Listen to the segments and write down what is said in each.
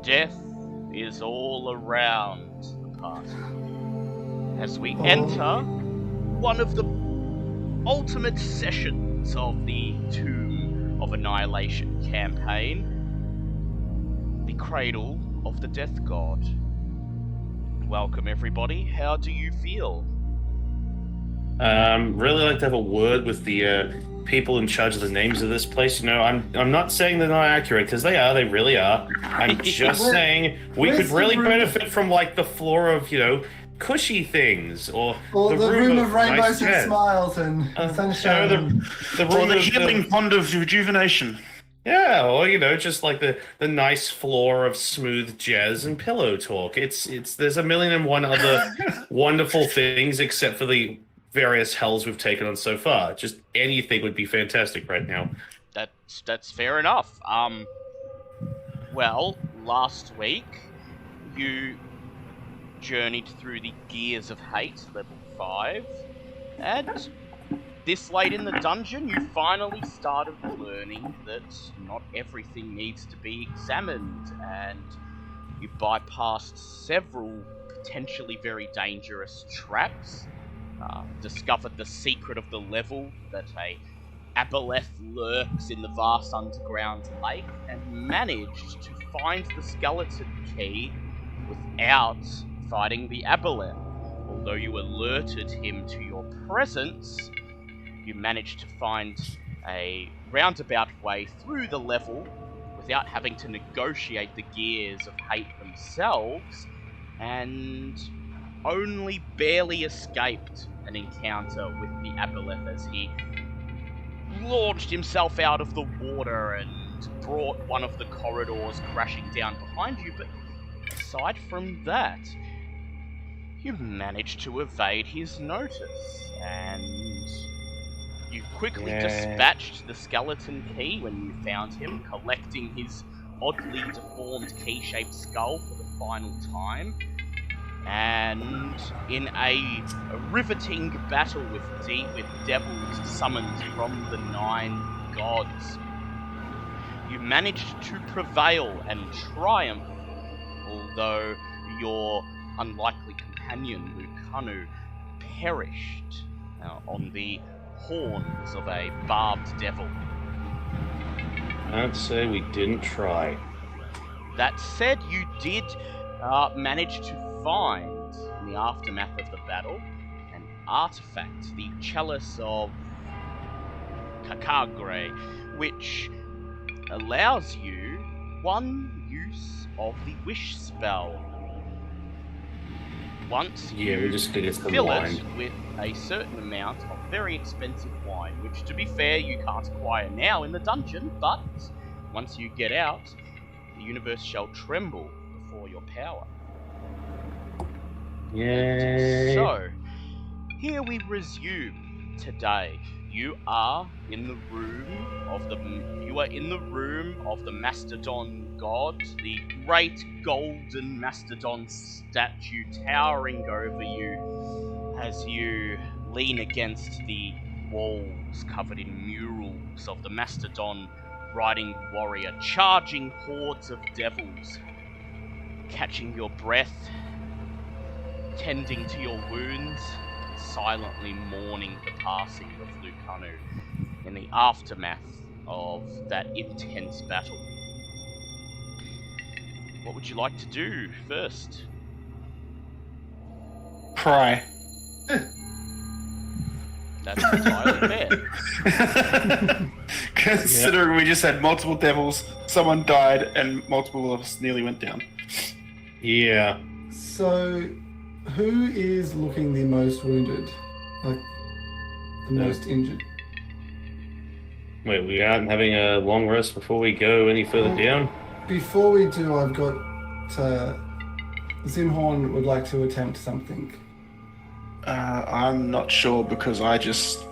Death is all around the party. As we enter one of the ultimate sessions of the Tomb of Annihilation campaign, the Cradle of the Death God. Welcome everybody, how do you feel? Really like to have a word with the people in charge of the names of this place. You know, I'm not saying they're not accurate, because they are, they really are. I'm just saying we could really benefit from, like, the floor of, you know, cushy things, or the room of rainbows nice and smiles and sunshine. The healing pond of rejuvenation. Yeah, or, you know, just like the nice floor of smooth jazz and pillow talk. There's a million and one other wonderful things, except for the various hells we've taken on so far. Just anything would be fantastic right now. That's fair enough. Well, last week you journeyed through the Gears of Hate, level 5, and this late in the dungeon you finally started learning that not everything needs to be examined, and you bypassed several potentially very dangerous traps, discovered the secret of the level, that a aboleth lurks in the vast underground lake, and managed to find the skeleton key without fighting the aboleth. Although you alerted him to your presence, you managed to find a roundabout way through the level without having to negotiate the Gears of Hate themselves, and only barely escaped an encounter with the aboleth as he launched himself out of the water and brought one of the corridors crashing down behind you. But aside from that, you managed to evade his notice, and you quickly dispatched the skeleton key when you found him, collecting his oddly deformed key-shaped skull for the final time. And in a riveting battle with devils summoned from the 9 gods, you managed to prevail and triumph, although your unlikely companion, Lucanu, perished on the horns of a barbed devil. I'd say we didn't try. That said, you did manage to find, in the aftermath of the battle, an artifact, the Chalice of Cacao, which allows you one use of the wish spell. Once you fill it with a certain amount of very expensive wine, which, to be fair, you can't acquire now in the dungeon, but once you get out, the universe shall tremble before your power. Yay. So, here we resume today. You are in the room of the Mastodon God, the great golden Mastodon statue towering over you as you lean against the walls covered in murals of the Mastodon riding warrior, charging hordes of devils, catching your breath, tending to your wounds, silently mourning the passing of Lucanu in the aftermath of that intense battle. What would you like to do first? Cry. That's entirely fair. Considering we just had multiple devils, someone died, and multiple of us nearly went down. Yeah. So, who is looking the most wounded? Like, the most injured? Wait, we aren't having a long rest before we go any further down? Before we do, I've got... Zimhorn would like to attempt something. I'm not sure, because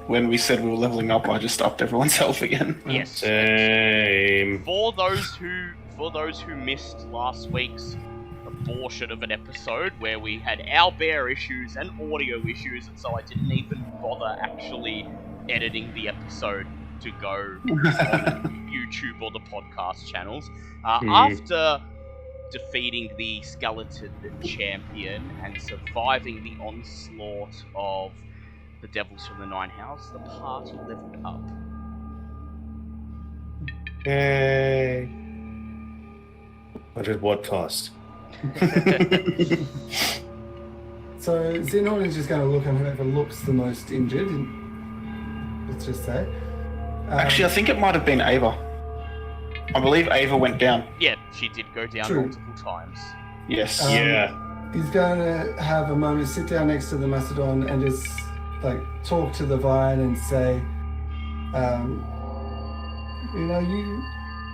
when we said we were leveling up, I just upped everyone's health again. Yes. Same. For those who missed last week's abortion of an episode where we had owlbear issues and audio issues, and so I didn't even bother actually editing the episode to go on YouTube or the podcast channels. After defeating the skeleton champion and surviving the onslaught of the devils from the Nine House, the party leveled up. Yay. But at what cost? So Xenon is just going to look on whoever looks the most injured. Let's just say. Actually, I think it might have been Ava. I believe Ava went down. Yeah, she did go down True. multiple times. Yes. He's going to have a moment, sit down next to the Mastodon and just like talk to the Vine and say,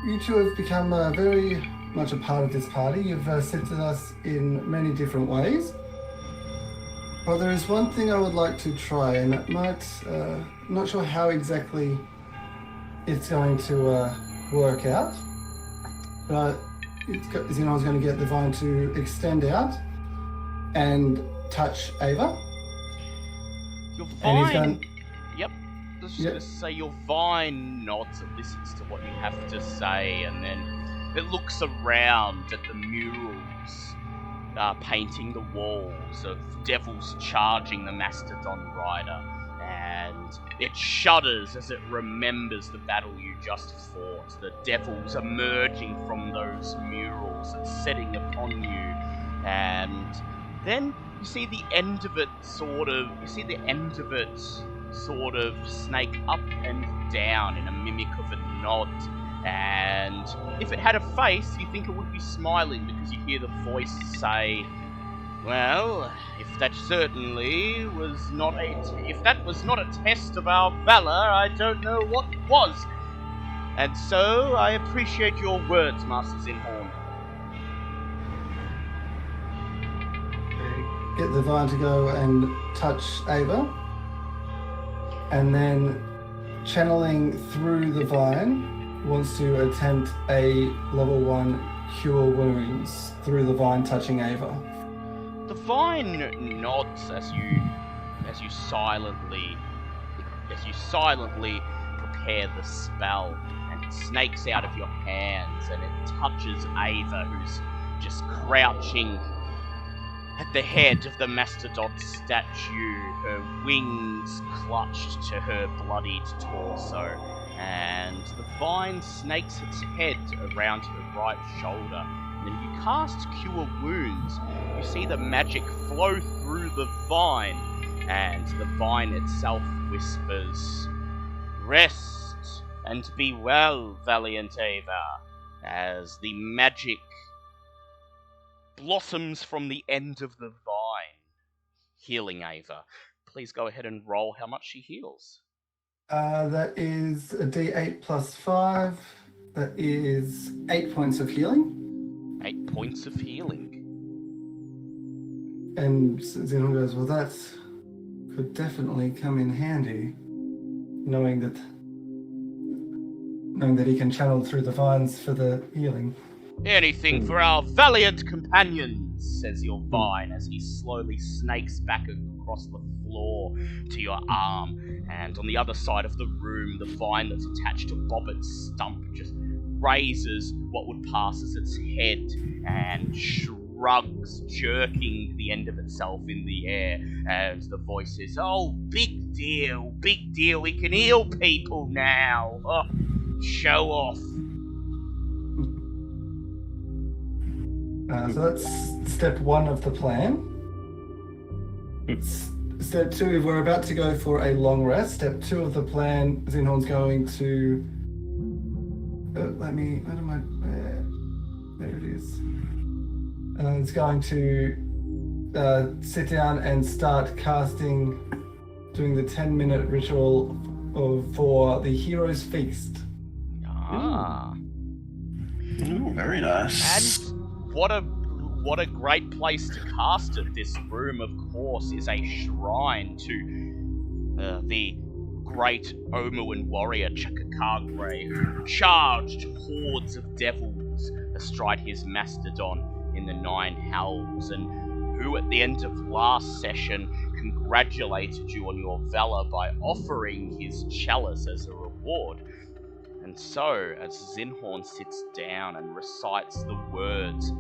you two have become very much a part of this party. You've assisted us in many different ways. But there is one thing I would like to try, and it might, not sure how exactly it's going to work out. But Xenon's going to get the Vine to extend out and touch Ava. Your And he's Vine... going, Yep. I was just going to say, your Vine nods and listens to what you have to say, and then it looks around at the murals painting the walls of devils charging the Mastodon Rider, and it shudders as it remembers the battle you just fought, the devils emerging from those murals and setting upon you, and then you see the end of it sort of snake up and down in a mimic of a nod. And if it had a face, you think it would be smiling because you hear the voice say, "Well, if that was not a test of our valor, I don't know what was. And so I appreciate your words, Master Zinhorn." get the Vine to go and touch Ava, and then channeling through the Vine, wants to attempt a level 1 Cure Wounds through the Vine touching Ava. The Vine nods as you silently prepare the spell, and it snakes out of your hands and it touches Ava, who's just crouching at the head of the mastodon statue, her wings clutched to her bloodied torso, and the Vine snakes its head around her right shoulder. And then you cast Cure Wounds. You see the magic flow through the Vine, and the Vine itself whispers, "Rest and be well, valiant Ava," as the magic blossoms from the end of the Vine, healing Ava. Please go ahead and roll how much she heals. That is a D8 plus 5. That is 8 points of healing. 8 points of healing. And Xenon goes, "Well, that could definitely come in handy, knowing that he can channel through the vines for the healing." "Anything for our valiant companions," says your Vine as he slowly snakes back across the floor to your arm. And on the other side of the room, the Vine that's attached to Bobbitt's stump just raises what would pass as its head and shrugs, jerking the end of itself in the air as the voice says, "Oh, big deal, we can heal people now. Oh, show off." So that's step 1 of the plan. Step 2, if we're about to go for a long rest, step 2 of the plan, Zinhorn's going to... there it is. It's going to sit down and start doing the 10-minute ritual for the Hero's Feast. Ah. Ooh, very nice. And what a great place to cast it. This room, of course, is a shrine to the great Omuan warrior Cacao, who charged hordes of devils astride his mastodon in the Nine Hells, and who at the end of last session congratulated you on your valor by offering his chalice as a reward. And so, as Zinhorn sits down and recites the words,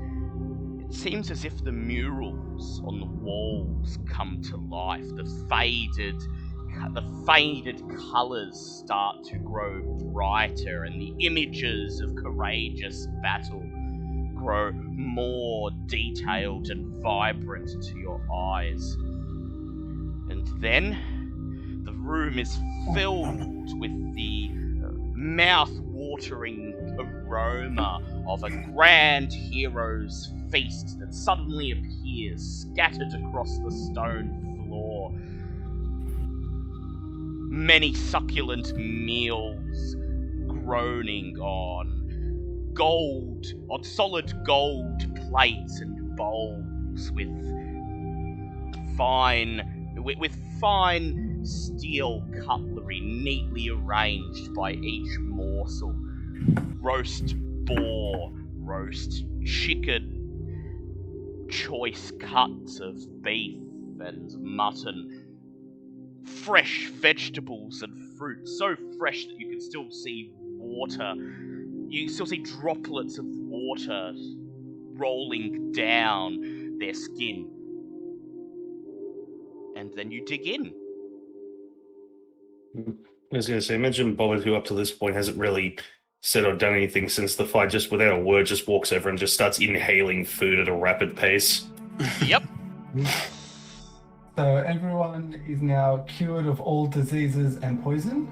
It seems as if the murals on the walls come to life. The faded colours start to grow brighter, and the images of courageous battle grow more detailed and vibrant to your eyes. And then the room is filled with the mouth-watering aroma of a grand hero's feast that suddenly appears scattered across the stone floor. Many succulent meals groaning on solid gold plates and bowls with fine steel cutlery neatly arranged by each morsel. Roast boar, roast chicken, choice cuts of beef and mutton, fresh vegetables and fruit, so fresh that you can still see water. You can still see droplets of water rolling down their skin. And then you dig in. I was going to say, imagine Bobbert, who up to this point hasn't really said or done anything since the fight, just without a word, just walks over and just starts inhaling food at a rapid pace. Yep. So everyone is now cured of all diseases and poison,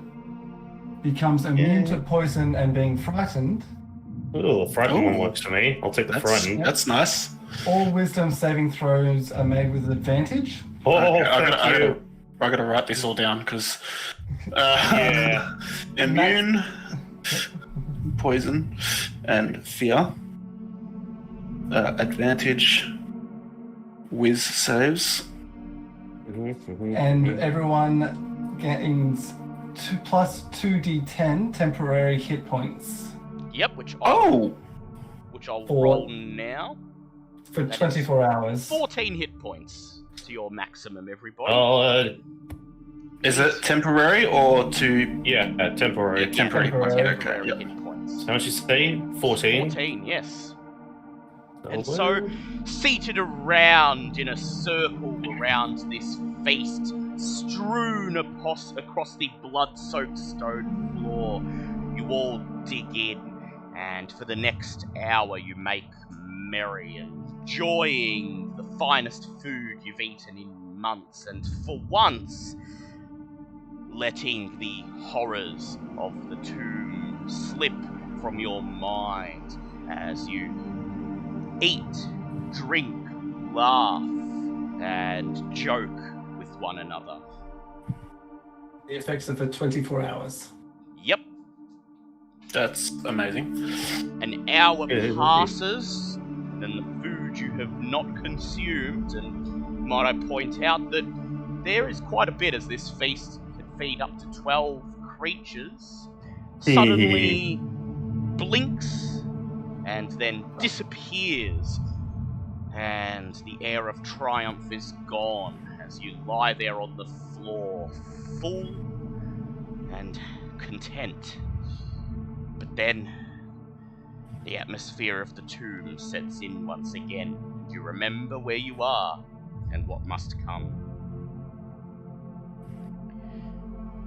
becomes immune to poison and being frightened. Oh, the frightened one works for me. I'll take the frightened. That's nice. All wisdom saving throws are made with advantage. Oh, Okay, thank you. I gotta write this all down because Yeah. immune, poison, and fear. Advantage, whiz saves. And everyone gains 2+2d10 temporary hit points Yep, which I'll For- roll now. for That is 24 hours. 14 hit points to your maximum, everybody. Oh, Is it temporary or to yeah, temporary. Yeah, temporary. Temporary. Okay, yep. Hit points. How much you say? 14? 14, yes. And Oh, so, seated around in a circle around this feast, strewn across the blood-soaked stone floor, you all dig in, and for the next hour you make merry, enjoying the finest food you've eaten in months, and for once, letting the horrors of the tomb slip from your mind as you eat, drink, laugh, and joke with one another. The effects are for 24 hours. Yep. That's amazing. An hour Yeah, passes, and the food you have not consumed, and might I point out that there is quite a bit, as this feast can feed up to 12 creatures, suddenly blinks and then disappears, and the air of triumph is gone as you lie there on the floor, full and content. But then the atmosphere of the tomb sets in once again. You remember where you are and what must come.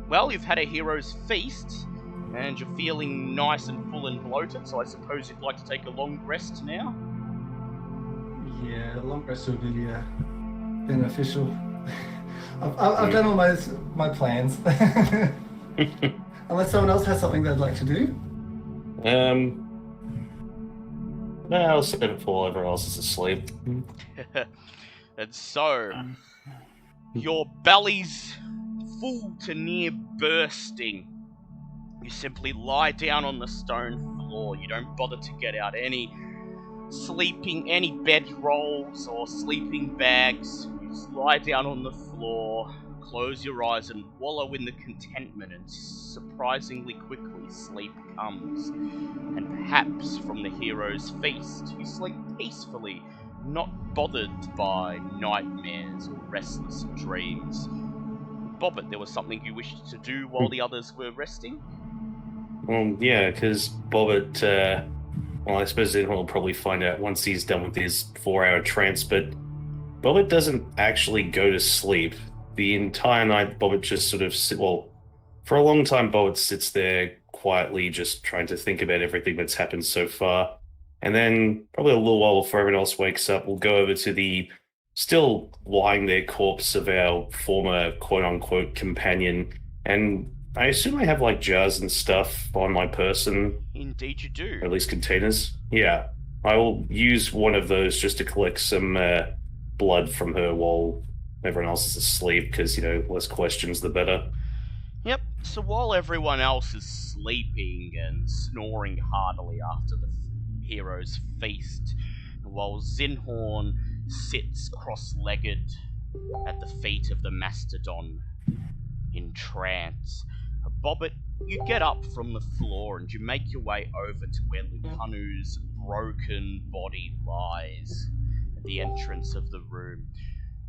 Well, you've had a hero's feast, and you're feeling nice and full and bloated, so I suppose you'd like to take a long rest now? Yeah, a long rest would be beneficial. I've done all my plans. Unless someone else has something they'd like to do. No, I'll save it for everyone else is asleep. And so, your belly's full to near bursting. You simply lie down on the stone floor. You don't bother to get out any bed rolls or sleeping bags. You just lie down on the floor, close your eyes, and wallow in the contentment, and surprisingly quickly sleep comes. And perhaps from the hero's feast, you sleep peacefully, not bothered by nightmares or restless dreams. Bobbert, there was something you wished to do while the others were resting? Yeah, because Bobbert Well, I suppose then we'll probably find out once he's done with his 4-hour trance, but Bobbit doesn't actually go to sleep. The entire night, Bobbit just sort of for a long time, Bobbit sits there quietly, just trying to think about everything that's happened so far. And then, probably a little while before everyone else wakes up, we'll go over to the still lying there corpse of our former quote-unquote companion. And I assume I have, like, jars and stuff on my person. Indeed you do. Or at least containers. Yeah. I will use one of those just to collect some blood from her while everyone else is asleep, because, less questions the better. Yep, so while everyone else is sleeping and snoring heartily after the hero's feast, while Zinhorn sits cross-legged at the feet of the mastodon in trance, Bobbit, you get up from the floor and you make your way over to where Lucanu's broken body lies at the entrance of the room.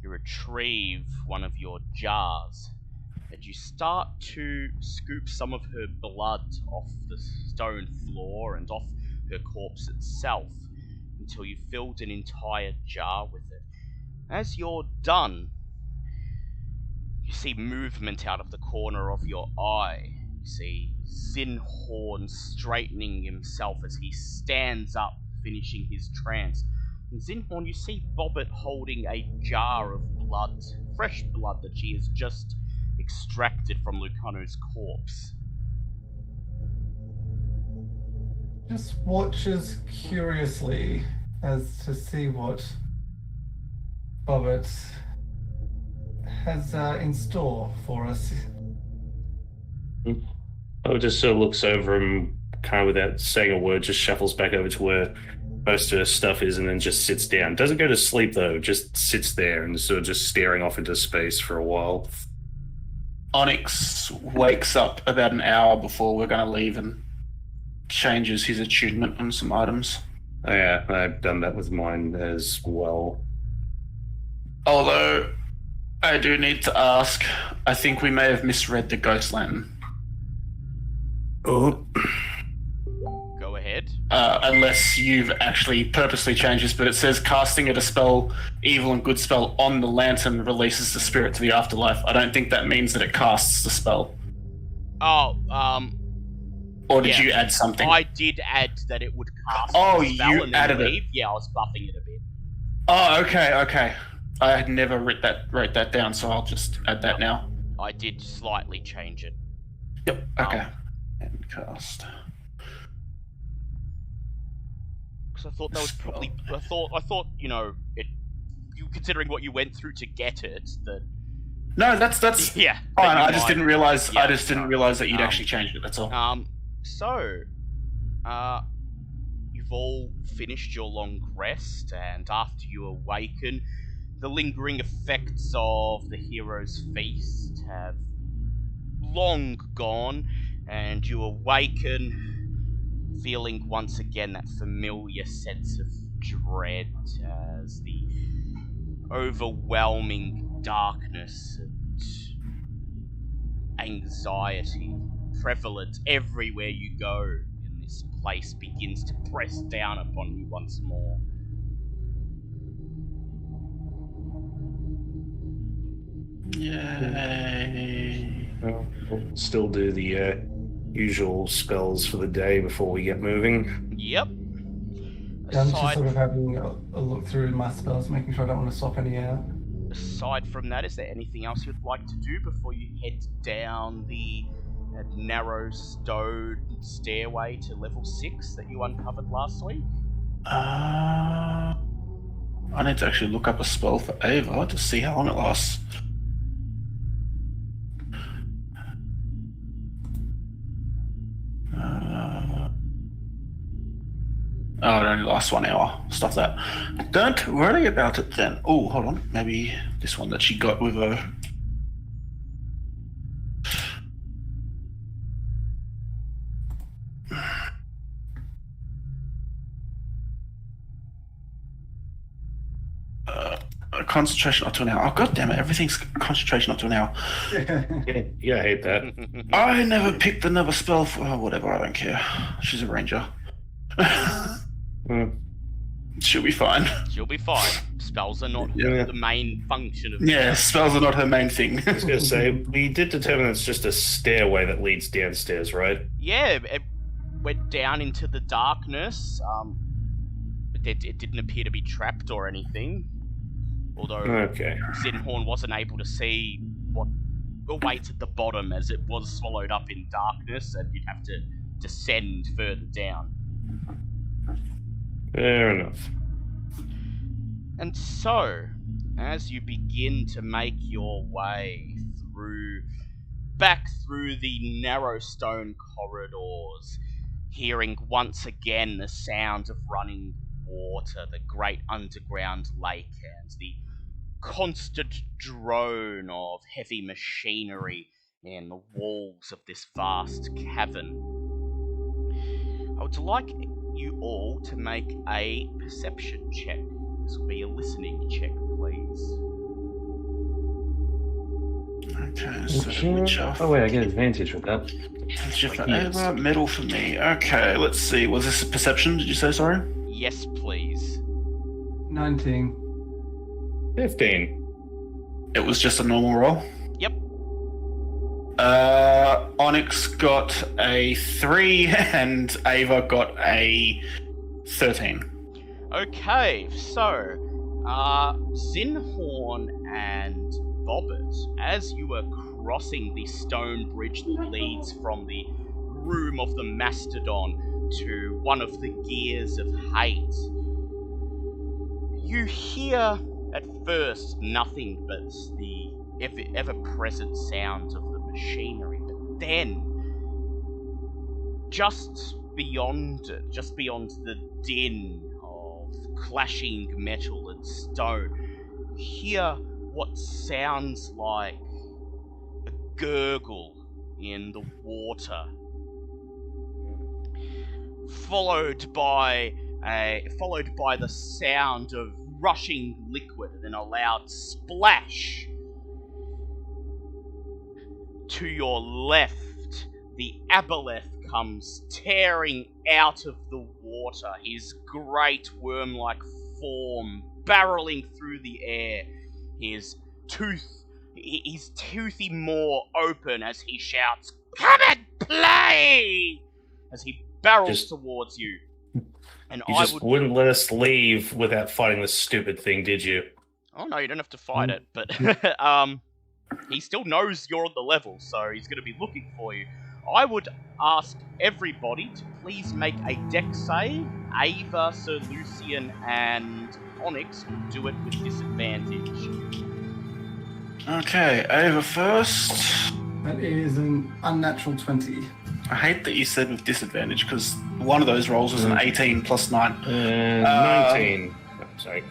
You retrieve one of your jars and you start to scoop some of her blood off the stone floor and off her corpse itself until you filled an entire jar with it. As you're done, you see movement out of the corner of your eye. You see Zinhorn straightening himself as he stands up, finishing his trance. And Zinhorn, you see Bobbit holding a jar of blood, fresh blood that she has just extracted from Lucanu's corpse. Just watches curiously as to see what Bobbit has in store for us. Oh, just sort of looks over him, kind of without saying a word, just shuffles back over to where most of her stuff is and then just sits down. Doesn't go to sleep, though, just sits there and sort of just staring off into space for a while. Onyx wakes up about an hour before we're going to leave and changes his attunement on some items. Oh, yeah, I've done that with mine as well. Although, I do need to ask, I think we may have misread the ghost lantern. Oh. Go ahead. Unless you've actually purposely changed this, but it says casting a spell, evil and good spell, on the lantern releases the spirit to the afterlife. I don't think that means that it casts the spell. Oh, Or did you add something? I did add that it would cast the spell you and then added leave. it. Yeah, I was buffing it a bit. Oh, okay. I had never wrote that down, so I'll just add that now. I did slightly change it. Yep, okay. And cast. Because I thought that was probably... I thought, it... You considering what you went through to get it, that... No, that's yeah. fine. I just didn't realize. Yeah, I just didn't realize that you'd actually changed it. That's all. So, you've all finished your long rest, and after you awaken, the lingering effects of the hero's feast have long gone, and you awaken feeling once again that familiar sense of dread as the overwhelming darkness and anxiety prevalent everywhere you go in this place begins to press down upon you once more. Yay. Well, we'll still do the usual spells for the day before we get moving. Yep. I'm just sort of having a look through my spells, making sure I don't want to swap any out. Aside from that, is there anything else you'd like to do before you head down the narrow stone stairway to level 6 that you uncovered last week? I need to actually look up a spell for Ava to see how long it lasts. Oh, it only lasts 1 hour. Stuff that. Don't worry about it then. Oh, hold on. Maybe this one that she got with her. Concentration up to an hour. Oh, god damn it. Everything's concentration up to an hour. Yeah, I hate that. I never picked another spell for... Oh, whatever. I don't care. She's a ranger. She'll be fine. She'll be fine. Spells are not Yeah. the main function of Yeah, spells are not her main thing. I was gonna say, we did determine it's just a stairway that leads downstairs, right? Yeah, it went down into the darkness. It didn't appear to be trapped or anything. Although Okay. Zinhorn wasn't able to see what awaits at the bottom, as it was swallowed up in darkness, and you'd have to descend further down. Fair enough. And so, as you begin to make your way back through the narrow stone corridors, hearing once again the sound of running water, the great underground lake, and the constant drone of heavy machinery in the walls of this vast cavern, I would like you all to make a perception check. This will be a listening check, please. Okay, so which Oh wait, I get advantage with that. Metal for me. Okay, let's see. Was this a perception, did you say, sorry? Yes, please. 19. 15. It was just a normal roll. Yep. Onyx got a 3 and Ava got a 13. Okay, so, Zinhorn and Bobbert, as you were crossing the stone bridge that leads from the room of the Mastodon to one of the gears of hate, you hear at first nothing but the ever-present sounds of the machinery, but then, just beyond it, just beyond the din of clashing metal and stone, you hear what sounds like a gurgle in the water, followed by the sound of rushing liquid and then a loud splash. To your left, the aboleth comes tearing out of the water, his great worm-like form barreling through the air, his toothy maw open as he shouts, "Come and play!" as he barrels towards you. And You just wouldn't let us leave without fighting this stupid thing, did you? Oh no, you don't have to fight it, but he still knows you're on the level, so he's going to be looking for you. I would ask everybody to please make a dex save. Ava, Sir Lucian, and Onyx will do it with disadvantage. Okay, Ava first. That is an unnatural 20. I hate that you said with disadvantage, because one of those rolls was an 18 plus 9. 19. Sorry.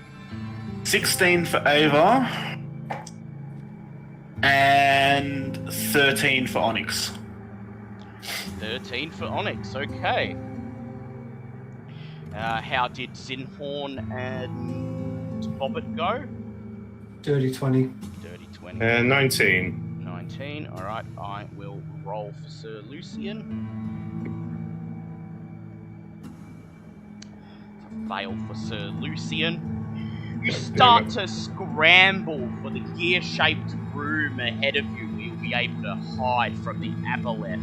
16 for Ava. And 13 for Onyx. 13 for Onyx, okay. How did Zinhorn and Bobbert go? Dirty 20. Dirty 20. 19. 19, alright, I will roll for Sir Lucian. Fail for Sir Lucian. You start to scramble for the gear-shaped room ahead of you where you'll be able to hide from the aboleth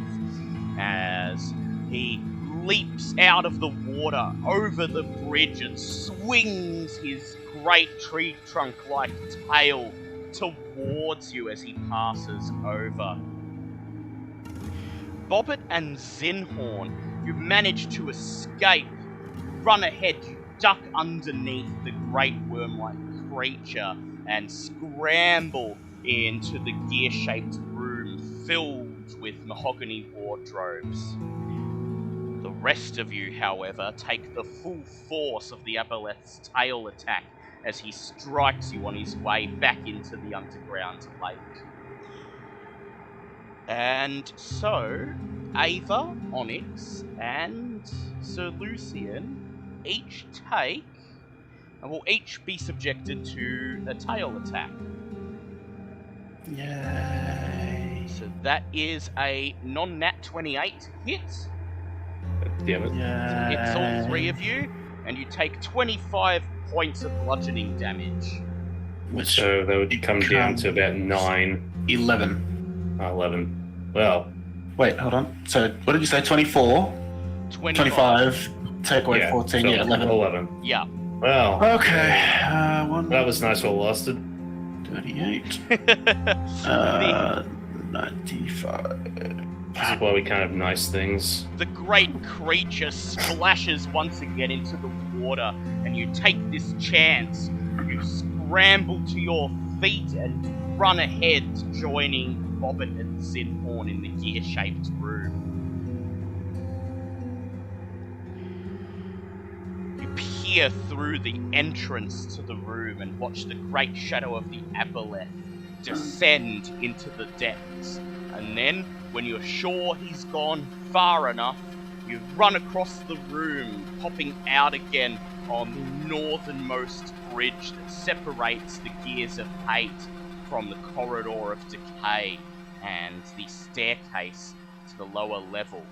as he leaps out of the water over the bridge and swings his great tree trunk-like tail towards you as he passes over. Bobbert and Zinhorn, you manage to escape, run ahead, you duck underneath the great worm-like creature and scramble into the gear-shaped room filled with mahogany wardrobes. The rest of you, however, take the full force of the aboleth's tail attack as he strikes you on his way back into the underground lake. And so, Ava, Onyx, and Sir Lucian each will each be subjected to a tail attack. Yay. So that is a non-nat 28 hit. Damn it. Hits all three of you, and you take 25 points of bludgeoning damage. Which So that would come down to about 9. 11. 11. Well, Wait, hold on. So what did you say? 24, 25, take away yeah, 14, so yeah, 11. 11. Yeah. Well, Okay, that was nice while it lasted. 38, 95. This is why we can't have nice things. The great creature splashes once again into the water, and you take this chance. You scramble to your feet and run ahead, joining Bobbit and Zinhorn in the gear-shaped room. You peer through the entrance to the room and watch the great shadow of the Aboleth descend into the depths. And then, when you're sure he's gone far enough, you run across the room, popping out again on the northernmost bridge that separates the Gears of Hate from the Corridor of Decay and the staircase to the lower level.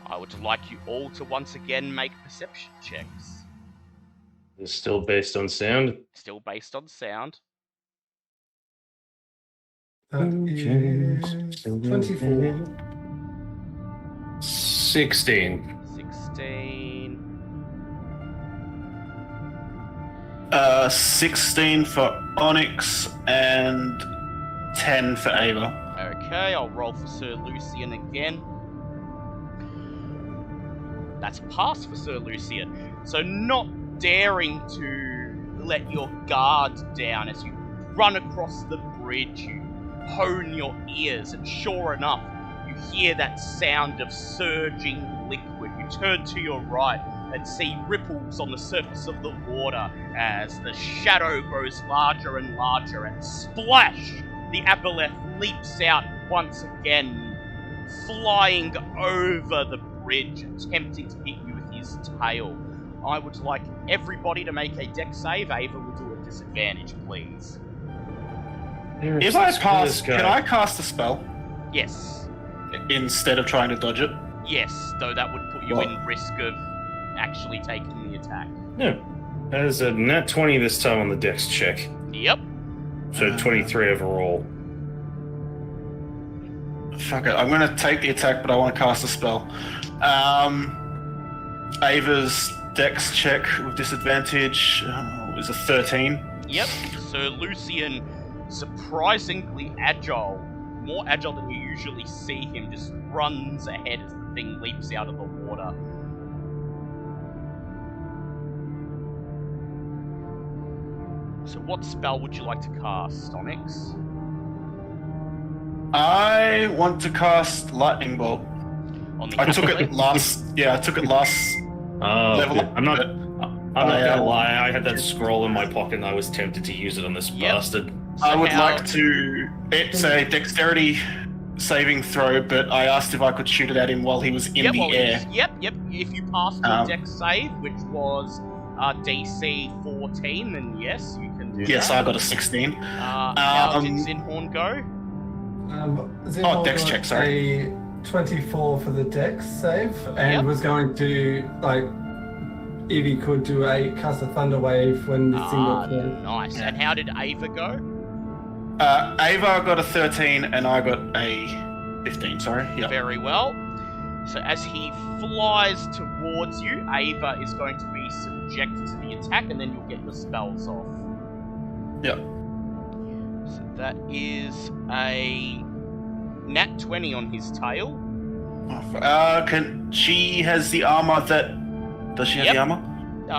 I would like you all to once again make perception checks. It's still based on sound. Still based on sound. That is 24. 16. 16. 16 for Onyx and 10 for Ava. Okay, I'll roll for Sir Lucian again. That's a pass for Sir Lucian. So not daring to let your guard down as you run across the bridge, you hone your ears, and sure enough, you hear that sound of surging liquid. You turn to your right and see ripples on the surface of the water as the shadow grows larger and larger, and splash! The Aboleth leaps out once again, flying over the bridge, attempting to hit you with his tail. I would like everybody to make a dex save. Ava will do a disadvantage, please. If I pass, can I cast a spell Yes. instead of trying to dodge it? Yes, though that would put you What? in risk of actually taking the attack. No. That is a nat 20 this time on the dex check. Yep. So 23 overall. Fuck it, I'm gonna take the attack, but I want to cast a spell. Ava's dex check with disadvantage is a 13. Yep. So Lucian, surprisingly agile, more agile than you usually see him, just runs ahead as the thing leaps out of the water. So what spell would you like to cast, Onyx? I want to cast Lightning Bolt. On the I took Aboleth? it last. Yeah, I took it last. Oh, Level up, I'm not. but I'm not gonna lie. I had that scroll in my pocket, and I was tempted to use it on this Yep. bastard. I would how- like to. It's a dexterity saving throw, but I asked if I could shoot it at him while he was in the air. Yep. If you passed your dex save, which was DC 14, then yes, you can do Yes, that. I got a 16. How did Zinhorn go? Zinhorn dex got check, sorry. A 24 for the dex save, and Yep. was going to, like, if he could do a cast a thunder wave when the single clear. Nice. Yeah. And how did Ava go? Ava got a 13, and I got a 15. Sorry. Yep. Very well. So as he flies towards you, Ava is going to be subjected to the attack, and then you'll get your spells off. Yep. So that is a nat 20 on his tail. She has the armor that. Does she have Yep. the armor?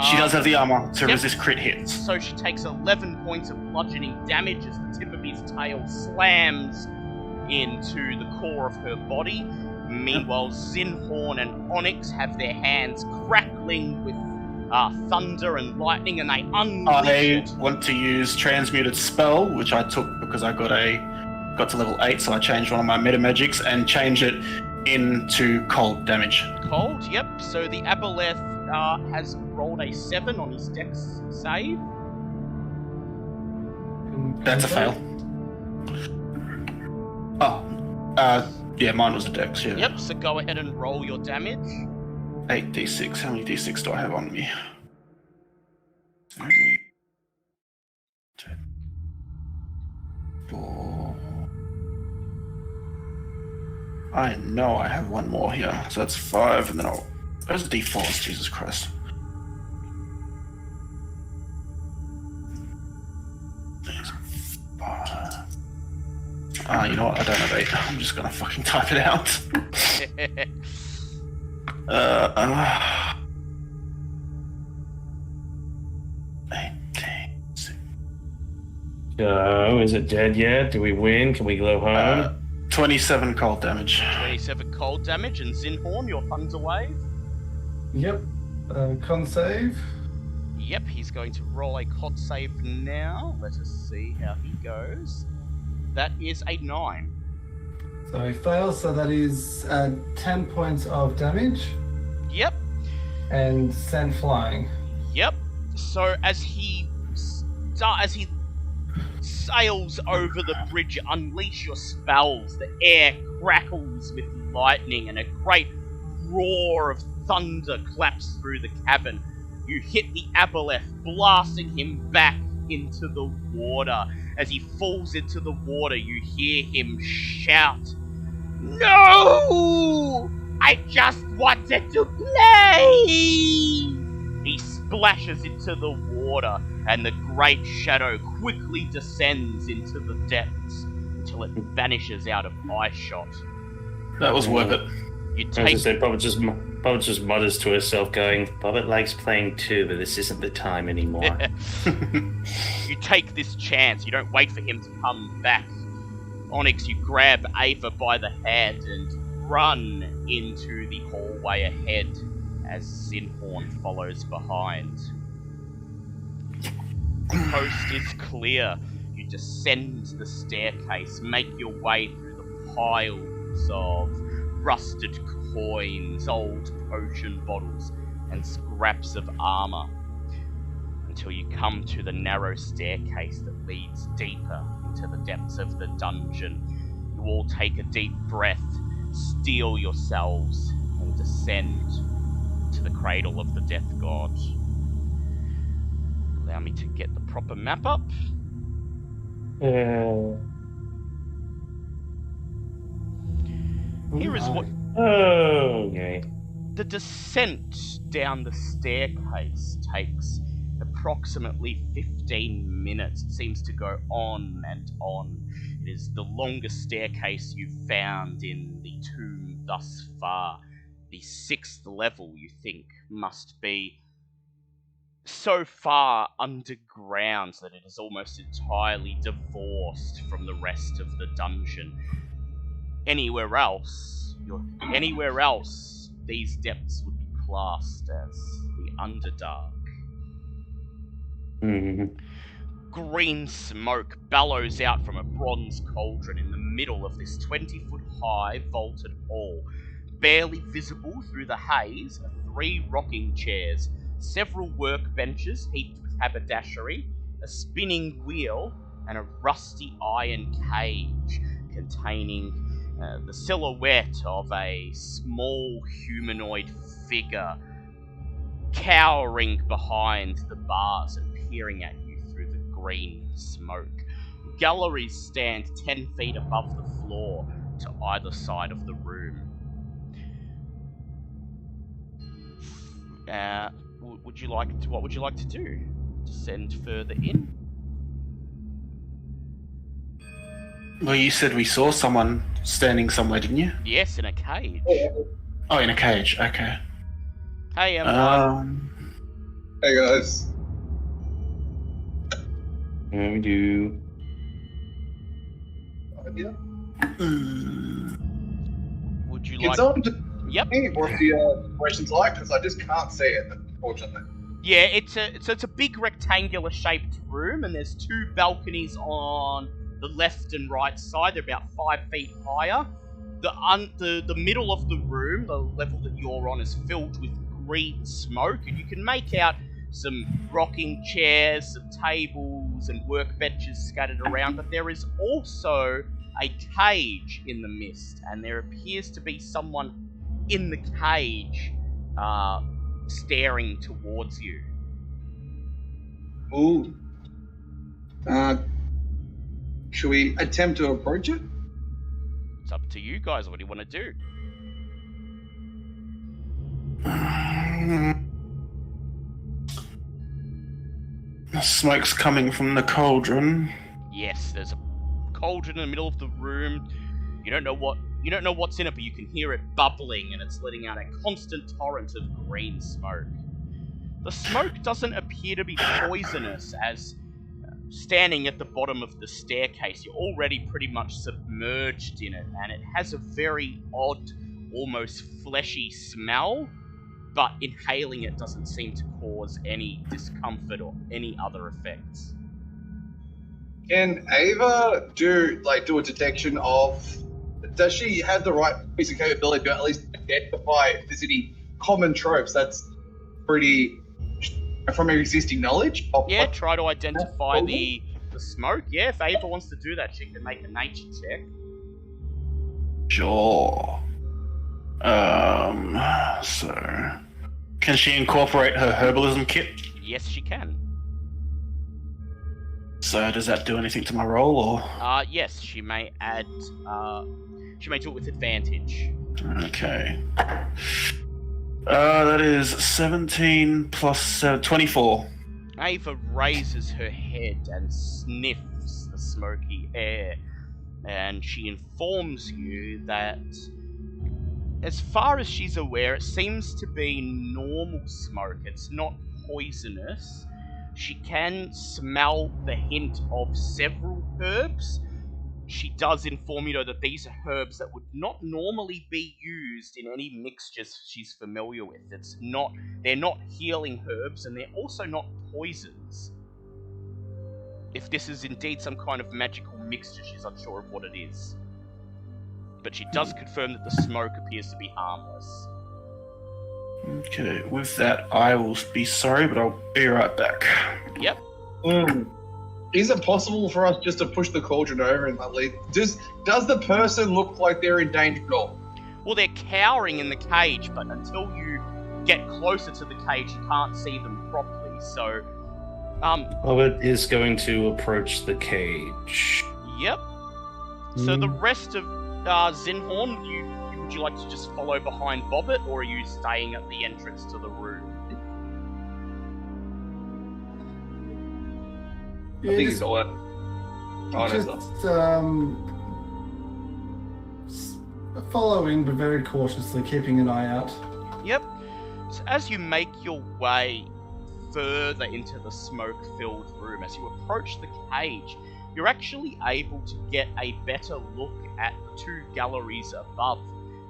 She does have the armor to Yep. resist crit hits. So she takes 11 points of bludgeoning damage as the tip of his tail slams into the core of her body. Meanwhile, Zinhorn and Onyx have their hands crackling with thunder and lightning, and they unleash I it. want to use Transmuted Spell, which I took because I got to level 8, so I changed one of my meta magics and change it into cold damage. Cold, yep. So the Aboleth has rolled a 7 on his dex save. That's a fail. Oh, yeah, mine was a dex, yeah. Yep, so go ahead and roll your damage. 8d6. How many d6 do I have on me? 3, 2, 4. I know I have one more here, so that's 5, and then I'll. Where's the d4s? Jesus Christ. There's 5. You know what? I don't have 8. I'm just gonna fucking type it out. 18. Is it dead yet? Do we win? Can we go home? 27 cold damage. 27 cold damage, and Zinhorn, your Thunder Wave. Yep. Con save. Yep, he's going to roll a con save now. Let us see how he goes. That is a 9. So he fails, so that is 10 points of damage Yep, and sent flying. yep. So as he sails over the bridge, you unleash your spells. The air crackles with lightning, and a great roar of thunder claps through the cavern. You hit the aboleth, blasting him back into the water. As he falls into the water, you hear him shout, "No! I just wanted to play!" He splashes into the water, and the great shadow quickly descends into the depths until it vanishes out of eyeshot. That was worth it. You As I take said, Bobbit just mutters to herself, going, "Bobbit likes playing too, but this isn't the time anymore." you take this chance. You don't wait for him to come back. Onyx, you grab Ava by the hand and run into the hallway ahead as Zinhorn follows behind. The coast is clear. You descend the staircase, make your way through the piles of rusted coins, old potion bottles, and scraps of armor, until you come to the narrow staircase that leads deeper into the depths of the dungeon. You all take a deep breath, steel yourselves, and descend to the cradle of the Death God. Allow me to get the proper map up. Here is what Okay. the descent down the staircase takes approximately 15 minutes. It seems to go on and on. It is the longest staircase you've found in the tomb thus far. The 6th level, you think, must be so far underground that it is almost entirely divorced from the rest of the dungeon. Anywhere else, these depths would be classed as the Underdark. Green smoke bellows out from a bronze cauldron in the middle of this 20-foot high vaulted hall. Barely visible through the haze are 3 rocking chairs, several workbenches heaped with haberdashery, a spinning wheel, and a rusty iron cage containing the silhouette of a small humanoid figure cowering behind the bars and peering at you through the green smoke. Galleries stand 10 feet above the floor to either side of the room. What would you like to do? Descend further in? Well, you said we saw someone standing somewhere, didn't you? Yes, in a cage. Oh, in a cage. Okay. Hey, Emma. Hey guys. Yeah, we do. Yeah. Would you Can like? someone just Yep. tell me what the situation's like? Because I just can't see it, unfortunately. Yeah, it's a big rectangular shaped room, and there's 2 balconies on the left and right side. They're about 5 feet higher. The middle of the room, the level that you're on, is filled with green smoke, and you can make out some rocking chairs, some tables, and workbenches scattered around. But there is also a cage in the mist, and there appears to be someone in the cage staring towards you. Ooh. Should we attempt to approach it? It's up to you guys. What do you want to do? The smoke's coming from the cauldron. Yes, there's a cauldron in the middle of the room. You don't know what's in it, but you can hear it bubbling, and it's letting out a constant torrent of green smoke. The smoke doesn't appear to be poisonous, as standing at the bottom of the staircase, you're already pretty much submerged in it, and it has a very odd, almost fleshy smell, but inhaling it doesn't seem to cause any discomfort or any other effects. Can Ava do a detection of... Does she have the right piece of capability to at least identify if there's any common tropes that's pretty... from her existing knowledge? Yeah, try to identify the smoke. Yeah, if Ava wants to do that, she can make a nature check. Sure. So... Can she incorporate her herbalism kit? Yes, she can. So does that do anything to my roll, or...? Yes, she may add... she may do it with advantage. Okay. That is 17 plus 7, 24. Ava raises her head and sniffs the smoky air, and she informs you that, as far as she's aware, it seems to be normal smoke. It's not poisonous. She can smell the hint of several herbs. She does inform you, though, that these are herbs that would not normally be used in any mixtures she's familiar with. They're not healing herbs, and they're also not poisons. If this is indeed some kind of magical mixture, she's unsure of what it is. But she does confirm that the smoke appears to be harmless. Okay, with that, I will be sorry, but I'll be right back. Yep. Is it possible for us just to push the cauldron over and leave? Does the person look like they're in danger at all? Well, they're cowering in the cage, but until you get closer to the cage, you can't see them properly, so... Ovid is going to approach the cage. Yep. So the rest of Zinhorn, would you like to just follow behind Bobbit, or are you staying at the entrance to the room? I think he's all it. Following, but very cautiously, keeping an eye out. Yep. So as you make your way further into the smoke-filled room, as you approach the cage, you're actually able to get a better look at the two galleries above.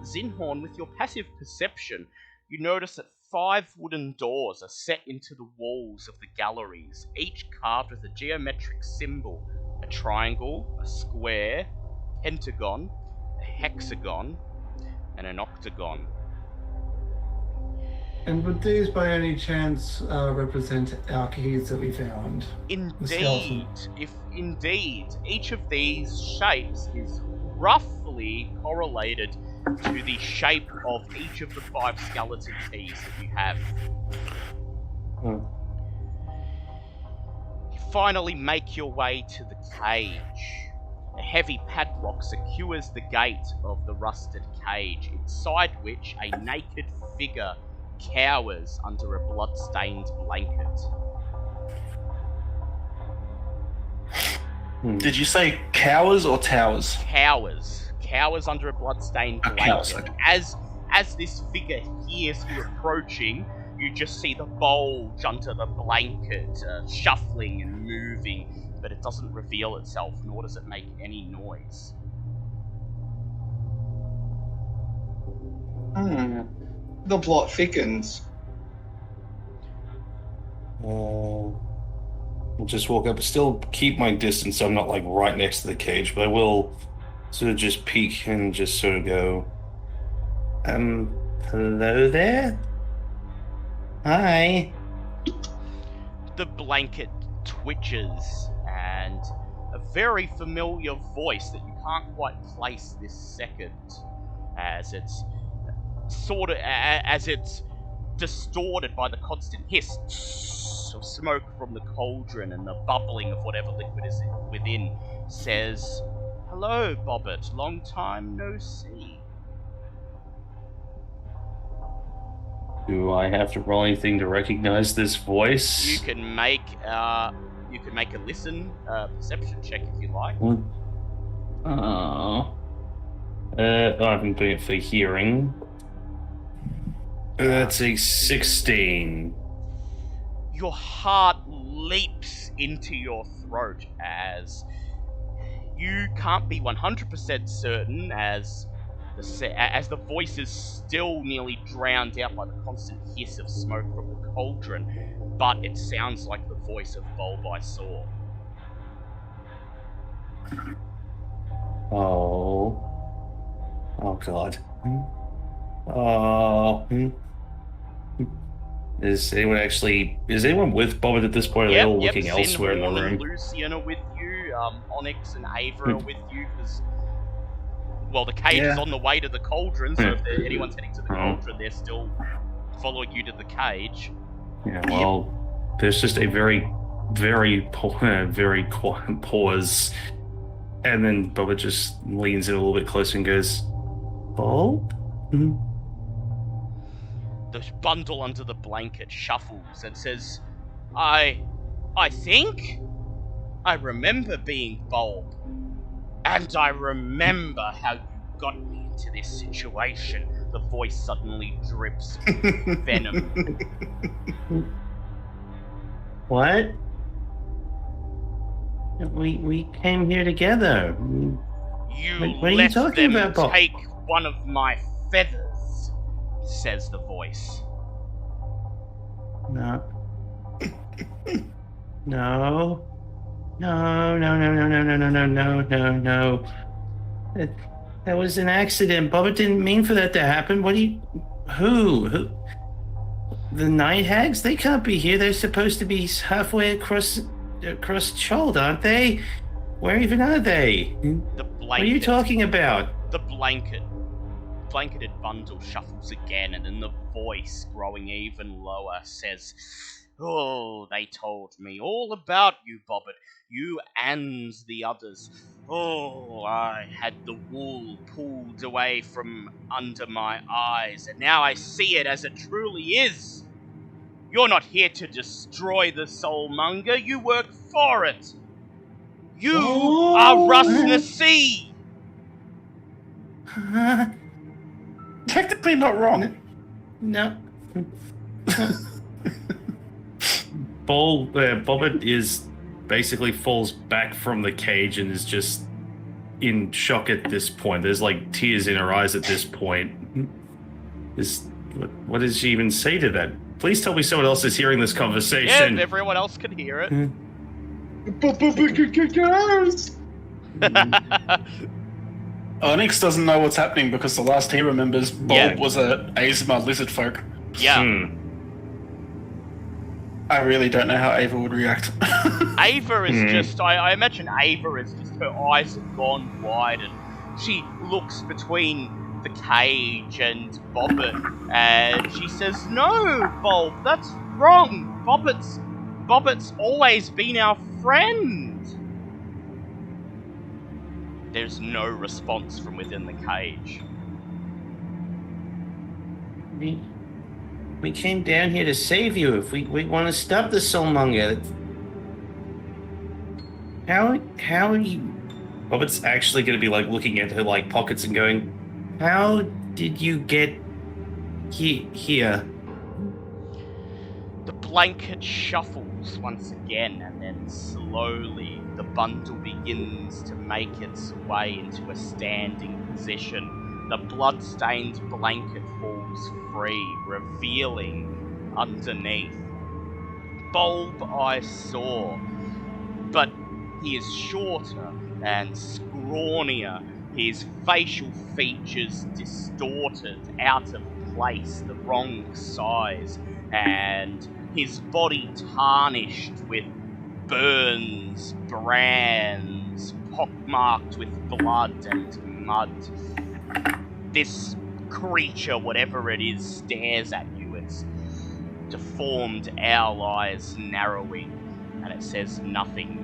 Zinhorn, with your passive perception, you notice that 5 wooden doors are set into the walls of the galleries, each carved with a geometric symbol: a triangle, a square, pentagon, a hexagon, and an octagon. And would these by any chance represent our keys that we found? Indeed, each of these shapes is roughly correlated to the shape of each of the 5 skeleton keys that you have. You finally make your way to the cage. A heavy padlock secures the gate of the rusted cage, inside which a naked figure cowers under a blood-stained blanket. Did you say cowers or towers? Cowers under a blood-stained blanket. Cowers. As this figure hears you approaching, you just see the bulge under the blanket, shuffling and moving, but it doesn't reveal itself, nor does it make any noise. The plot thickens. I'll just walk up, still keep my distance so I'm not like right next to the cage, but I will sort of just peek and just sort of go, hello there? Hi. The blanket twitches, and a very familiar voice that you can't quite place this second, as it's distorted by the constant hiss of smoke from the cauldron and the bubbling of whatever liquid is within, says, "Hello, Bobbert. Long time no see." Do I have to roll anything to recognize this voice? You can make a listen perception check if you like. I've been doing it for hearing. That's a 16. Your heart leaps into your throat as you can't be 100% certain as the voice is still nearly drowned out by the constant hiss of smoke from the cauldron, but it sounds like the voice of Bulb I saw. Oh God. Oh. Is anyone with Bobbert at this point? Are they all looking elsewhere in the room? And Lucian are with you, Onyx and Ava are with you, because, well, the cage is on the way to the cauldron, so if anyone's heading to the cauldron, they're still following you to the cage. Yeah, well, there's just a very, very quiet pause, and then Bobbert just leans in a little bit closer and goes, "Bulb?" The bundle under the blanket shuffles and says, I think I remember being Bulb, and I remember how you got me into this situation." The voice suddenly drips venom. What? We came here together. You what are you let talking them about, Bob? take one of my feathers, says the voice. No. No. No. That was an accident. Bobbert didn't mean for that to happen. Who? The night hags? They can't be here. They're supposed to be halfway across Chald, aren't they? Where even are they? The blanket. What are you talking about? The blanketed bundle shuffles again, and then the voice, growing even lower, says, "Oh, they told me all about you, Bobbert. You and the others. Oh, I had the wool pulled away from under my eyes, and now I see it as it truly is. You're not here to destroy the Soulmonger, you work for it. You are Russ Nasee." Technically not wrong. No. Bobbert is basically falls back from the cage and is just in shock at this point. There's like tears in her eyes at this point. What does she even say to that? Please tell me someone else is hearing this conversation. Yeah, everyone else can hear it. Onyx doesn't know what's happening because the last he remembers, Bulb was a Azuma lizard folk. Yeah. I really don't know how Ava would react. Ava is just, I imagine Ava is just, her eyes have gone wide and she looks between the cage and Bobbert and she says, "No, Bulb, that's wrong. Bobbert's always been our friend." There's no response from within the cage. We came down here to save you. If we want to stop the Soulmonger. How are you? Bobbert's actually going to be like looking at her like pockets and going, "How did you get here?" The blanket shuffles once again, and then slowly the bundle begins to make its way into a standing position. The blood-stained blanket falls free, revealing underneath Bulb I saw, but he is shorter and scrawnier, his facial features distorted, out of place, the wrong size, and his body tarnished with burns, brands, pockmarked with blood and mud. This creature, whatever it is, stares at you. Its deformed owl eyes narrowing, and it says nothing.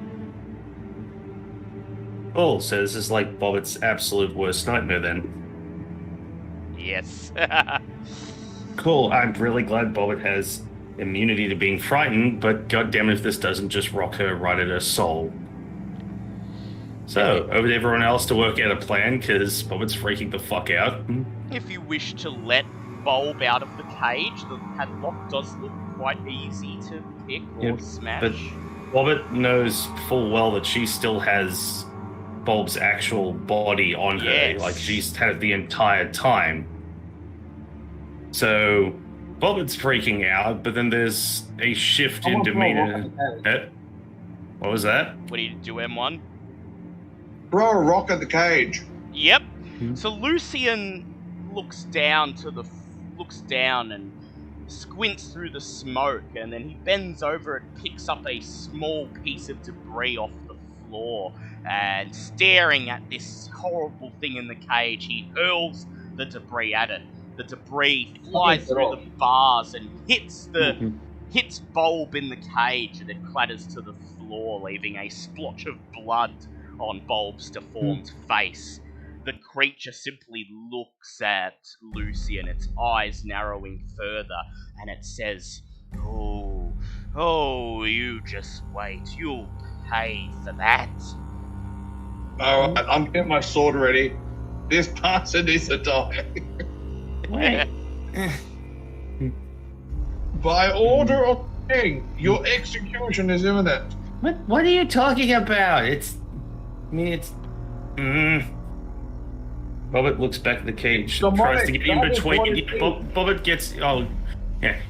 Oh, so this is like Bobbitt's absolute worst nightmare then. Yes. Cool, I'm really glad Bobbit has immunity to being frightened, but goddammit if this doesn't just rock her right at her soul. So, over to everyone else to work out a plan, because Bobbit's freaking the fuck out. If you wish to let Bulb out of the cage, the padlock does look quite easy to pick or Yep, smash. but Bobbit knows full well that she still has Bulb's actual body on her, Yes. like she's had it the entire time. So, Bobbit's freaking out, but then there's a shift in demeanor. What was that? What do you do, M1? Throw a rock at the cage. Yep. So Lucian looks down and squints through the smoke, and then he bends over and picks up a small piece of debris off the floor, and staring at this horrible thing in the cage, he hurls the debris at it. The debris flies through the bars and hits Bulb in the cage, and it clatters to the floor, leaving a splotch of blood on Bulb's deformed face. The creature simply looks at Lucian, its eyes narrowing further, and it says, Oh, you just wait. You'll pay for that. Alright, I'm getting my sword ready. This person needs to die. By order of the king, your execution is imminent. What are you talking about? Bobbit looks back at the cage, tries to get in between. Bobbit gets...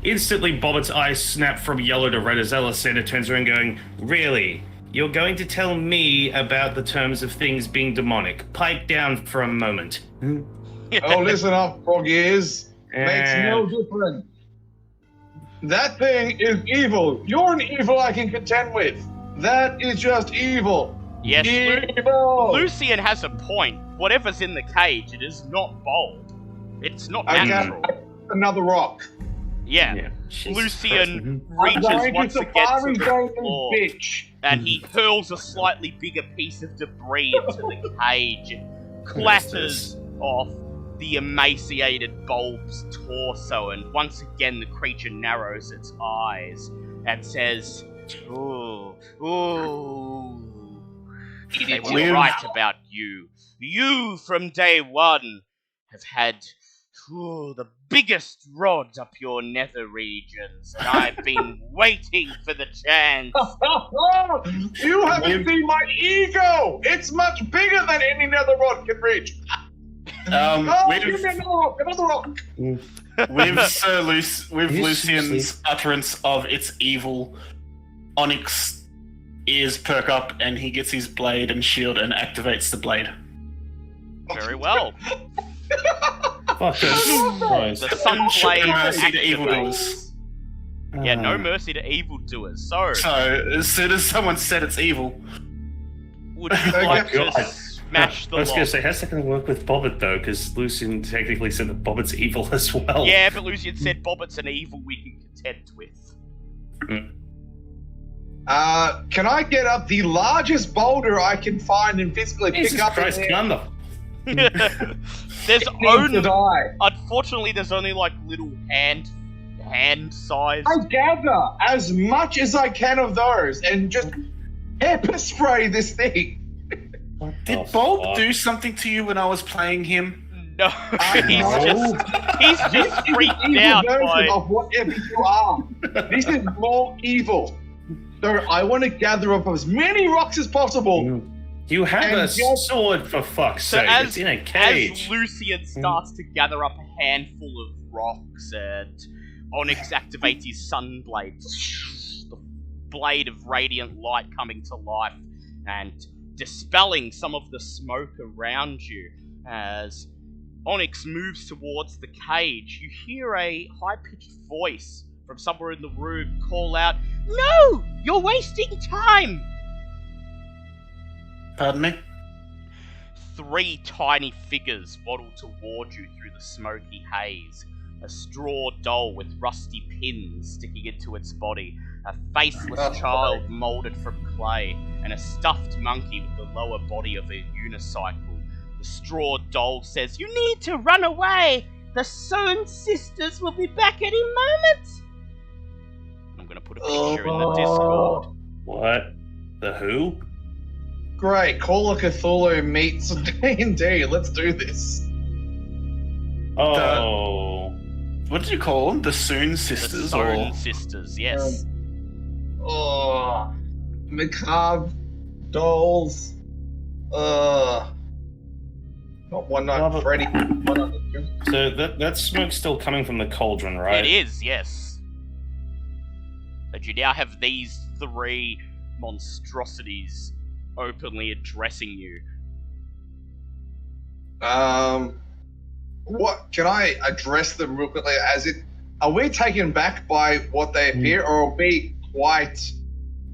Instantly, Bobbit's eyes snap from yellow to red as Alessandra turns around going, Really? You're going to tell me about the terms of things being demonic? Pipe down for a moment. Oh, listen up, frog ears. Makes no difference. That thing is evil. You're an evil I can contend with. That is just evil. Yes, evil. Lucian has a point. Whatever's in the cage, it is not Bulb. It's not natural. Another rock. Yeah. Lucian reaches once again to the floor, bitch. and he hurls a slightly bigger piece of debris into the cage and clatters off the emaciated Bulb's torso, and once again the creature narrows its eyes and says, They were right about you. You, from day one, have had the biggest rods up your nether regions, and I've been waiting for the chance. You haven't seen my ego! It's much bigger than any nether rod can reach. Another rock. With Lucian's utterance of its evil, Onyx ears perk up and he gets his blade and shield and activates the blade. Very well. Fuck this. The Sunblade mercy to activates. evildoers. Yeah, no mercy to evildoers. So, as soon as someone said it's evil, would you like to smash the I was going lock? to say, how's that going to work with Bobbit, though? Because Lucian technically said that Bobbit's evil as well. Yeah, but Lucian said Bobbit's an evil we can contend with. Can I get up the largest boulder I can find and physically Jesus pick up? Christ, Gunner. There's unfortunately, there's only like little hand size. I gather as much as I can of those and just pepper spray this thing. did Bulb do something to you when I was playing him? No, he's just freaked out by of whatever you are. This is more evil. So I want to gather up as many rocks as possible. You have a sword, for fuck's sake. It's in a cage. As Lucian starts to gather up a handful of rocks, and Onyx activates his sunblade, the blade of radiant light coming to life and dispelling some of the smoke around you. As Onyx moves towards the cage, you hear a high-pitched voice from somewhere in the room call out, "No! You're wasting time!" Pardon me? 3 tiny figures waddle toward you through the smoky haze. a straw doll with rusty pins sticking into its body, a faceless child moulded from clay, and a stuffed monkey with the lower body of a unicycle. The straw doll says, "You need to run away! The Sohn sisters will be back any moment!" I'm gonna put a picture in the Discord. What? The who? Great, Call of Cthulhu meets D&D. Let's do this. Oh. What did you call them? The Sohn The sisters? Sohn Or sisters, yes. Oh, macabre dolls. Not One Night Freddy. One Night So that smoke's still coming from the cauldron, right? It is, yes. And you now have these three monstrosities openly addressing you. What can I address them real quickly? Are we taken back by what they appear, or are we quite?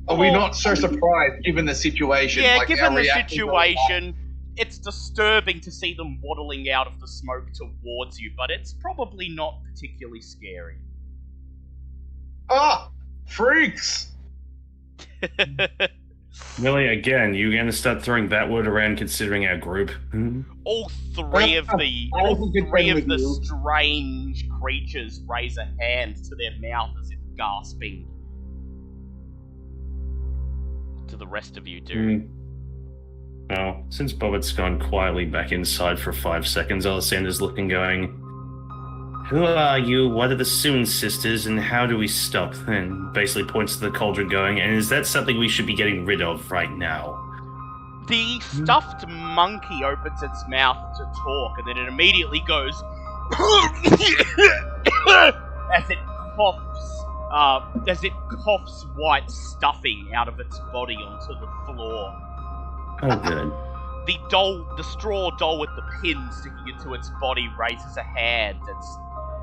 Are we not so surprised given the situation? Yeah, like given our the reactions situation, it's disturbing to see them waddling out of the smoke towards you, but it's probably not particularly scary. Freaks! Really, again, you gonna start throwing that word around considering our group? All three of the strange creatures raise a hand to their mouth as if gasping. What do the rest of you do? Well, since Bobbitt's gone quietly back inside for 5 seconds, Alessandra's looking, going, "Who are you? What are the Sohn sisters? And how do we stop?" And basically points to the cauldron, going, "And is that something we should be getting rid of right now?" The stuffed monkey opens its mouth to talk, and then it immediately goes as it coughs white stuffing out of its body onto the floor. Oh, good. The straw doll with the pin sticking into its body raises a hand and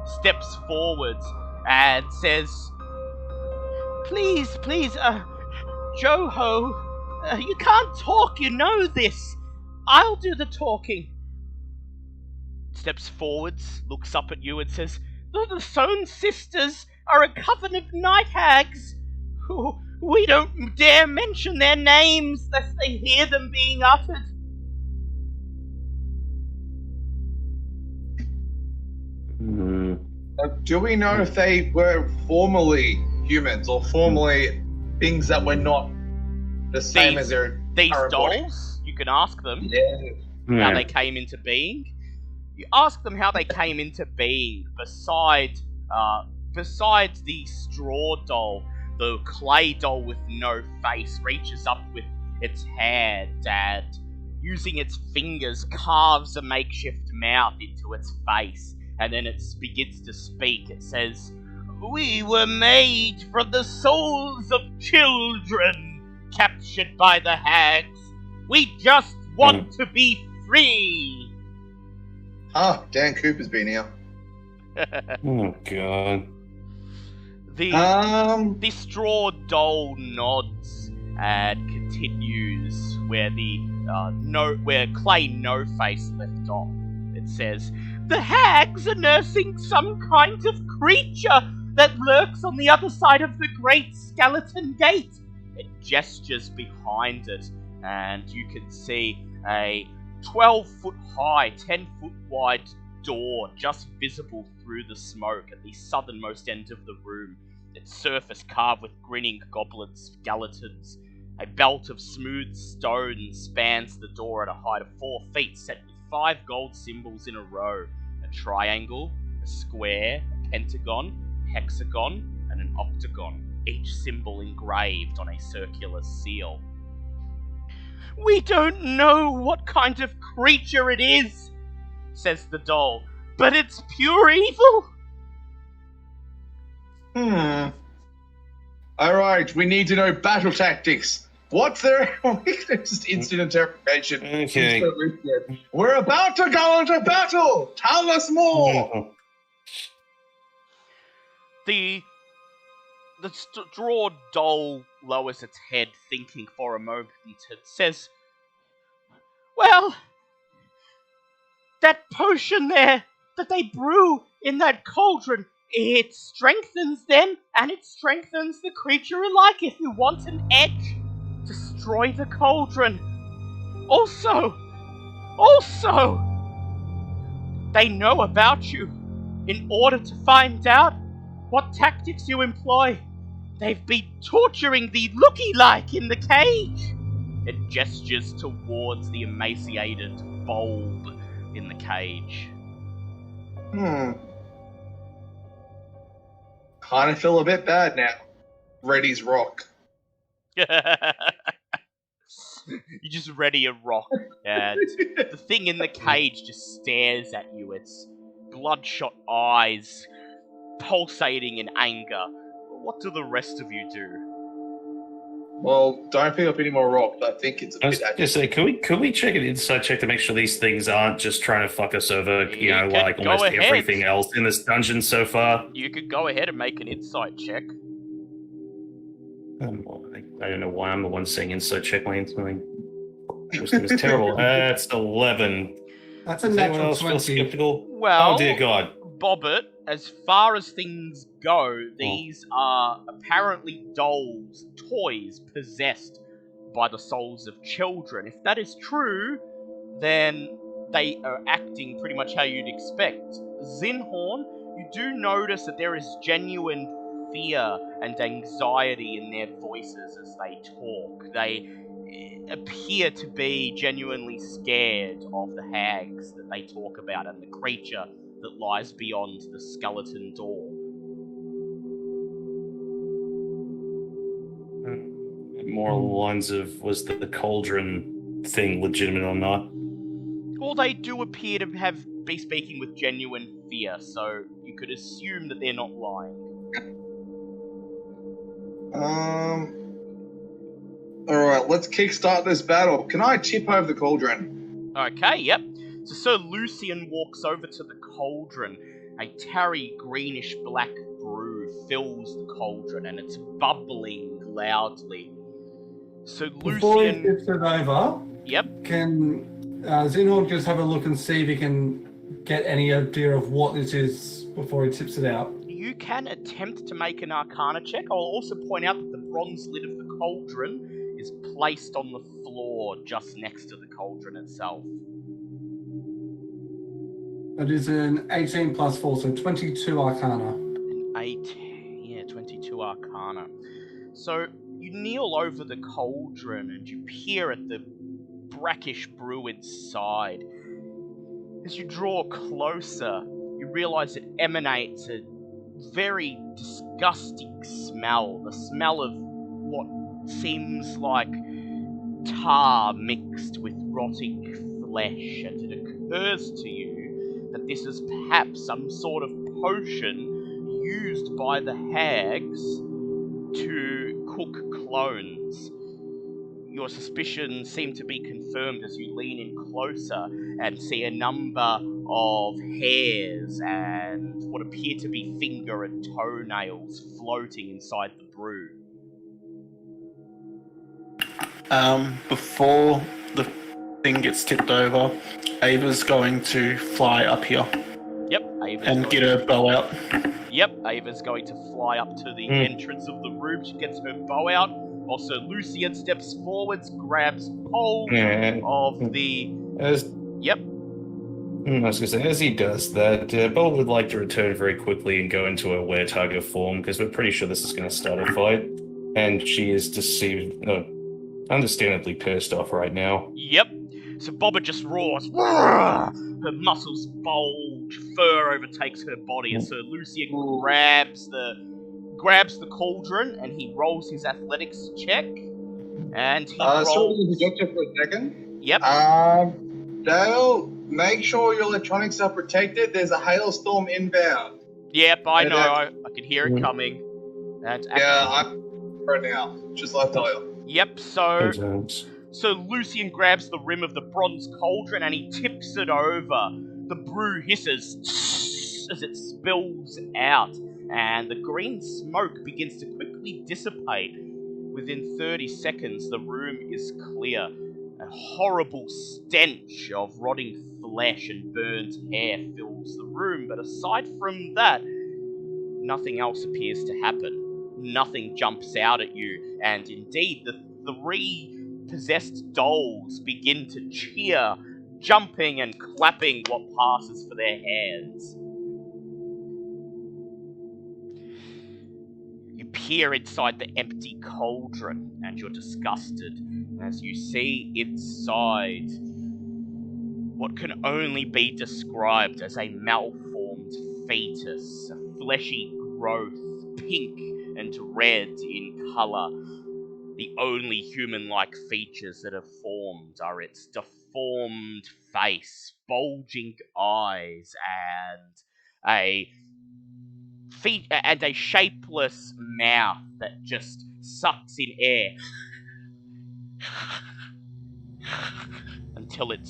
steps forwards and says, Please, Joho, you can't talk, you know this. I'll do the talking." Steps forwards, looks up at you and says, "The Sohn sisters are a coven of night hags. We don't dare mention their names lest they hear them being uttered." Do we know if they were formerly humans or formerly things that were not the same as their These current body? dolls, you can ask them Yeah. how they came into being. You ask them how they came into being besides the straw doll. The clay doll with no face reaches up with its hand and, using its fingers, carves a makeshift mouth into its face, and then it begins to speak. It says, "We were made from the souls of children captured by the hags. We just want to be free." Dan Cooper's been here. Oh, God. The straw doll nods and continues where where Clay No Face left off. It says, "The hags are nursing some kind of creature that lurks on the other side of the great skeleton gate." It gestures behind it, and you can see a 12-foot high, 10-foot wide door just visible through the smoke at the southernmost end of the room. Its surface carved with grinning goblin skeletons. A belt of smooth stone spans the door at a height of 4 feet, set with 5 gold symbols in a row: a triangle, a square, a pentagon, a hexagon, and an octagon, each symbol engraved on a circular seal. "We don't know what kind of creature it is," says the doll, "but it's pure evil." Alright, we need to know battle tactics. What's their just instant interrogation? Okay. We're about to go into battle! Tell us more! The straw doll lowers its head, thinking for a moment, and says, "Well, that potion there that they brew in that cauldron. It strengthens them, and it strengthens the creature alike. If you want an edge, destroy the cauldron. Also, they know about you. In order to find out what tactics you employ, they've been torturing the looky-like in the cage. It gestures towards the emaciated bulb in the cage. Kind of feel a bit bad now. Reddy's rock. You just ready a rock, and the thing in the cage just stares at you. Its bloodshot eyes pulsating in anger. What do the rest of you do? Well, don't pick up any more rock, but I think it's a I was bit... just say, could we check an insight check to make sure these things aren't just trying to fuck us over, You can like go almost ahead. everything else in this dungeon so far? You could go ahead and make an insight check. I don't know why I'm the one saying insight check. My wisdom is terrible. That's 11. That's a Does anyone natural else feel 20. skeptical? Well, Oh dear God. Bobbit, as far as things go, these are apparently dolls, toys possessed by the souls of children. If that is true, then they are acting pretty much how you'd expect. Zinhorn, you do notice that there is genuine fear and anxiety in their voices as they talk. They appear to be genuinely scared of the hags that they talk about and the creature that lies beyond the skeleton door. More along the lines of, was the cauldron thing legitimate or not? Well, they do appear to be speaking with genuine fear, so you could assume that they're not lying. Alright, let's kickstart this battle. Can I tip over the cauldron? Okay, yep. So Sir Lucian walks over to the cauldron. A tarry greenish black brew fills the cauldron and it's bubbling loudly. So Before he Lucian... tips it over, Yep. can Zinhorn just have a look and see if he can get any idea of what this is before he tips it out? You can attempt to make an Arcana check. I'll also point out that the bronze lid of the cauldron is placed on the floor just next to the cauldron itself. That is an 18 plus 4, so 22 Arcana. An 22 Arcana. So you kneel over the cauldron and you peer at the brackish brew inside. As you draw closer, you realize it emanates a very disgusting smell. The smell of what seems like tar mixed with rotting flesh, and it occurs to you that this is perhaps some sort of potion used by the hags to cook clones. Your suspicions seem to be confirmed as you lean in closer and see a number of hairs and what appear to be finger and toenails floating inside the brew. Before the thing gets tipped over, Ava's going to fly up here Yep, Ava's and going get her bow out. Yep, Ava's going to fly up to the entrance of the room. She gets her bow out. Also, Lucian steps forwards, grabs hold of the... Yep. I was going to say, as he does that, Bob would like to return very quickly and go into a weretiger form, because we're pretty sure this is going to start a fight. And she is deceived, understandably pissed off right now. Yep. So Boba just roars. Her muscles bulge, fur overtakes her body as Sir Lucian grabs the cauldron and he rolls his athletics check. And he So rolls... projector for a second. Yep. Dale, make sure your electronics are protected. There's a hailstorm inbound. Yep, I know. I can hear it coming. And Yeah, I'm right now. Just like I tell you. Yep, so Lucian grabs the rim of the bronze cauldron and he tips it over. The brew hisses as it spills out, and the green smoke begins to quickly dissipate. Within 30 seconds, the room is clear. A horrible stench of rotting flesh and burnt hair fills the room, but aside from that, nothing else appears to happen. Nothing jumps out at you, and indeed, the three possessed dolls begin to cheer, jumping and clapping what passes for their hands. You peer inside the empty cauldron, and you're disgusted as you see inside what can only be described as a malformed fetus, a fleshy growth, pink and red in colour. The only human-like features that have formed are its deformed face, bulging eyes, and a shapeless mouth that just sucks in air until it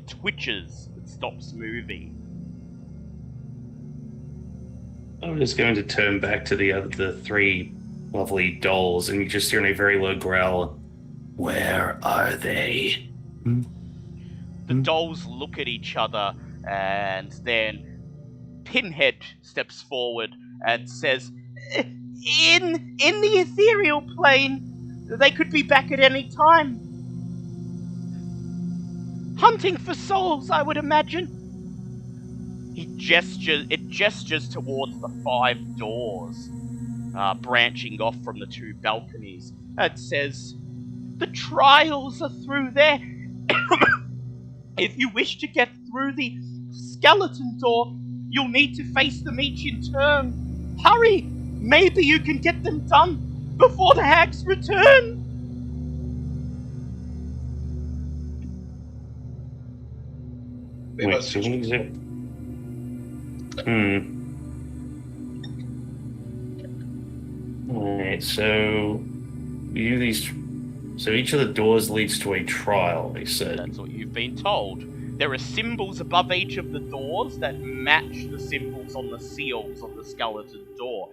twitches and stops moving. I'm just going to turn back to the three lovely dolls, and you just hear in a very low growl, "Where are they?" The dolls look at each other, and then Pinhead steps forward and says, In the ethereal plane, they could be back at any time. Hunting for souls, I would imagine. It gestures towards the 5 doors, branching off from the 2 balconies, and says, The trials are through there. If you wish to get through the skeleton door, you'll need to face them each in turn. Hurry! Maybe you can get them done before the hags return! Wait, so what is it? Alright, so each of the doors leads to a trial, they said. That's what you've been told. There are symbols above each of the doors that match the symbols on the seals on the skeleton door.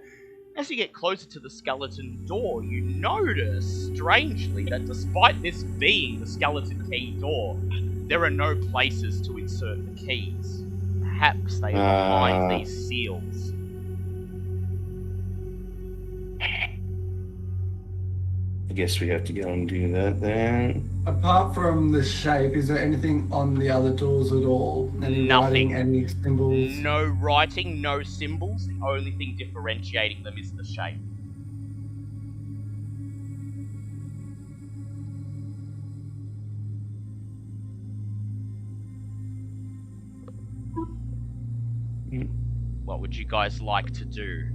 As you get closer to the skeleton door, you notice, strangely, that despite this being the skeleton key door, there are no places to insert the keys. Perhaps they are behind these seals. I guess we have to go and do that then. Apart from the shape, is there anything on the other doors at all? Any Nothing. writing, any symbols? No writing, no symbols. The only thing differentiating them is the shape. What would you guys like to do?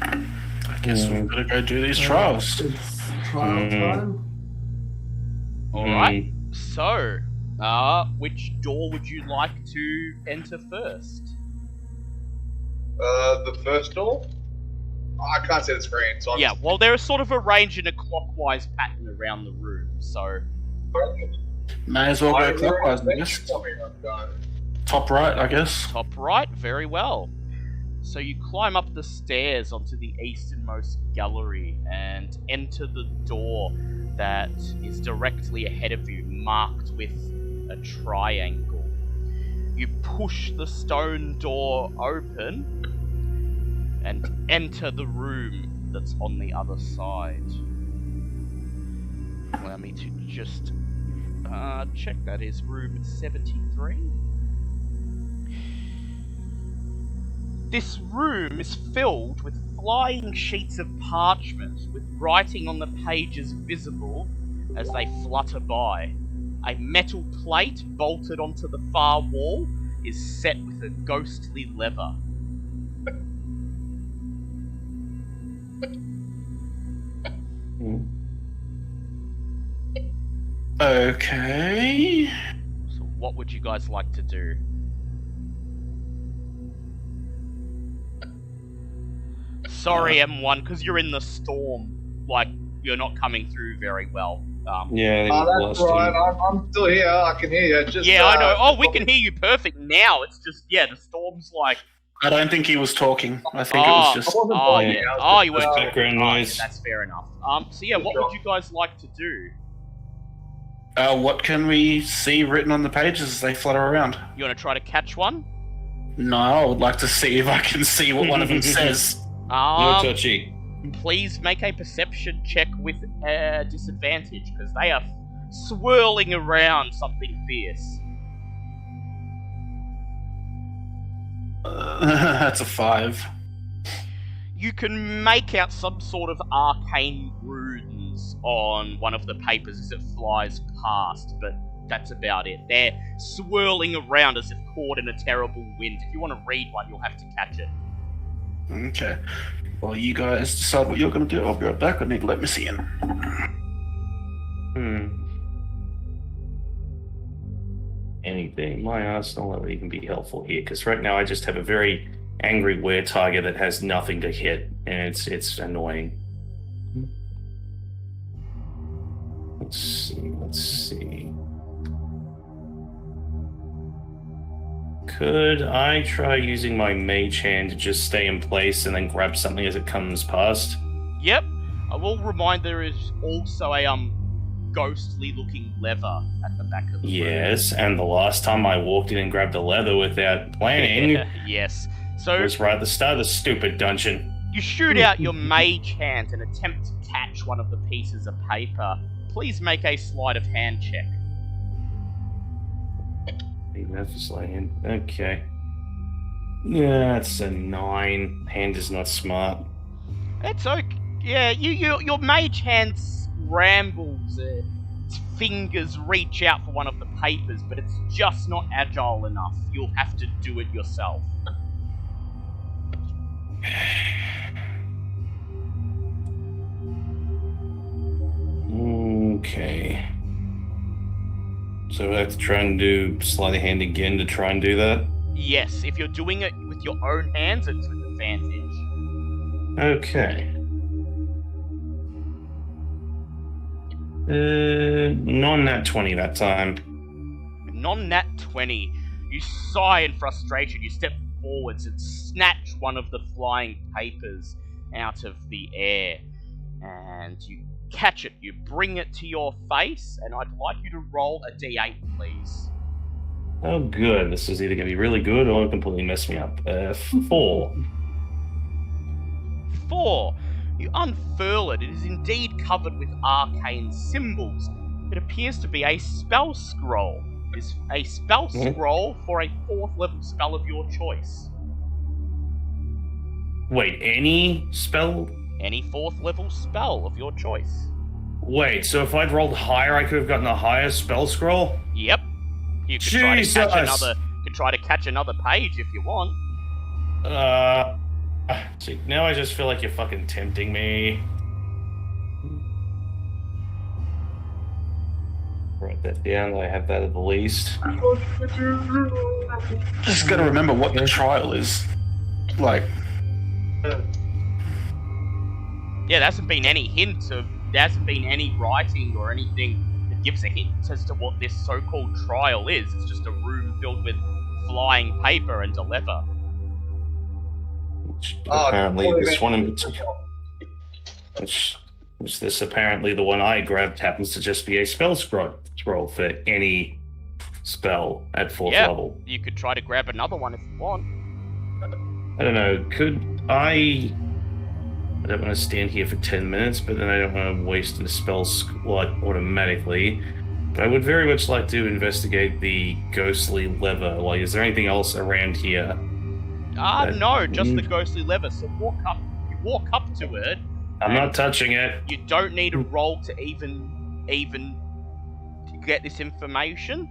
I guess we've got to go do these trials. It's trial time. Alright, so, which door would you like to enter first? The first door? I can't see the screen, so Yeah, well, they're sort of arranged in a clockwise pattern around the room, so... May as well go clockwise, I guess. Top right, I guess. Top right, very well. So you climb up the stairs onto the easternmost gallery and enter the door that is directly ahead of you, marked with a triangle. You push the stone door open and enter the room that's on the other side. Allow me to just check. That is room 73. This room is filled with flying sheets of parchment with writing on the pages visible as they flutter by. A metal plate bolted onto the far wall is set with a ghostly lever. Okay. So what would you guys like to do? Sorry, M1, because you're in the storm. Like, you're not coming through very well. Yeah, that's right. I'm still here. I can hear you. Just, yeah, I know. Oh, we can hear you perfect now. It's just, yeah, the storm's like I don't think he was talking. I think it was just. Oh, playing. yeah. Oh, you were Just background noise. Yeah, that's fair enough. So yeah, what would you guys like to do? What can we see written on the pages as they flutter around? You want to try to catch one? No, I would like to see if I can see what one of them says. No touchy. Please make a perception check with disadvantage, because they are swirling around something fierce. That's a 5. You can make out some sort of arcane runes on one of the papers as it flies past, but that's about it. They're swirling around as if caught in a terrible wind. If you want to read one, you'll have to catch it. Okay. Well, you guys decide what you're going to do. I'll be right back. I need to let Missy in. Anything. My arsenal will even be helpful here, because right now I just have a very angry wear target that has nothing to hit, and it's annoying. Let's see. Could I try using my mage hand to just stay in place and then grab something as it comes past? Yep. I will remind there is also a ghostly looking lever at the back of the room. Yes, and the last time I walked in and grabbed the leather without planning Yes. So was right at the start of the stupid dungeon. you shoot out your mage hand and attempt to catch one of the pieces of paper. Please make a sleight of hand check. That's a sleight hand. Okay. Yeah, it's a 9. Hand is not smart. It's okay. Yeah, your mage hand scrambles. Its fingers reach out for one of the papers, but it's just not agile enough. You'll have to do it yourself. Okay. So I have to try and do sleight of hand again to try and do that? Yes, if you're doing it with your own hands, it's with advantage. Okay. Non-nat 20 that time. Non-nat 20. You sigh in frustration. You step forwards and snatch one of the flying papers out of the air. And you catch it. You bring it to your face, and I'd like you to roll a d8, please. Oh, good. This is either going to be really good or completely mess me up. 4. 4. You unfurl it. It is indeed covered with arcane symbols. It appears to be a spell scroll. It is a spell scroll for a 4th level spell of your choice. Wait, any spell? Any 4th level spell of your choice. Wait, so if I'd rolled higher, I could have gotten a higher spell scroll? Yep. You could try to catch another page if you want. See, now I just feel like you're fucking tempting me. Write that down, I have that at the least. Just got to remember what the trial is. Like, Yeah, there hasn't been any hint of... There hasn't been any writing or anything that gives a hint as to what this so-called trial is. It's just a room filled with flying paper and a lever. Apparently this one in particular... Which this apparently the one I grabbed happens to just be a spell scroll for any spell at 4th level. You could try to grab another one if you want. I don't know, could I don't want to stand here for 10 minutes, but then I don't want to waste a spell slot automatically. But I would very much like to investigate the ghostly lever. Like, is there anything else around here? No, just the ghostly lever. So you walk up to it. I'm not touching it. You don't need a roll to even get this information.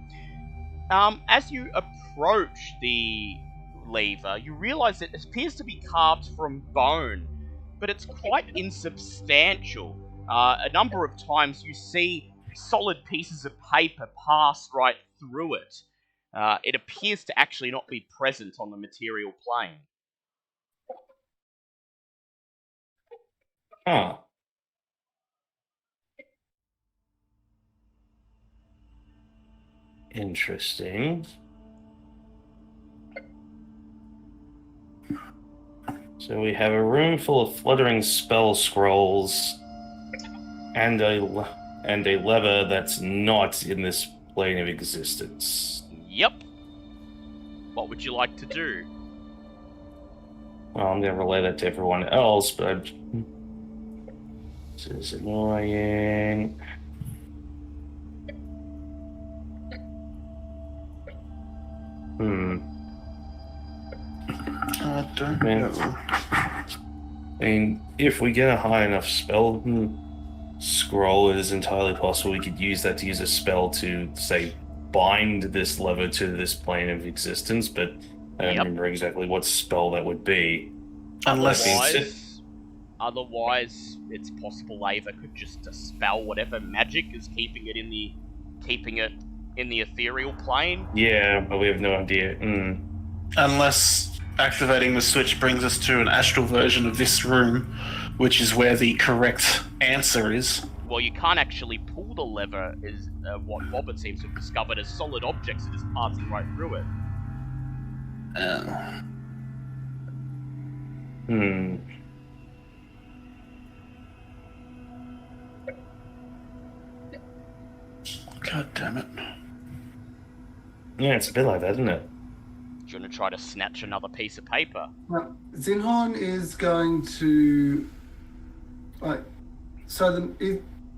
As you approach the lever, you realize that it appears to be carved from bone, but it's quite insubstantial. A number of times you see solid pieces of paper pass right through it. It appears to actually not be present on the material plane. Huh. Interesting. So we have a room full of fluttering spell scrolls and a lever that's not in this plane of existence. Yep. What would you like to do? Well, I'm going to relay that to everyone else, but this is annoying. I don't Man. know. I mean, if we get a high enough spell scroll, it is entirely possible we could use that to use a spell to, say, bind this lever to this plane of existence, but I don't remember exactly what spell that would be. Otherwise, it's possible Ava could just dispel whatever magic is keeping it in the ethereal plane. Yeah, but we have no idea. Unless activating the switch brings us to an astral version of this room, which is where the correct answer is. Well, you can't actually pull the lever, is what Robert seems to have discovered, as solid objects are just passing right through it. God damn it. Yeah, it's a bit like that, isn't it? Do you want to try to snatch another piece of paper? Now, Zinhorn is going to,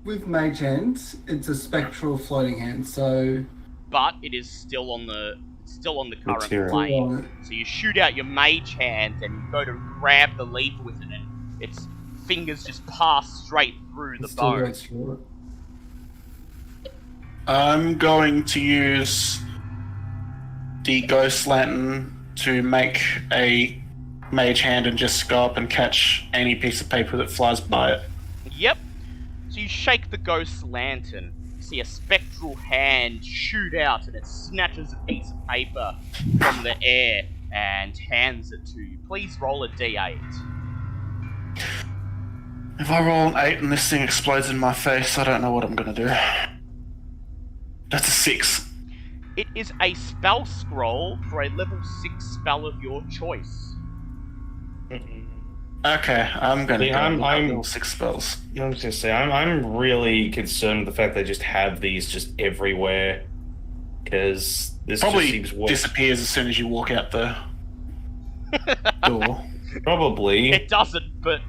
with Mage Hand, it's a spectral floating hand, so... But it is still on the current Material. plane. So you shoot out your mage hand and you go to grab the lever with it, and its fingers just pass straight through the Still bone. goes through it. I'm going to use the ghost lantern to make a mage hand and just go up and catch any piece of paper that flies by it. Yep. So you shake the ghost lantern, see a spectral hand shoot out, and it snatches a piece of paper from the air and hands it to you. Please roll a d8. If I roll an 8 and this thing explodes in my face, I don't know what I'm going to do. That's a 6. It is a spell scroll for a level 6 spell of your choice. Okay, I'm going to go I'm level 6 spells. I was gonna say, I'm really concerned with the fact they just have these just everywhere, because this Probably just seems worse. disappears as soon as you walk out the door. Probably. It doesn't, but...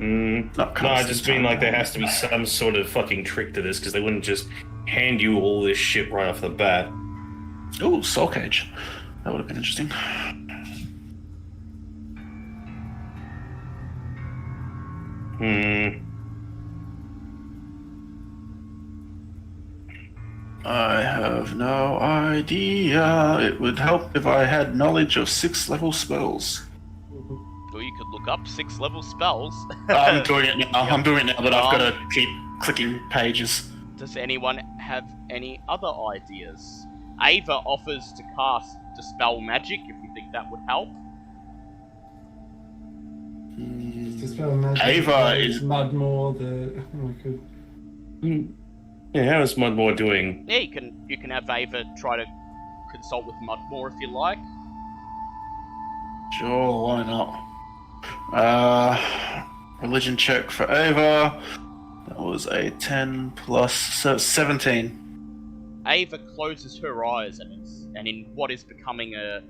No, I just mean like there has to be some sort of fucking trick to this, because they wouldn't just hand you all this shit right off the bat. Ooh, Soul Cage. That would have been interesting. I have no idea. It would help if I had knowledge of 6 level spells. Or you could look up 6 level spells. I'm doing it now. I'm doing it now, but I've got Um, to keep clicking pages. Does anyone have any other ideas? Ava offers to cast Dispel Magic if you think that would help. Dispel magic. Ava is- Mudmore, the... Oh, good. Yeah, how is Mudmore doing? Yeah, you can have Ava try to consult with Mudmore if you like. Sure, why not? Religion check for Ava. That was a 10 plus, so 17. Ava closes her eyes and in what is becoming a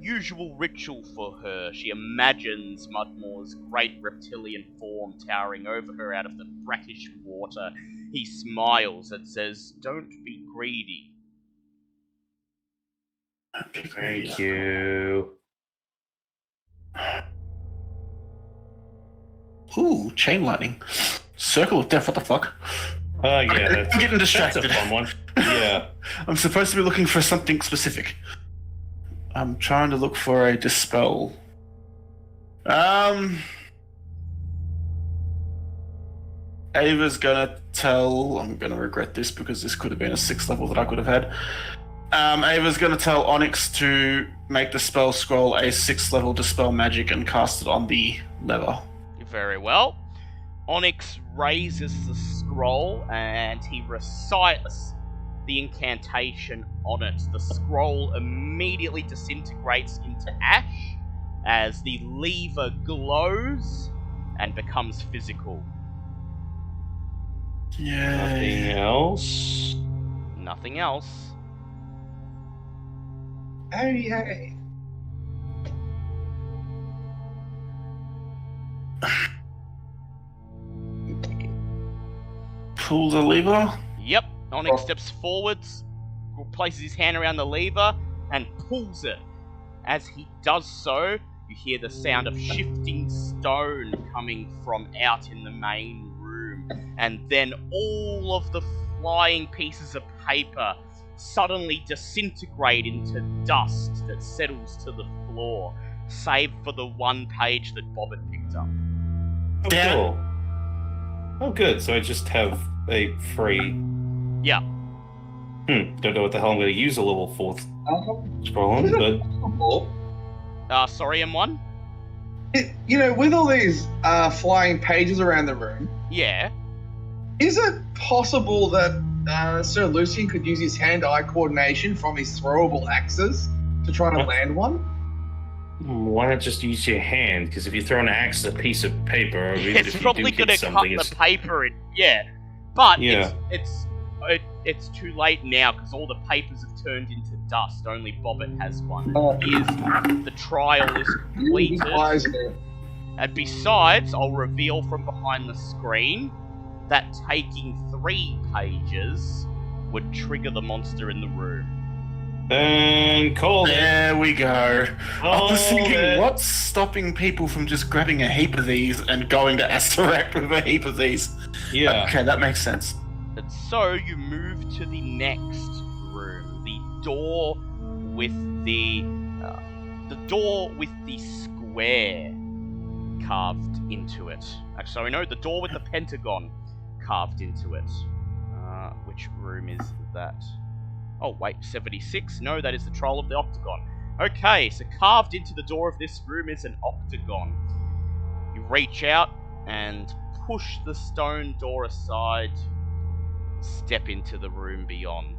usual ritual for her, she imagines Mudmore's great reptilian form towering over her out of the brackish water. He smiles and says, "Don't be greedy." Thank you. Ooh, chain lightning. Circle of death, what the fuck? Oh, yeah, that's, I'm getting that's distracted. a fun one. Yeah. I'm supposed to be looking for something specific. I'm trying to look for a dispel. Ava's gonna tell... I'm gonna regret this because this could have been a 6th level that I could have had. Ava's gonna tell Onyx to make the spell scroll a 6th level dispel magic and cast it on the lever. Very well. Onyx raises the scroll and he recites the incantation on it, the scroll immediately disintegrates into ash as the lever glows and becomes physical. Nothing else. Nothing else. Oh, yay. Pull the lever. Yep, Onyx steps forwards, places his hand around the lever, and pulls it. As he does so, you hear the sound of shifting stone coming from out in the main room, and then all of the flying pieces of paper suddenly disintegrate into dust that settles to the floor, save for the one page that Bob had picked up. Oh, Damn. cool. Oh, good. So I just have a free. Yeah. Don't know what the hell I'm going to use a level 4th scroll on, but. Sorry, M1? You know, with all these flying pages around the room, Yeah. is it possible that Sir Lucian could use his hand-eye coordination from his throwable axes to try to land one? Why not just use your hand? Because if you throw an axe at a piece of paper, or even It's if you probably do going hit to cut something, the it's... paper in. Yeah. But Yeah. it's too late now because all the papers have turned into dust. Only Bobbit has one. Oh. The trial is completed. And besides, I'll reveal from behind the screen that taking 3 pages would trigger the monster in the room. And call it. There we go. I was Oh, thinking, man. what's stopping people from just grabbing a heap of these and going to Astarak with a heap of these? Yeah. Okay, that makes sense. And so you move to the next room, the door with the square carved into it. Actually, no, the door with the pentagon carved into it. Which room is that? Oh wait, 76? No, that is the troll of the octagon. Okay, so carved into the door of this room is an octagon. You reach out and push the stone door aside. Step into the room beyond.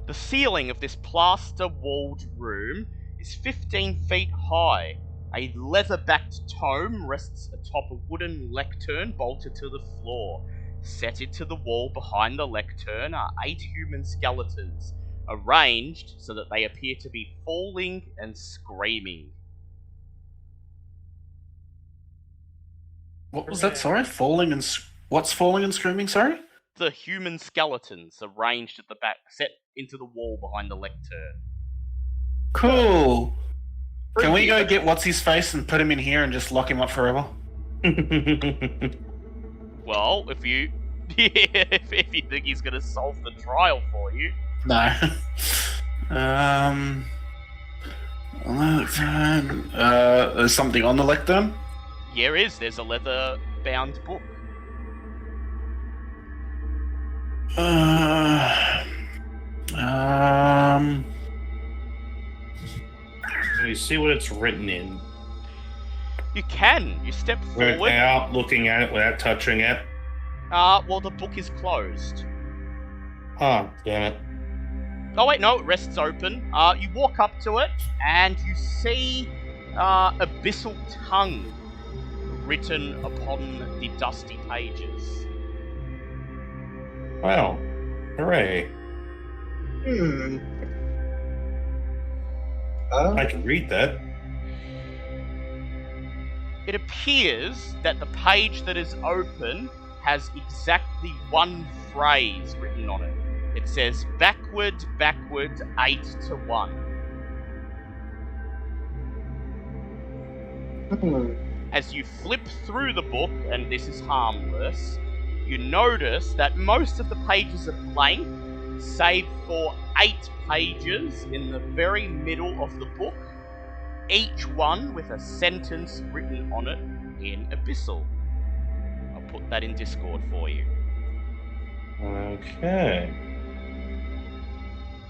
The ceiling of this plaster-walled room is 15 feet high. A leather-backed tome rests atop a wooden lectern bolted to the floor. Set into the wall behind the lectern are 8 human skeletons, arranged so that they appear to be falling and screaming. What was that? Sorry, falling and what's falling and screaming? Sorry. The human skeletons arranged at the back, set into the wall behind the lectern. Cool. Can we go get what's his face and put him in here and just lock him up forever? Well, if you if you think he's gonna solve the trial for you. No. Lectern. There's something on the lectern. There's a leather-bound book. You see what it's written in. You can. You step forward. Without looking at it, without touching it. Well, the book is closed. Huh, damn it. Oh wait, no, it rests open. You walk up to it, and you see abyssal tongue written upon the dusty pages. Wow. Hooray. I can read that. It appears that the page that is open has exactly one phrase written on it. It says, backward, 8 to 1. As you flip through the book, and this is harmless, you notice that most of the pages are blank, save for 8 pages in the very middle of the book, each one with a sentence written on it in Abyssal. I'll put that in Discord for you. Okay.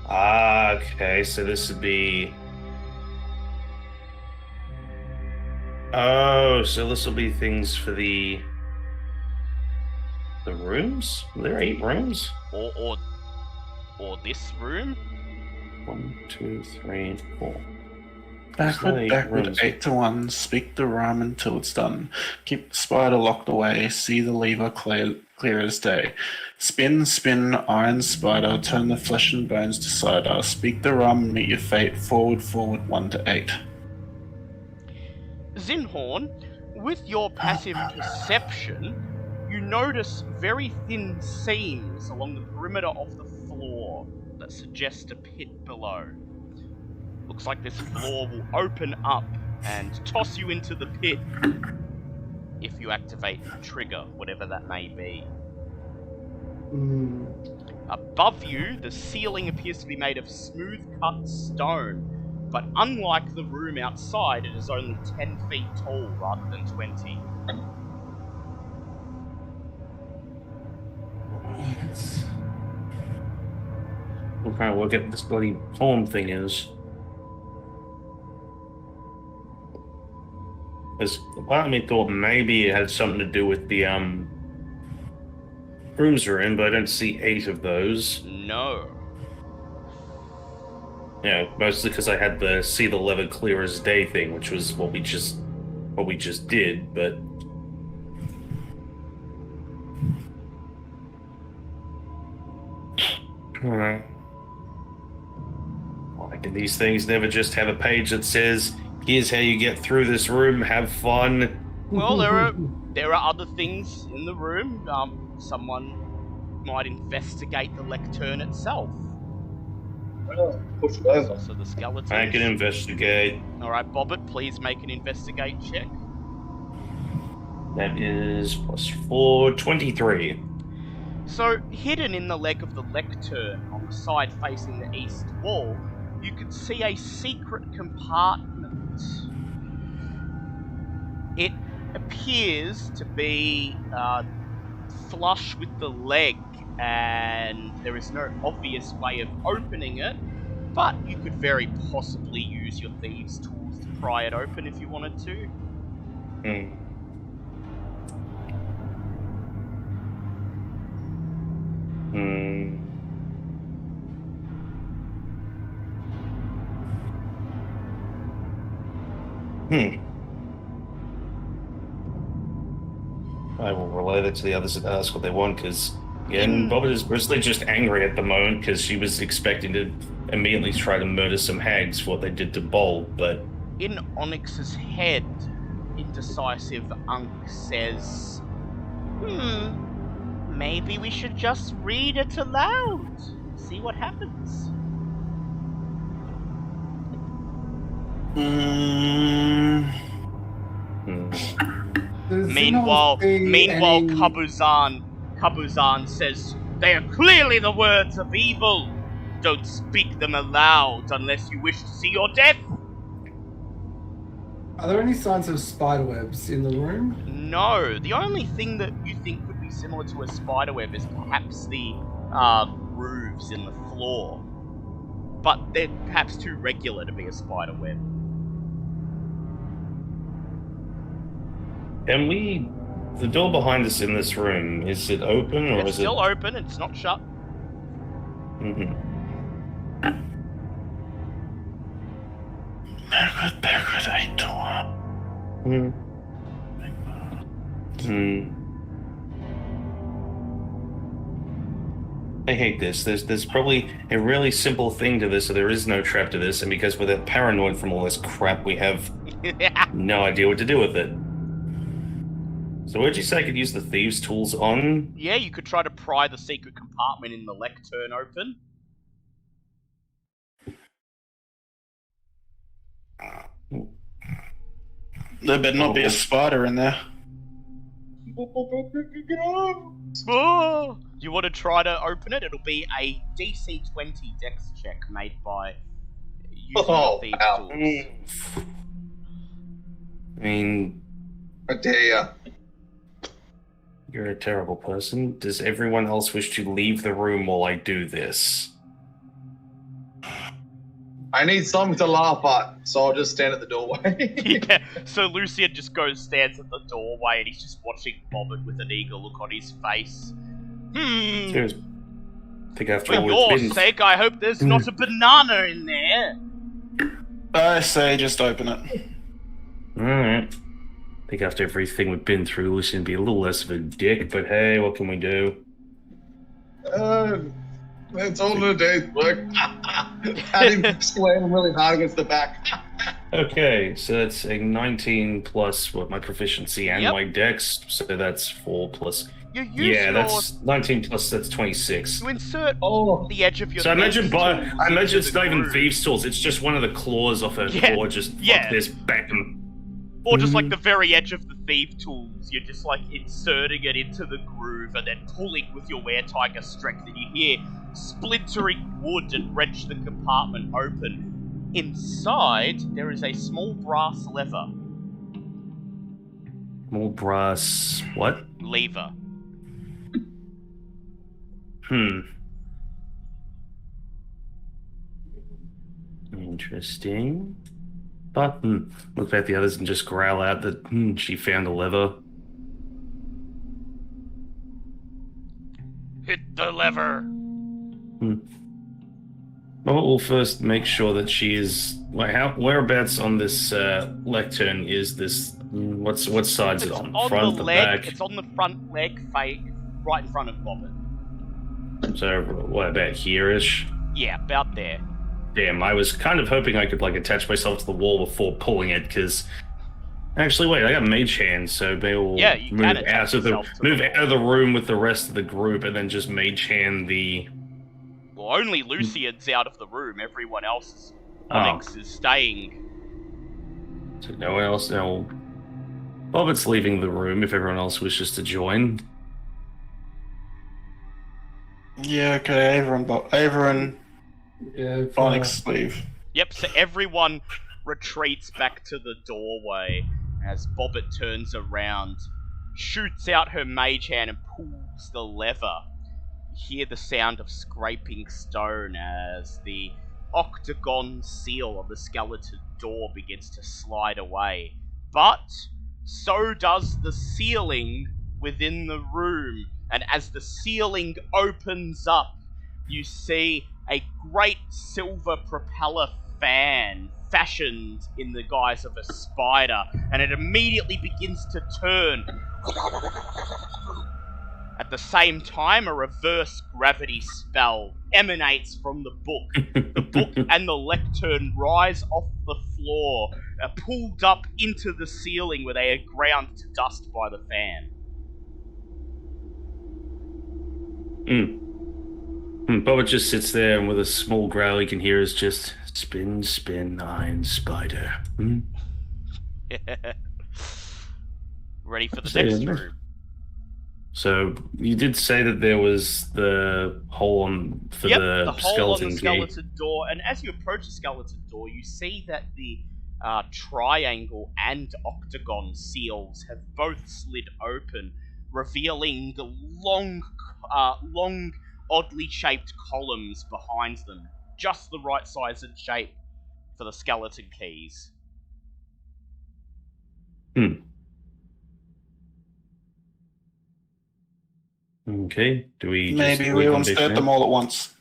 Okay, so this would be... Oh, so this will be things for the... The rooms? Are there 8 rooms? Or this room? 1, 2, 3, 4. Backward, backward, rooms. 8 to 1. Speak the rhyme until it's done. Keep the spider locked away. See the lever clear as day. Spin, spin, iron spider. Turn the flesh and bones to cider. Speak the rhyme and meet your fate. Forward, forward, 1 to 8. Zinhorn, with your passive perception, you notice very thin seams along the perimeter of the floor that suggest a pit below. Looks like this floor will open up and toss you into the pit if you activate the trigger, whatever that may be. Above you, the ceiling appears to be made of smooth-cut stone, but unlike the room outside, it is only 10 feet tall rather than 20. We'll try and work out what this bloody poem thing is. Because part of me thought maybe it had something to do with the rooms we're in, but I don't see 8 of those. No. Yeah, mostly because I had the see the lever clear as day thing, which was what we just did, but alright. Why do these things never just have a page that says, here's how you get through this room, have fun? Well, there are other things in the room. Someone might investigate the lectern itself. Push it There's over. also the skeletons. I can investigate. Alright, Bobbit, please make an investigate check. That is +4, 23. So, hidden in the leg of the lectern on the side facing the east wall, you can see a secret compartment. It appears to be flush with the leg, and there is no obvious way of opening it, but you could very possibly use your thieves' tools to pry it open if you wanted to. Hmm. I will relay that to the others and ask what they want, because, again, Bobbit is mostly just angry at the moment, because she was expecting to immediately try to murder some hags for what they did to Bold, but... In Onyx's head, indecisive Unk says, maybe we should just read it aloud. See what happens. Meanwhile, Kabuzan says, they are clearly the words of evil. Don't speak them aloud unless you wish to see your death. Are there any signs of spiderwebs in the room? No, the only thing that you think could be similar to a spiderweb is perhaps the grooves in the floor. But they're perhaps too regular to be a spiderweb. Can we... The door behind us in this room, is it open, or It's is still open, it's not shut. Backward, 8 to 1. I hate this. There's probably a really simple thing to this, so there is no trap to this, and because we're paranoid from all this crap, we have no idea what to do with it. So where'd you say I could use the thieves' tools on? Yeah, you could try to pry the secret compartment in the lectern open. There better not be a spider in there. Oh! Do you want to try to open it? It'll be a DC 20 Dex check made by using the thieves' tools. I mean... I dare ya. You're a terrible person. Does everyone else wish to leave the room while I do this? I need something to laugh at, so I'll just stand at the doorway. Yeah, so Lucian just stands at the doorway, and he's just watching Bobbert with an eager look on his face. Serious. I think after For all, your it's been... sake, I hope there's not a banana in there. I say just open it. Alright. I think after everything we've been through, Lucian be a little less of a dick, but hey, what can we do? It's all in a day's work. Had him slam really hard against the back. Okay, so that's a 19 plus what my proficiency and Yep. my dex, so that's 4 plus. You use Yeah, your... that's 19 plus. That's 26. You insert Oh, the edge of your So I imagine, thieves' tools I imagine into it's the not even groove. thieves' tools. It's just one of the claws off her Yeah, claw. Just yeah. fuck this back and... Or just like the very edge of the thief tools, you're just like inserting it into the groove and then pulling with your were tiger strength, and you hear splintering wood and wrench the compartment open. Inside, there is a small brass lever. More brass... What? Lever. Interesting. But, look at the others and just growl out that she found a lever. Hit the lever. Well, we'll first make sure that she is... Whereabouts on this lectern is this... What side's it on? Front, the the leg. back? It's on the front leg, right in front of Bobbin. So, what, about here-ish? Yeah, about there. Damn, I was kind of hoping I could, like, attach myself to the wall before pulling it, because... Actually, wait, I got mage hand, so maybe we'll Yeah, you move can out attach of the yourself to the move wall. out of the room with the rest of the group, and then just mage hand the... Well, only Lucian's out of the room. Everyone else, Oh. Onyx, is staying. So no one else, no... Bobbitt's leaving the room if everyone else wishes to join. Yeah, okay, everyone, Yeah, Onyx leave. Yep, so everyone retreats back to the doorway as Bobbit turns around, shoots out her mage hand and pulls the lever. You hear the sound of scraping stone as the octagon seal of the skeleton door begins to slide away. But so does the ceiling within the room, and as the ceiling opens up, you see a great silver propeller fan fashioned in the guise of a spider, and it immediately begins to turn. At the same time, a reverse gravity spell emanates from the book. The book and the lectern rise off the floor, pulled up into the ceiling where they are ground to dust by the fan. Bobbit just sits there, and with a small growl he can hear is just, spin, spin, iron spider. Ready for the Say next it. room. So, you did say that there was the hole on for Yep, the the hole skeleton on the key. skeleton door, and as you approach the skeleton door, you see that the triangle and octagon seals have both slid open, revealing the long, oddly shaped columns behind them, just the right size and shape for the skeleton keys. Okay, do we Maybe just we leave won't them start them all at once.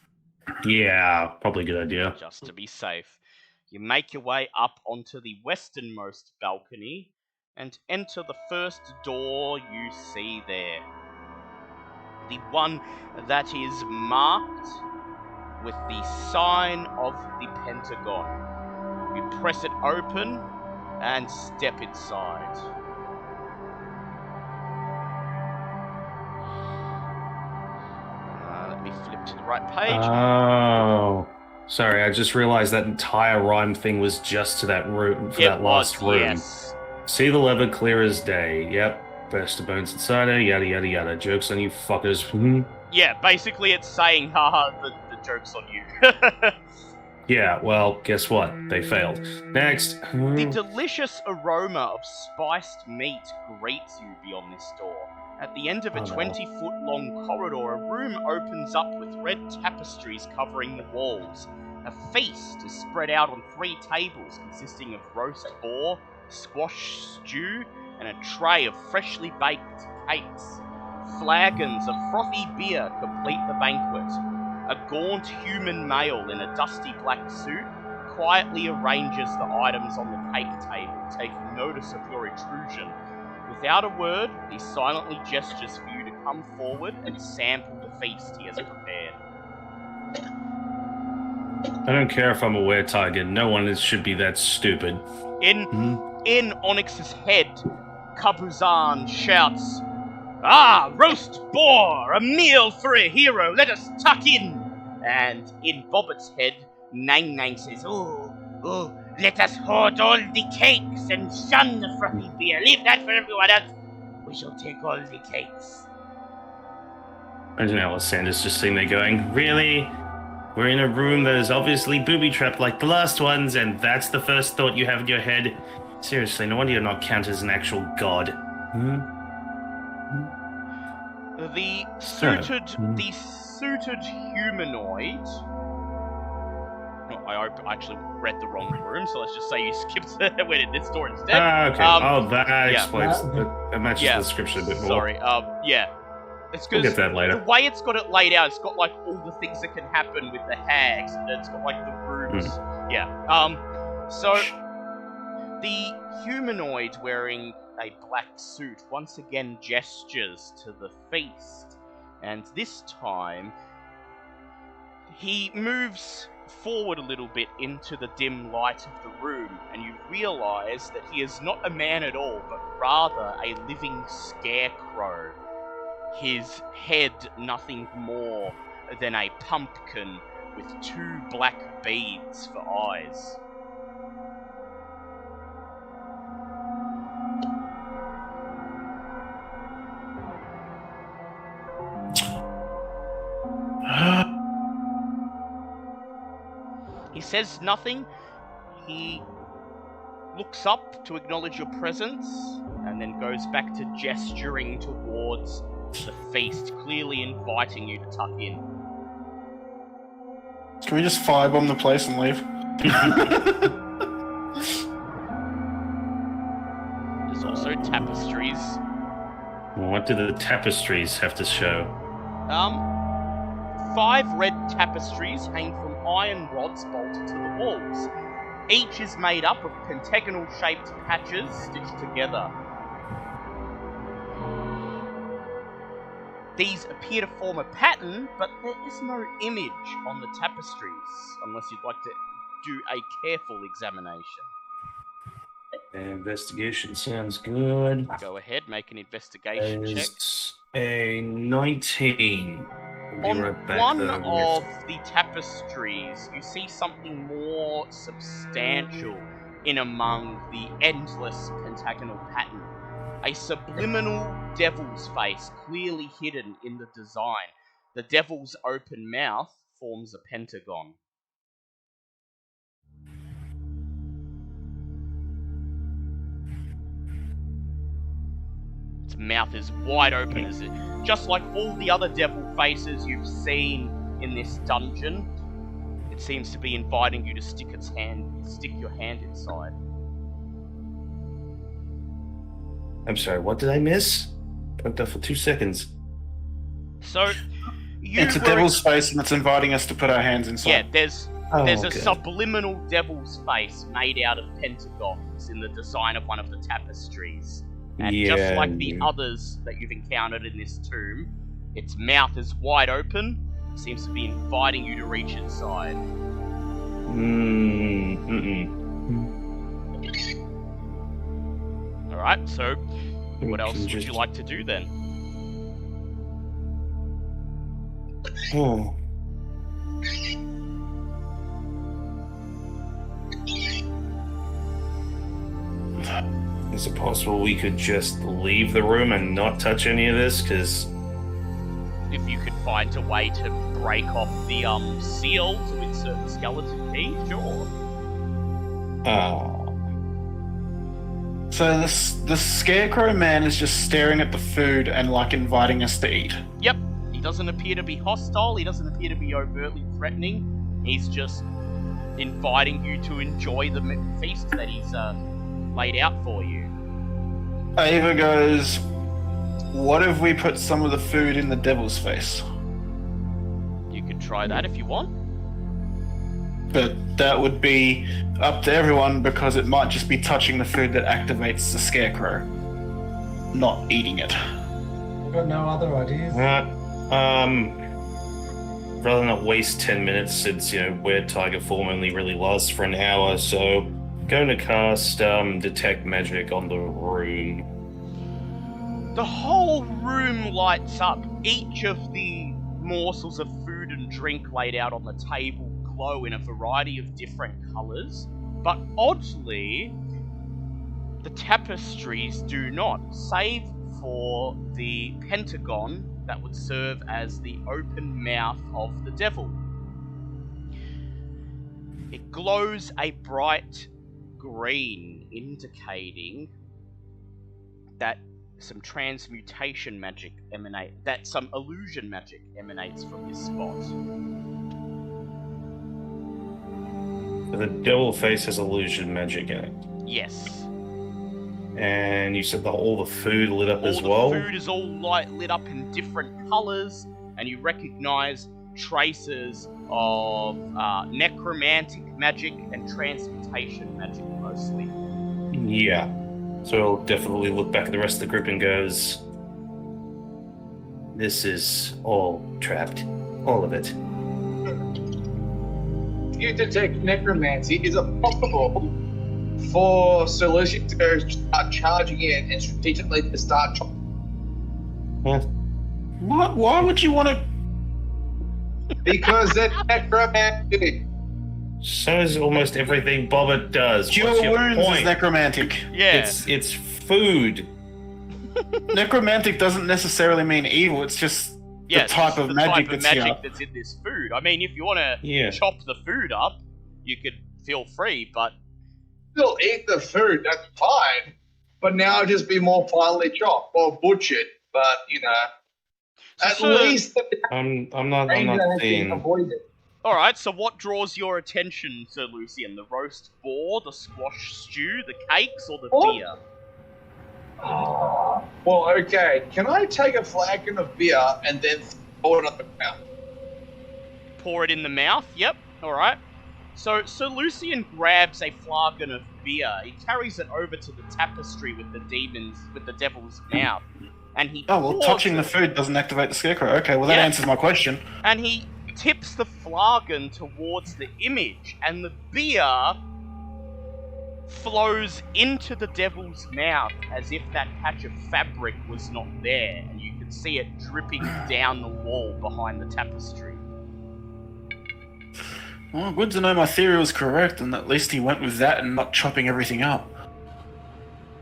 Yeah, probably a good idea. Just to be safe. You make your way up onto the westernmost balcony and enter the first door you see there. The one that is marked with the sign of the Pentagon. You press it open and step inside. Let me flip to the right page. Oh, sorry, I just realized that entire rhyme thing was just to that room, for that last room. Yes. See the lever clear as day. Yep. Burst the bones inside her, yada yada yada. Jokes on you fuckers. Yeah, basically it's saying, haha, the joke's on you. Yeah, well, guess what? They failed. Next. The delicious aroma of spiced meat greets you beyond this door. At the end of a 20-foot long corridor, a room opens up with red tapestries covering the walls. A feast is spread out on 3 tables consisting of roast boar, squash stew, and a tray of freshly baked cakes. Flagons of frothy beer complete the banquet. A gaunt human male in a dusty black suit quietly arranges the items on the cake table, taking notice of your intrusion. Without a word, he silently gestures for you to come forward and sample the feast he has prepared. I don't care if I'm a were-tiger. No one should be that stupid. In Onyx's head, Kabuzan shouts, "Ah, roast boar! A meal for a hero! Let us tuck in!" And in Bobbit's head, Nang Nang says, "Oh, let us hoard all the cakes and shun the frothy beer. Leave that for everyone else. We shall take all the cakes." Imagine Alyssander's just sitting there going, "Really? We're in a room that is obviously booby-trapped like the last ones, and that's the first thought you have in your head? Seriously, no wonder you're not counted as an actual god." The suited humanoid. No, I actually read the wrong room, so let's just say you skipped went in this door instead. Okay. That yeah. explains. That matches the description a bit more. Sorry. Yeah. It's We'll because get that later. the way it's got it laid out, it's got like all the things that can happen with the hags, and it's got like the rooms. Yeah. So the humanoid wearing a black suit once again gestures to the feast, and this time he moves forward a little bit into the dim light of the room, and you realize that he is not a man at all, but rather a living scarecrow. His head nothing more than a pumpkin with 2 black beads for eyes. He says nothing. He looks up to acknowledge your presence, and then goes back to gesturing towards the feast, clearly inviting you to tuck in. Can we just firebomb the place and leave? There's also tapestries. What do the tapestries have to show? 5 red tapestries hang from iron rods bolted to the walls. Each is made up of pentagonal-shaped patches stitched together. These appear to form a pattern, but there is no image on the tapestries, unless you'd like to do a careful examination. Investigation sounds good. Go ahead, make an investigation check. It's a 19. We'll be On right back, one though. of the tapestries, you see something more substantial in among the endless pentagonal pattern. A subliminal devil's face clearly hidden in the design. The devil's open mouth forms a pentagon. Its mouth is wide open, as it, just like all the other devil faces you've seen in this dungeon. It seems to be inviting you to stick your hand inside. I'm sorry, what did I miss? Went there for 2 seconds. So, It's a devil's face and it's inviting us to put our hands inside. Yeah, there's a okay. subliminal devil's face made out of pentagons in the design of one of the tapestries. And just like the others that you've encountered in this tomb, its mouth is wide open. It seems to be inviting you to reach inside. Alright, so what else would you like to do then? Oh. Is it possible we could just leave the room and not touch any of this? Because If you could find a way to break off the seal to insert the skeleton key, sure. So the scarecrow man is just staring at the food and like inviting us to eat. Yep, he doesn't appear to be hostile, he doesn't appear to be overtly threatening, he's just inviting you to enjoy the feast that he's laid out for you. Ava goes, what if we put some of the food in the devil's face? You could try that if you want. But that would be up to everyone because it might just be touching the food that activates the scarecrow, not eating it. I've got no other ideas. Rather not waste 10 minutes since, weird tiger form only really lasts for an hour, so going to cast detect magic on the room. The whole room lights up. Each of the morsels of food and drink laid out on the table glow in a variety of different colours, but oddly, the tapestries do not, save for the pentagon that would serve as the open mouth of the devil. It glows a bright green, indicating that some transmutation magic some illusion magic emanates from this spot. So the devil face has illusion magic in it. Yes. And you said all the food lit up as well? All the food is all lit up in different colours, and you recognise traces of necromantic magic and transmutation magic mostly. Yeah. So I'll definitely look back at the rest of the group and goes, this is all trapped. All of it. You detect necromancy. Is it possible for Sir Lucian to go start charging in and strategically to start? What? Why would you want to? Because that's necromantic. So is almost everything Bobbit does. Cure What's your wounds point? is necromantic. Yeah. It's food. Necromantic doesn't necessarily mean evil. It's just the type of magic that's here. that's in this food. I mean, if you want to Yeah. chop the food up, you could feel free, but Still eat the food. That's fine. But now just be more finely chopped or butchered. But at So- least the I'm danger not has been seeing. avoided. alright, so what draws your attention, Sir Lucian? The roast boar, the squash stew, the cakes, or the Oh. beer? Well, okay. Can I take a flagon of beer and then throw it on the ground? Pour it in the mouth, yep, alright. So Sir Lucian grabs a flagon of beer, he carries it over to the tapestry with the devil's mouth, and he Oh well, pours touching it, the food doesn't activate the scarecrow. Okay, well that Yeah. answers my question. and he tips the flagon towards the image, and the beer flows into the devil's mouth as if that patch of fabric was not there, and you can see it dripping down the wall behind the tapestry. Well, good to know my theory was correct, and at least he went with that and not chopping everything up.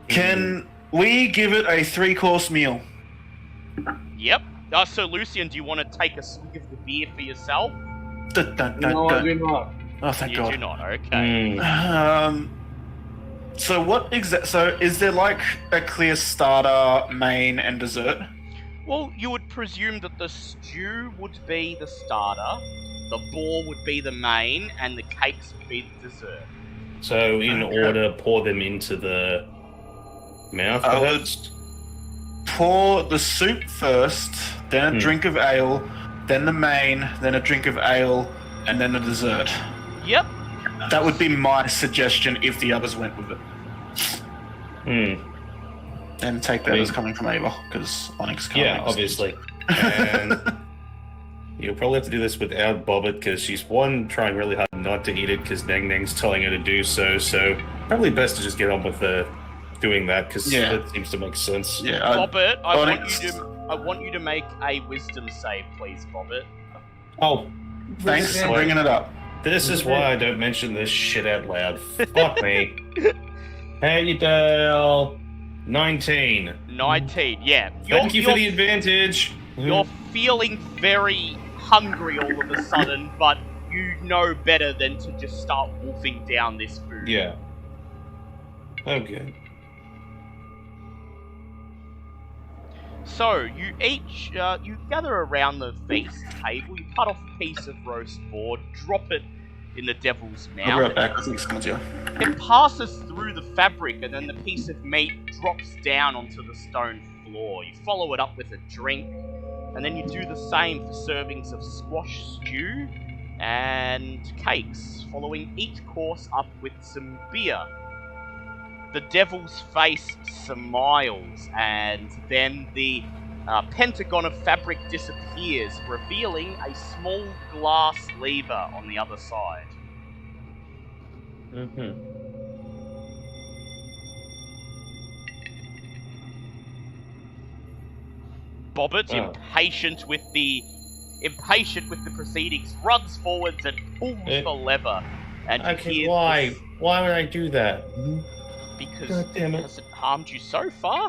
Can we give it a 3-course meal? Yep. So Lucian, do you want to take a swig of the beer for yourself? Dun, dun, dun, No, I dun. do not. Oh, thank You God. do not, okay. So what So is there like a clear starter, main, and dessert? Well, you would presume that the stew would be the starter, the boar would be the main, and the cakes would be the dessert. So in order, pour them into the mouth. I would perhaps? pour the soup first, then a drink of ale, then the main, then a drink of ale, and then the dessert. Yep. That would be my suggestion if the others went with it. And take that as coming from Ava, because Onyx can't. Yeah, make obviously. And you'll probably have to do this without Bobbit, because she's trying really hard not to eat it because Nang Nang's telling her to do so. So probably best to just get on with doing that, because that seems to make sense. Yeah, Bobbit, I Onyx. want you to make a wisdom save, please, Bobbit. Oh, Thanks for bringing it up. this is why I don't mention this shit out loud. Fuck me. Hey, Dale. 19. 19, yeah. Thank you for the advantage. You're feeling very hungry all of a sudden, but you know better than to just start wolfing down this food. Yeah. Okay. So, you each, you gather around the feast table, you cut off a piece of roast boar, drop it in the devil's I'll be mouth. right back. I think someone's here. It passes through the fabric, and then the piece of meat drops down onto the stone floor. You follow it up with a drink, and then you do the same for servings of squash stew and cakes, following each course up with some beer. The devil's face smiles, and then the pentagon of fabric disappears, revealing a small glass lever on the other side. Bobbert, impatient with the proceedings, runs forwards and pulls the lever. And you hear why? this- Why would I do that? Because God damn it. it hasn't harmed you so far.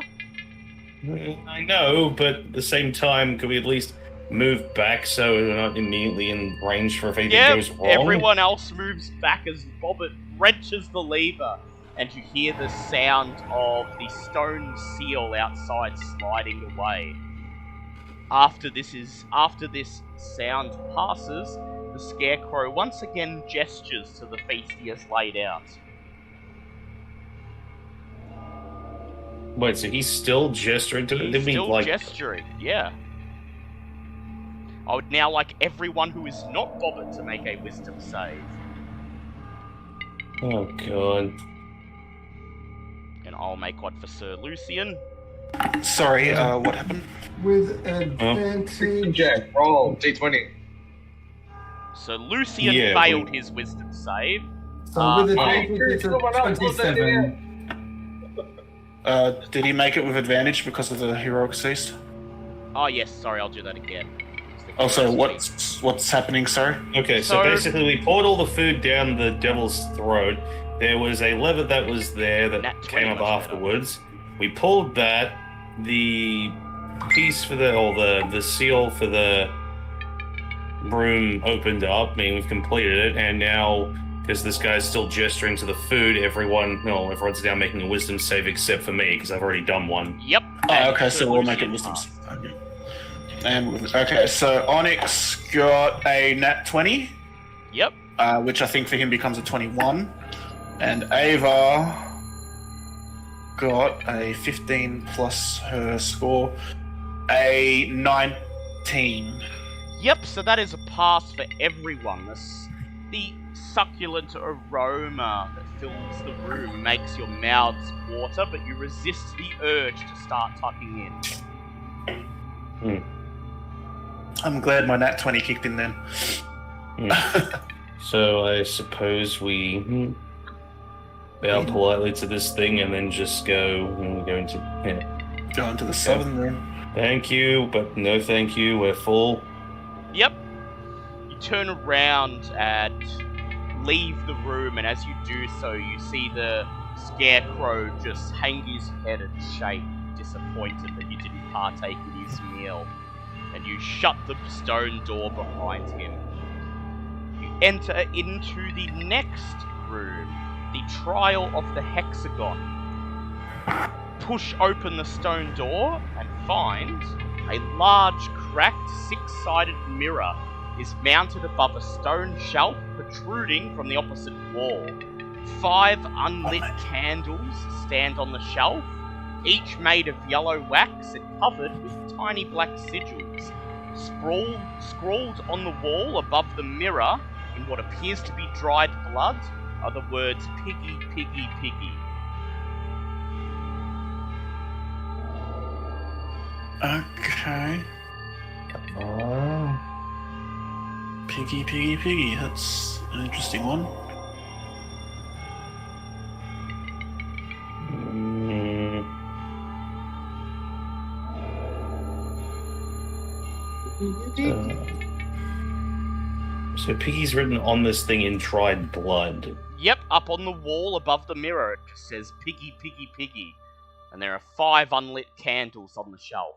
I know, but at the same time, could we at least move back so we're not immediately in range for if anything goes wrong? Everyone else moves back as Bobbert wrenches the lever, and you hear the sound of the stone seal outside sliding away. After this sound passes, the scarecrow once again gestures to the feast he has laid out. Wait, so he's still gesturing to it? He's still gesturing, yeah. I would now like everyone who is not Bobbert to make a wisdom save. Oh, God. And I'll make one for Sir Lucian. Sorry, what happened? With advantage. Jack, roll D20. So Lucian Yeah, failed his wisdom save. So with advantage, it's a 27. Did he make it with advantage because of the heroic ceased? Oh yes, sorry, I'll do that again. Also, what's happening, sorry? Okay, so basically we poured all the food down the devil's throat. There was a lever that was there that Nat 20 came up much better. afterwards. We pulled that. The piece for the seal for the room opened up. I mean, we've completed it, and now because this guy's still gesturing to the food, everyone's now making a wisdom save except for me because I've already done one. Yep. Oh, okay, Sir so we'll make Lucian it wisdom. passed. Okay, so Onyx got a nat 20, Yep. which I think for him becomes a 21, and Ava got a 15 plus her score, a 19. Yep, so that is a pass for everyone. The succulent aroma that fills the room makes your mouths water, but you resist the urge to start tucking in. I'm glad my nat 20 kicked in then. So I suppose we bow politely to this thing and then just go into Go into the southern room. Thank you, but no thank you. We're full. Yep. You turn around and leave the room, and as you do so, you see the scarecrow just hang his head and shake, disappointed that you didn't partake in his meal. And you shut the stone door behind him. You enter into the next room, the trial of the Hexagon. Push open the stone door and find a large, cracked, six-sided mirror is mounted above a stone shelf protruding from the opposite wall. 5 unlit candles stand on the shelf, each made of yellow wax and covered with tiny black sigils. Scrawled on the wall above the mirror in what appears to be dried blood are the words "Piggy, Piggy, Piggy." Okay. Piggy, piggy, piggy. That's an interesting one. So Piggy's written on this thing in dried blood. Yep, up on the wall above the mirror it says "Piggy, Piggy, Piggy," and there are 5 unlit candles on the shelf.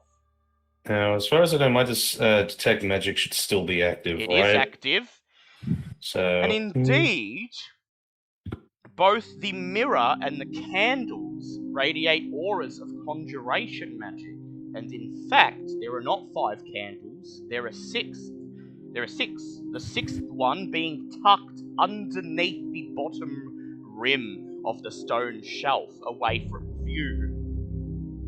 Now, as far as I know, my detect magic should still be active, It right? is active. So, And indeed, both the mirror and the candles radiate auras of conjuration magic. And in fact, there are not 5 candles, there are 6. There are 6. The 6th one being tucked underneath the bottom rim of the stone shelf, away from view.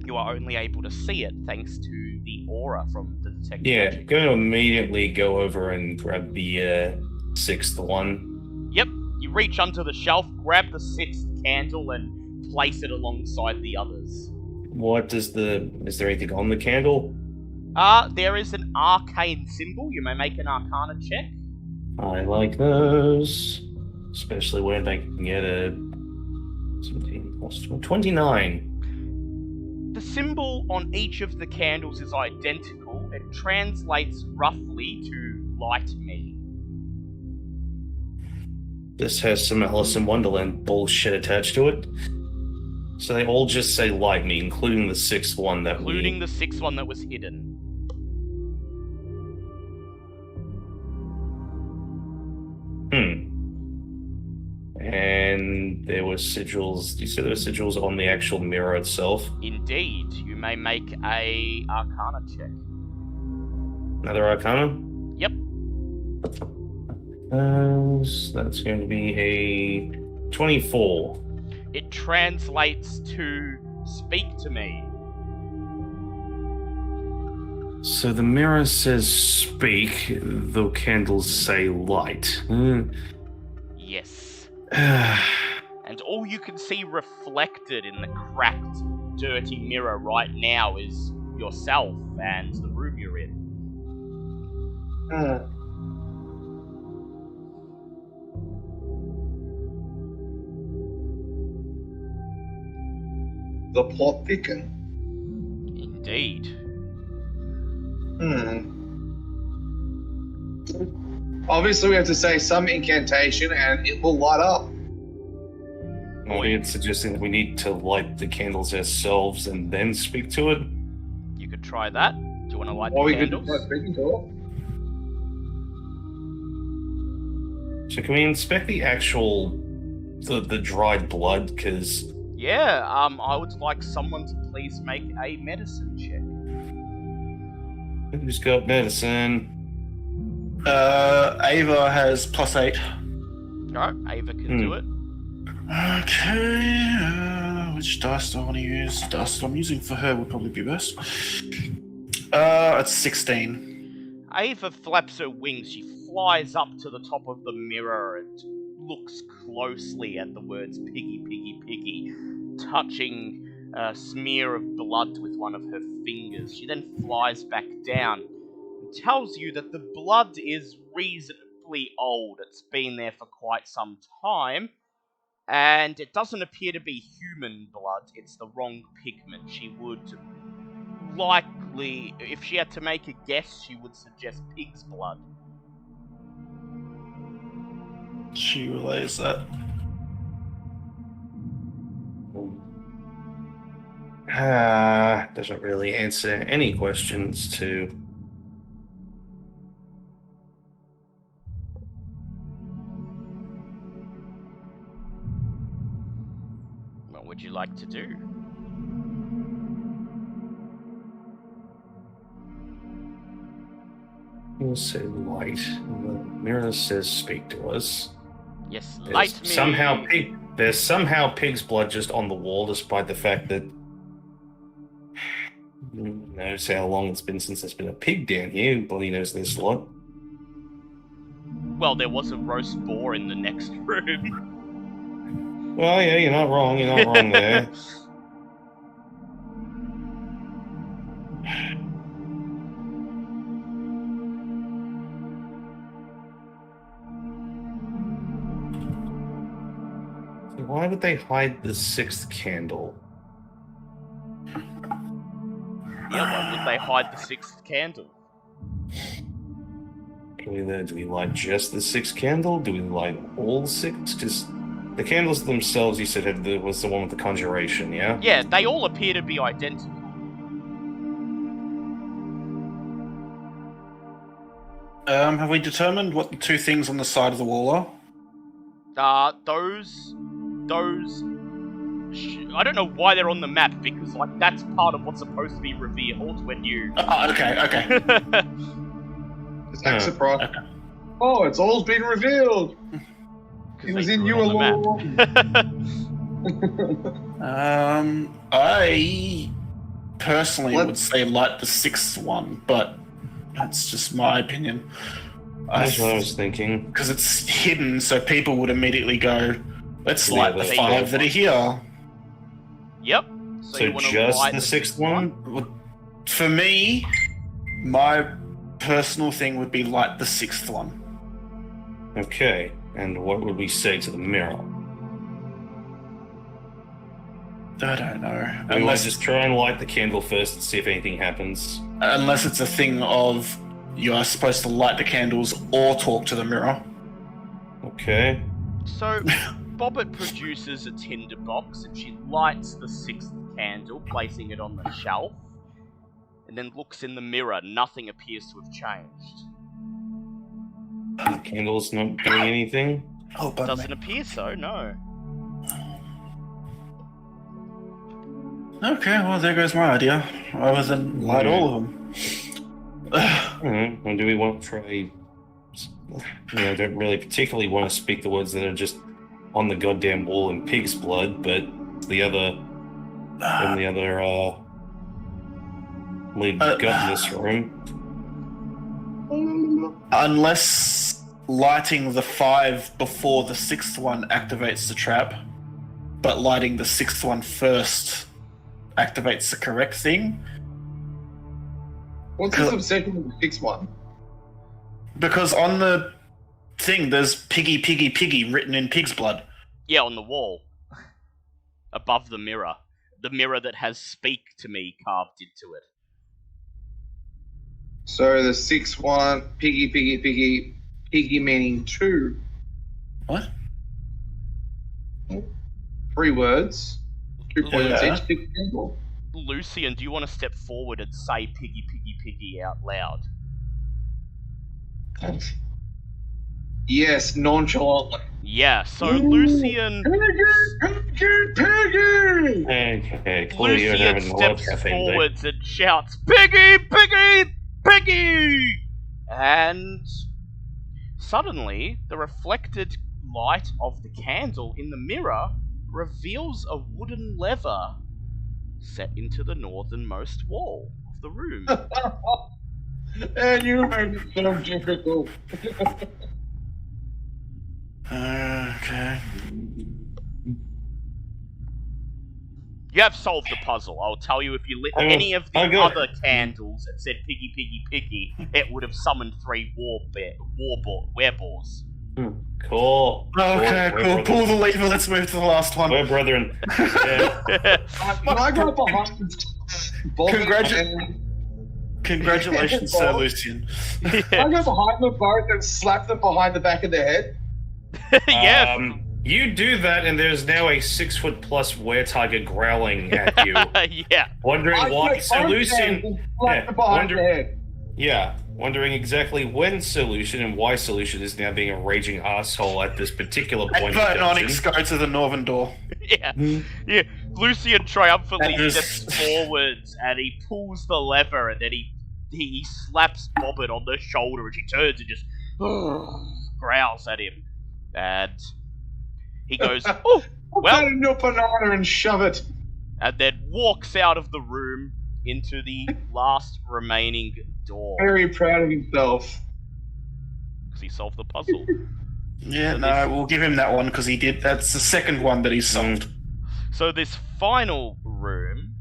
You are only able to see it thanks to the aura from the detect Yeah, magic. going to immediately go over and grab the 6th one. Yep, you reach under the shelf, grab the 6th candle, and place it alongside the others. Is there anything on the candle? There is an arcane symbol. You may make an Arcana check. I like those. Especially when I can get a 17 plus 29. The symbol on each of the candles is identical. It translates roughly to light me. This has some Alice in Wonderland bullshit attached to it. So they all just say light me, including the 6th one that Including the 6th one that was hidden. And there were sigils. You said there were sigils on the actual mirror itself. Indeed, you may make a Arcana check. Another Arcana? Yep. That's going to be a 24. It translates to speak to me. So the mirror says speak, the candles say light. Yes. And all you can see reflected in the cracked, dirty mirror right now is yourself and the room you're in. The plot thickens. Indeed. Obviously, we have to say some incantation and it will light up. Well, it's suggesting that we need to light the candles ourselves and then speak to it. You could try that. Do you want to light Or the we could candles? try speaking to it. So can we inspect the actual, the dried blood? Because Yeah, I would like someone to please make a medicine check. who's got medicine? Ava has +8. Alright, Ava can do it. Okay, which dice do I want to use? The dice that I'm using for her would probably be best. It's 16. Ava flaps her wings. She flies up to the top of the mirror and looks closely at the words piggy, piggy, piggy, touching a smear of blood with one of her fingers. She then flies back down and tells you that the blood is reasonably old. It's been there for quite some time, and it doesn't appear to be human blood. It's the wrong pigment. She would likely, if she had to make a guess, she would suggest pig's blood. She relays that. Doesn't really answer any questions to... What would you like to do? We'll say light. The mirror says speak to us. Yes, There's light me. there's somehow pig's blood just on the wall, despite the fact that... Who knows how long it's been since there's been a pig down here. Bloody knows this lot. Well, there was a roast boar in the next room. Well, yeah, you're not wrong. You're not wrong there. Why would they hide the 6th candle? Yeah, why would they hide the 6th candle? Do we light just the 6th candle? Do we light all 6? Because the candles themselves, you said, was the one with the Conjuration, yeah? Yeah, they all appear to be identical. Have we determined what the two things on the side of the wall are? Those, I don't know why they're on the map, because, like, that's part of what's supposed to be revealed when you... Oh, okay. Act surprise. Okay. Oh, it's all been revealed. 'Cause It was they in drew you it on alone. the map. I personally What? would say light the sixth one, but that's just my opinion. That's what I was thinking. Because it's hidden, so people would immediately go, let's Yeah, light the that's 5 fair. that are here. Yep. So you wanna just light the sixth one? For me, my personal thing would be light the sixth one. Okay. And what would we say to the mirror? I don't know. We might Unless, just try and light the candle first and see if anything happens. unless it's a thing of you are supposed to light the candles or talk to the mirror. Okay. So, Bobbit produces a tinder box and she lights the 6th candle, placing it on the shelf, and then looks in the mirror. Nothing appears to have changed. The candle's not doing anything. Oh, but Doesn't appear so, no. Okay, well, there goes my idea. Other than light all of them. Or do we want to try... I don't really particularly want to speak the words that are just on the goddamn wall in pig's blood, but the other... And the other, lead got in this room. Unless lighting the 5 before the 6th one activates the trap, but lighting the 6th one first activates the correct thing. What's this obsession with the sixth one? Because on the thing, there's piggy, piggy, piggy written in pig's blood. Yeah, on the wall. Above the mirror. The mirror that has "Speak to Me" carved into it. So the sixth one, piggy, piggy, piggy, piggy meaning 2. What? 3 words. 2 points Yeah. each. 6 candle. Lucian, do you want to step forward and say "Piggy, piggy, piggy" out loud? Yes, nonchalantly. Yeah, so Lucian... Piggy! Okay, clearly you're Lucian having a lot of steps caffeine, Dave. forwards and shouts, "Piggy! Piggy! Piggy!" And suddenly, the reflected light of the candle in the mirror reveals a wooden lever set into the northernmost wall of the room. And you made it so difficult. Okay. You have solved the puzzle. I'll tell you, if you lit Oh, any of the oh, good. other candles that said "Piggy, Piggy, Piggy," it would have summoned 3 wereballs. Cool. Okay, We're cool. Pull brothers. the lever. Let's move to the last one. We're brethren. Yeah. When I got behind Congratulations, Sir Lucian. I go behind them both and slap them behind the back of their head. Yeah. You do that, and there's now a 6-foot-plus were-tiger growling at you, Yeah. wondering I why take Sir both Lucian. hands and slap them behind the head. Yeah, wondering exactly when Solution and why Solution is now being a raging asshole at this particular point. Ava in and the Onyx dungeon. go to the northern door. Yeah. Yeah. Lucian triumphantly That is- steps forwards and he pulls the lever and then he slaps Bobbit on the shoulder and she turns and just growls at him. And he goes, "Oh, Put well," that in your banana and shove it. and then walks out of the room into the last remaining door. Very proud of himself. Because he solved the puzzle. Yeah, So no, this- we'll give him that one because he did. That's the second one that he solved. So this final room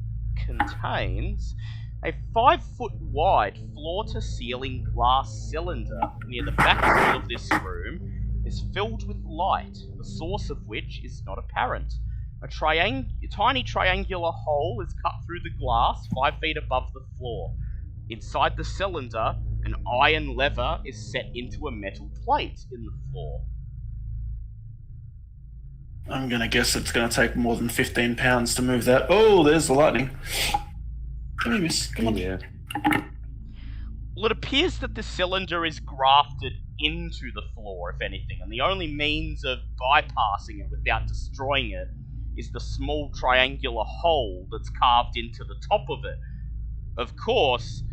contains a 5-foot wide floor-to-ceiling glass cylinder. Near the back wall of this room is filled with light, the source of which is not apparent. A tiny triangular hole is cut through the glass 5 feet above the floor. Inside the cylinder, an iron lever is set into a metal plate in the floor. I'm gonna guess it's gonna take more than 15 pounds to move that. Oh, there's the lightning. Come here, miss. Come on. Yeah. Well, it appears that the cylinder is grafted into the floor, if anything, and the only means of bypassing it without destroying it is the small triangular hole that's carved into the top of it. Of course,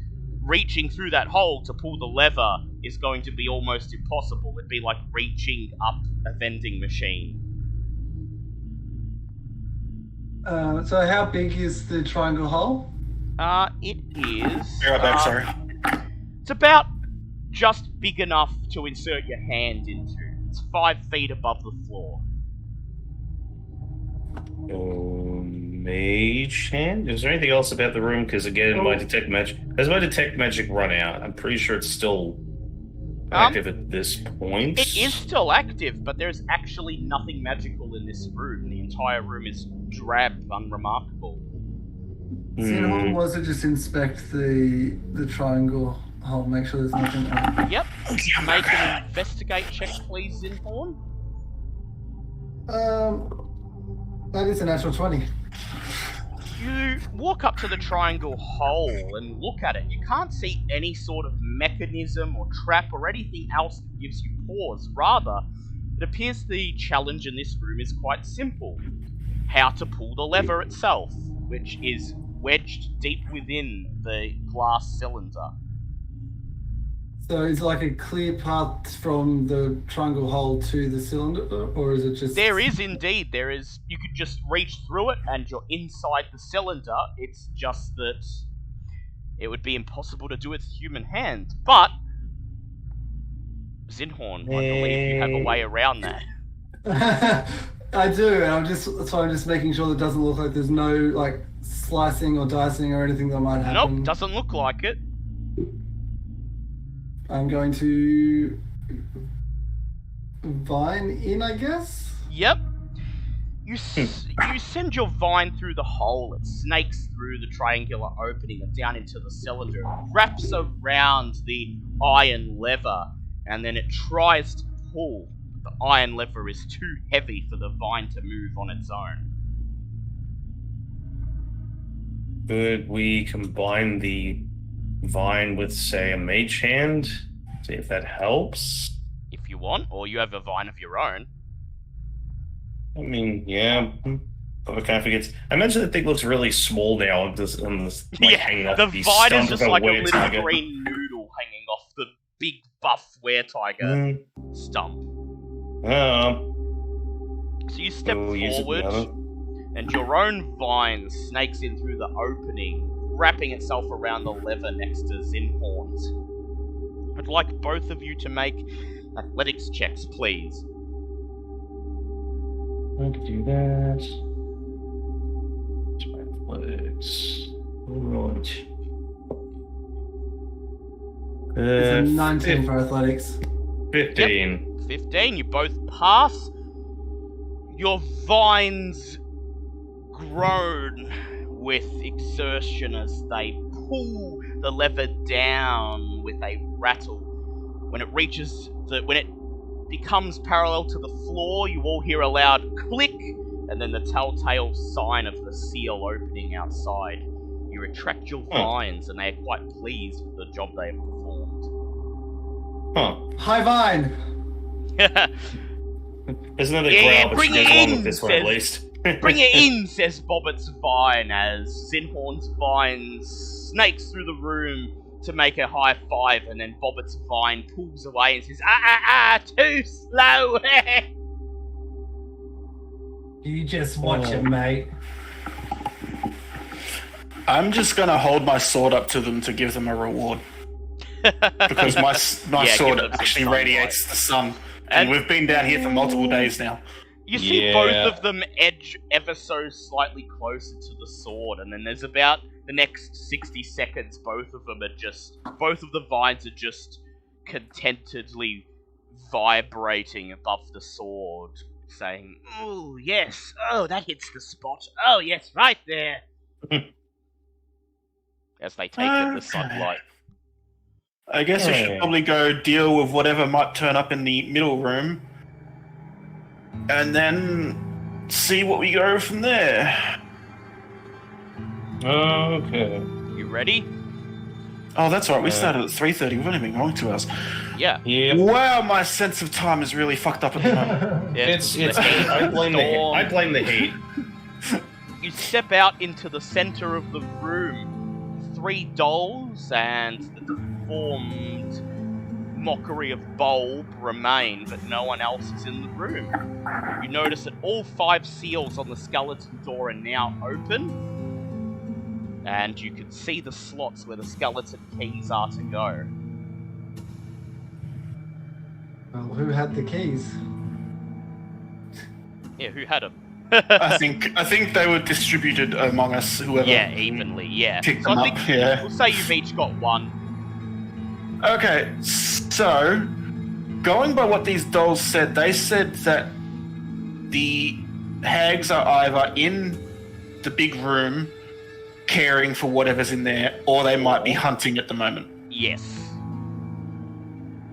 reaching through that hole to pull the lever is going to be almost impossible. It'd be like reaching up a vending machine. So how big is the triangle hole? It is... Be right back, sorry. It's about just big enough to insert your hand into. It's 5 feet above the floor. Mage hand? Is there anything else about the room? Because again, my detect magic... Has my detect magic run out? I'm pretty sure it's still active at this point. It is still active, but there's actually nothing magical in this room. The entire room is drab, unremarkable. Xenhorn was to just inspect the triangle hole, make sure there's nothing on. Yep. Make an investigate check, please, Xenhorn. That is a natural 20. You walk up to the triangle hole and look at it. You can't see any sort of mechanism or trap or anything else that gives you pause. Rather, it appears the challenge in this room is quite simple. How to pull the lever itself, which is wedged deep within the glass cylinder. So is it like a clear path from the triangle hole to the cylinder, or is it just... There is indeed. There is. You could just reach through it and you're inside the cylinder. It's just that it would be impossible to do with human hand. But, Xenhorn, I believe you have a way around that. I do, and I'm just making sure that it doesn't look like there's no like slicing or dicing or anything that might happen. Nope, doesn't look like it. I'm going to vine in, I guess? Yep. You send your vine through the hole. It snakes through the triangular opening and down into the cylinder. It wraps around the iron lever, and then it tries to pull. The iron lever is too heavy for the vine to move on its own. Could we combine the vine with, say, a mage hand? See if that helps. If you want, or you have a vine of your own. I mean, yeah. I kind of forget. I imagine the thing looks really small now on this like, hanging off the the vine is stump just of like a were little tiger. green noodle hanging off the big buff were-tiger stump. So you step forward, and your own vine snakes in through the opening, wrapping itself around the lever next to Xenhorn's. I'd like both of you to make athletics checks, please. I can do that. It's my athletics. Alright. It's a 19 for athletics. 15. 15, you both pass. Your vines groan with exertion as they pull the lever down with a rattle. When it becomes parallel to the floor, you all hear a loud click, and then the telltale sign of the seal opening outside. You retract your vines, and they are quite pleased with the job they have performed. Hi, Vine! There's another Yeah, growl, but bring she it goes along in, with this one at says- least. Bring it in, says Bobbitt's vine, as Xenhorn's vine snakes through the room to make a high five, and then Bobbitt's vine pulls away and says, too slow! You just watch it, mate. I'm just gonna hold my sword up to them to give them a reward. Because my Yeah, sword give them some actually sunlight. radiates the sun. And we've been down here for multiple days now. You see Yeah. both of them edge ever so slightly closer to the sword, and then there's about the next 60 seconds, both of the vines are just contentedly vibrating above the sword, saying, "Oh, yes, oh, that hits the spot, oh, yes, right there," as they take in the sunlight. I guess we should probably go deal with whatever might turn up in the middle room. And then see what we go from there. Okay. You ready? Oh, that's right. We started at 3:30. We've only been going 2 hours. Yeah. Yeah. Wow, my sense of time is really fucked up at the moment. It's the I blame the heat. storm. I blame the heat. You step out into the center of the room. 3 dolls and the deformed mockery of Bulb remain, but no one else is in the room. You notice that all 5 seals on the skeleton door are now open, and you can see the slots where the skeleton keys are to go. Well, who had the keys? Yeah, who had them? I think they were distributed among us, whoever. Yeah, evenly, yeah. Picked So them I up, think yeah. we'll say you've each got 1. Okay, so going by what these dolls said, they said that the hags are either in the big room caring for whatever's in there, or they might be hunting at the moment. Yes.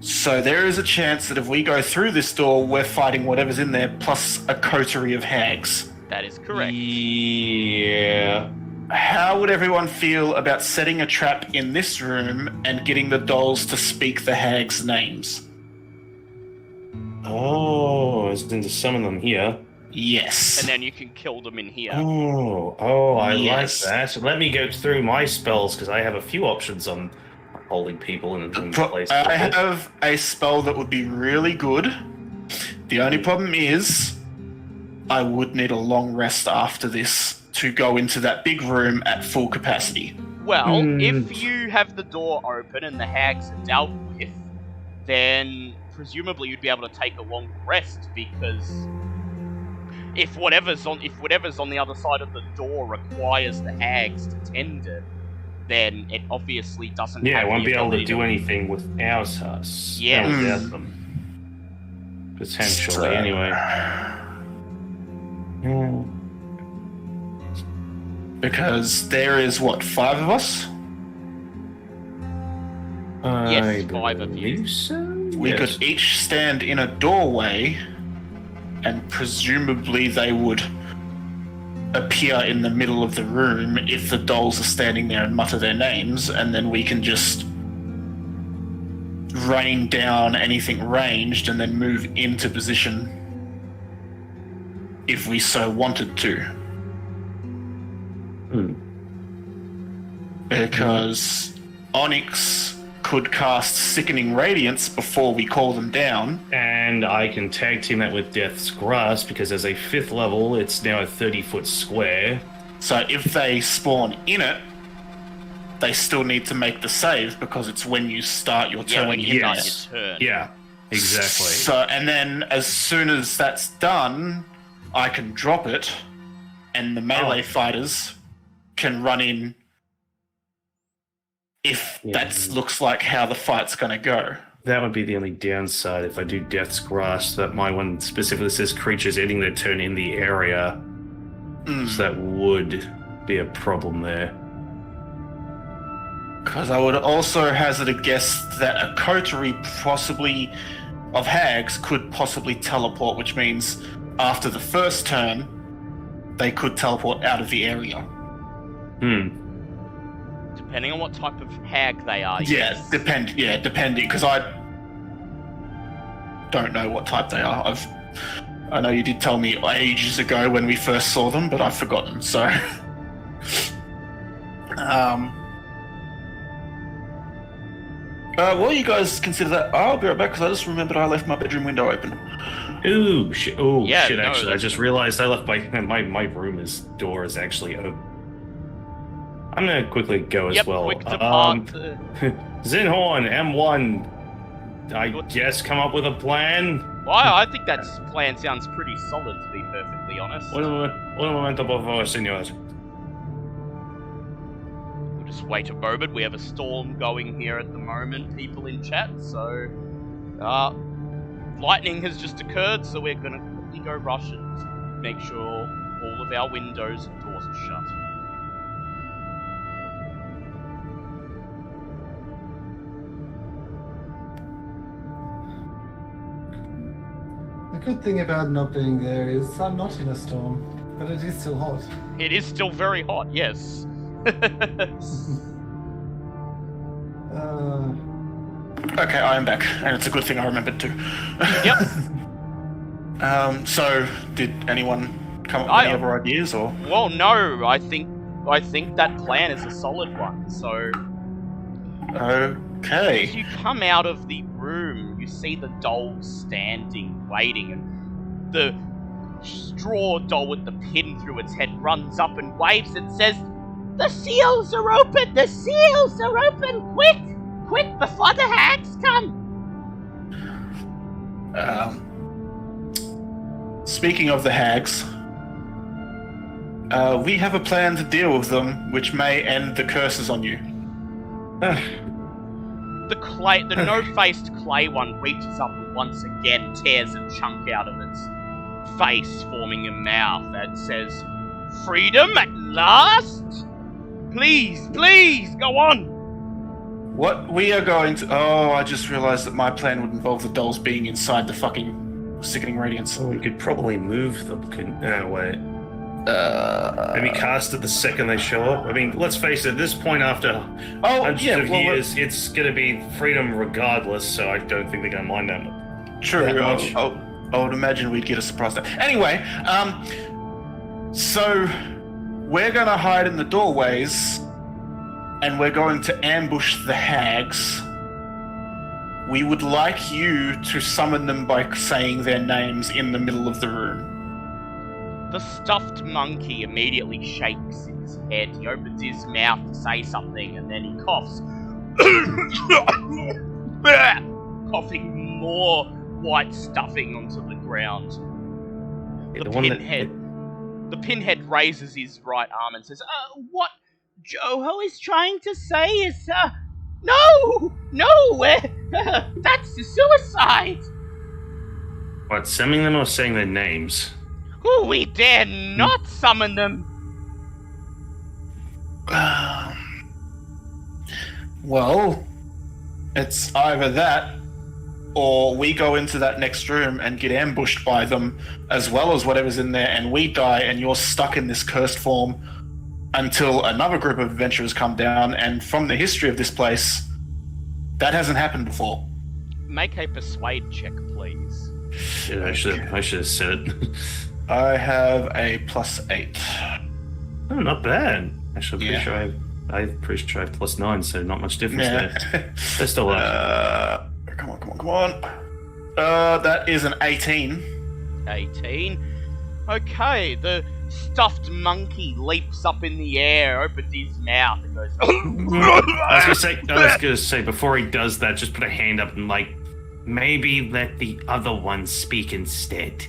So there is a chance that if we go through this door, we're fighting whatever's in there, plus a coterie of hags. That is correct. Yeah. How would everyone feel about setting a trap in this room and getting the dolls to speak the hags' names? Oh, it's going to summon them here. Yes. And then you can kill them in here. Oh, I Yes. like that. Let me go through my spells, because I have a few options on holding people in place. I have a spell that would be really good. The only problem is I would need a long rest after this to go into that big room at full capacity. Well, if you have the door open and the hags are dealt with, then presumably you'd be able to take a long rest, because if whatever's on the other side of the door requires the hags to tend it, then it obviously doesn't. Yeah, have I won't the be able to ability do anything without us. Yes. Without them. Potentially, anyway. Because there is, what, 5 of us? Yes, 5 of you. We could each stand in a doorway, and presumably they would appear in the middle of the room if the dolls are standing there and mutter their names, and then we can just rain down anything ranged and then move into position if we so wanted to. Because Onyx could cast Sickening Radiance before we call them down. And I can tag team that with Death's Grasp, because as a 5th level, it's now a 30-foot square. So if they spawn in it, they still need to make the save, because it's when you start your turn. Yeah, when you start Yes. your turn. Yeah, exactly. So, and then as soon as that's done, I can drop it, and the melee fighters can run in if that looks like how the fight's going to go. That would be the only downside if I do Death's Grasp. That my one specifically says creatures ending their turn in the area. So that would be a problem there. Because I would also hazard a guess that a coterie possibly of hags could possibly teleport, which means after the first turn, they could teleport out of the area. Depending on what type of hag they are. Yeah, Yes. depending, because I don't know what type they are. I know you did tell me ages ago when we first saw them, but I've forgotten, so... well, you guys consider that. I'll be right back, because I just remembered I left my bedroom window open. Ooh, shit. Oh, Yeah, shit, no, actually. I that's- just realized I left my room's door is actually open. I'm going to quickly go as Yep, well. quick depart. Zinhorn, M1. I guess come up with a plan. Well, I think that plan sounds pretty solid, to be perfectly honest. Un momento, por favor, señor. We'll just wait a moment. We have a storm going here at the moment, people in chat, so... lightning has just occurred, so we're gonna quickly go rush and make sure all of our windows and doors are shut. The good thing about not being there is I'm not in a storm, but it is still hot. It is still very hot, yes. Okay, I am back, and it's a good thing I remembered too. Yep. So, did anyone come up with any other ideas, or? Well, no, I think I think that plan is a solid one. So, Okay. as you come out of the room, you see the doll standing, waiting, and the straw doll with the pin through its head runs up and waves and says, "The seals are open! The seals are open! Quick! Quick, before the hags come!" Speaking of the hags, we have a plan to deal with them, which may end the curses on you. The no-faced clay one reaches up and once again tears a chunk out of its face, forming a mouth that says, "Freedom at last? Please, please, go on!" What we are going to... Oh, I just realized that my plan would involve the dolls being inside the fucking sickening radiance. We could probably move them. Wait. Maybe cast it the second they show up. I mean, let's face it, at this point after hundreds of years, it's going to be freedom regardless, so I don't think they're going to mind that much. True. I would imagine we'd get a surprise there. Anyway, so we're going to hide in the doorways, and we're going to ambush the hags. We would like you to summon them by saying their names in the middle of the room. The stuffed monkey immediately shakes his head. He opens his mouth to say something, and then he coughs. Coughing more white stuffing onto the ground. The pinhead raises his right arm and says, "What Joho is trying to say is, no, that's a suicide." What, summoning them or saying their names? We dare not summon them. Well, it's either that, or we go into that next room and get ambushed by them, as well as whatever's in there, and we die, and you're stuck in this cursed form until another group of adventurers come down. And from the history of this place, that hasn't happened before. Make a persuade check, please. Shit, I should have said it. I have a +8. Oh, not bad. Actually, Yeah. I'm pretty sure I have +9, so not much difference there. They're still up. Come on. That is an 18. 18. Okay, the stuffed monkey leaps up in the air, opens his mouth, and goes. I was gonna say before he does that, just put a hand up and maybe let the other one speak instead.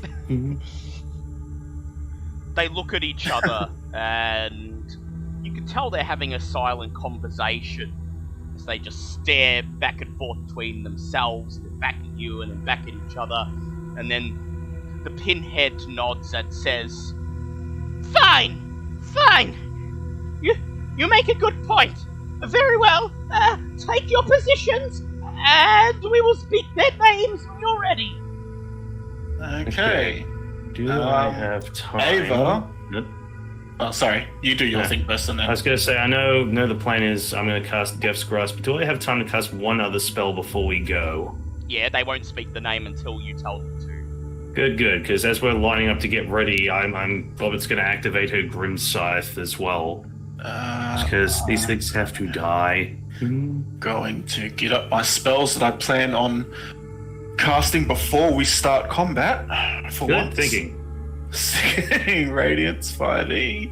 They look at each other, and you can tell they're having a silent conversation as they just stare back and forth between themselves, and back at you, and then back at each other. And then the pinhead nods and says, Fine. You make a good point. Very well. Take your positions, and we will speak their names when you're ready. Okay. Do I have time? Ava? Yep. Oh, sorry. You do your thing first, and I then. was going to say, I know the plan is I'm going to cast Death's Grasp, but do I have time to cast one other spell before we go? Yeah, they won't speak the name until you tell them to. Good, because as we're lining up to get ready, Bobbitt's going to activate her Grim Scythe as well. Because these things have to die. Going to get up my spells that I plan on casting before we start combat. For Good once. thinking. Sickening Radiance 5e.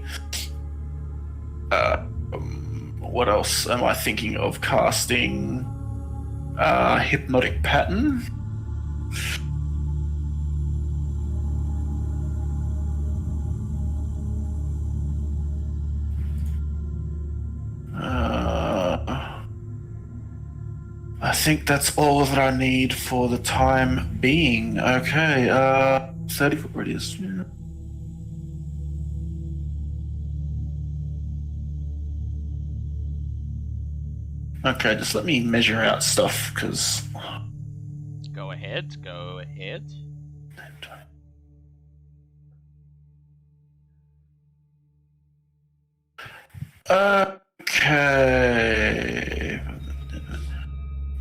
What else am I thinking of casting? Hypnotic Pattern. I think that's all that I need for the time being. Okay, 30-foot radius. Yeah. Okay, just let me measure out stuff, because... Go ahead. Okay.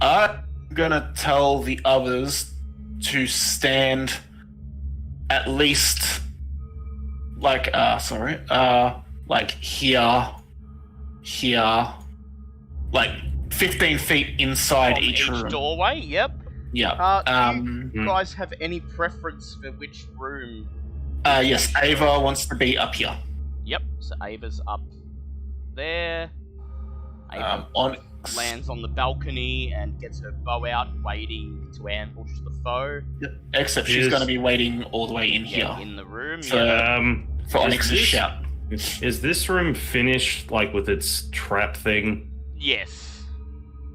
I'm gonna tell the others to stand at least like like here, like 15 feet inside From each room. doorway, yep. Yeah. Do you guys have any preference for which room? Yes, Ava wants to be up here. Yep, so Ava's up there. Ava Onyx lands on the balcony and gets her bow out, waiting to ambush the foe. Yep. Except she's going to be waiting all the way in Yeah, here in the room. for Onyx's shout. Is this room finished, like, with its trap thing? Yes.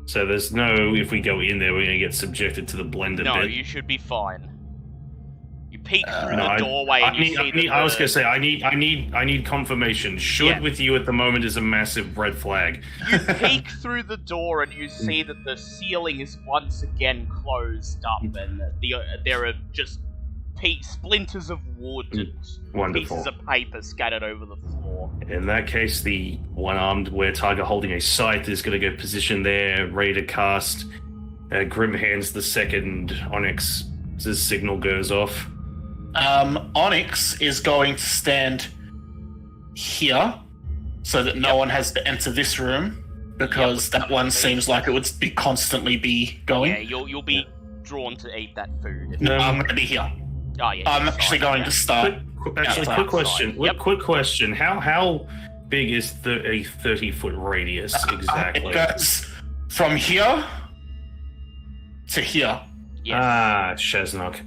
So there's no, if we go in there, we're going to get subjected to the blender No, bit. you should be fine. You peek through No, the doorway and you see that I was gonna say I need confirmation. Should with you at the moment is a massive red flag. You peek through the door and you see that the ceiling is once again closed up, and there are just splinters of wood and Wonderful. pieces of paper scattered over the floor. In that case, the one-armed were-tiger holding a scythe is going to go position there, ready to cast. Grim hands the second Onyx's signal goes off. Onyx is going to stand here so that no one has to enter this room, because that one seems like it would be constantly be going. Yeah, you'll be drawn to eat that food. I'm going to be here. Oh yeah. I'm actually going to start. Quick question. Yep. Quick question. How big is a 30-foot radius exactly? It goes from here to here. Yes. Shaznock.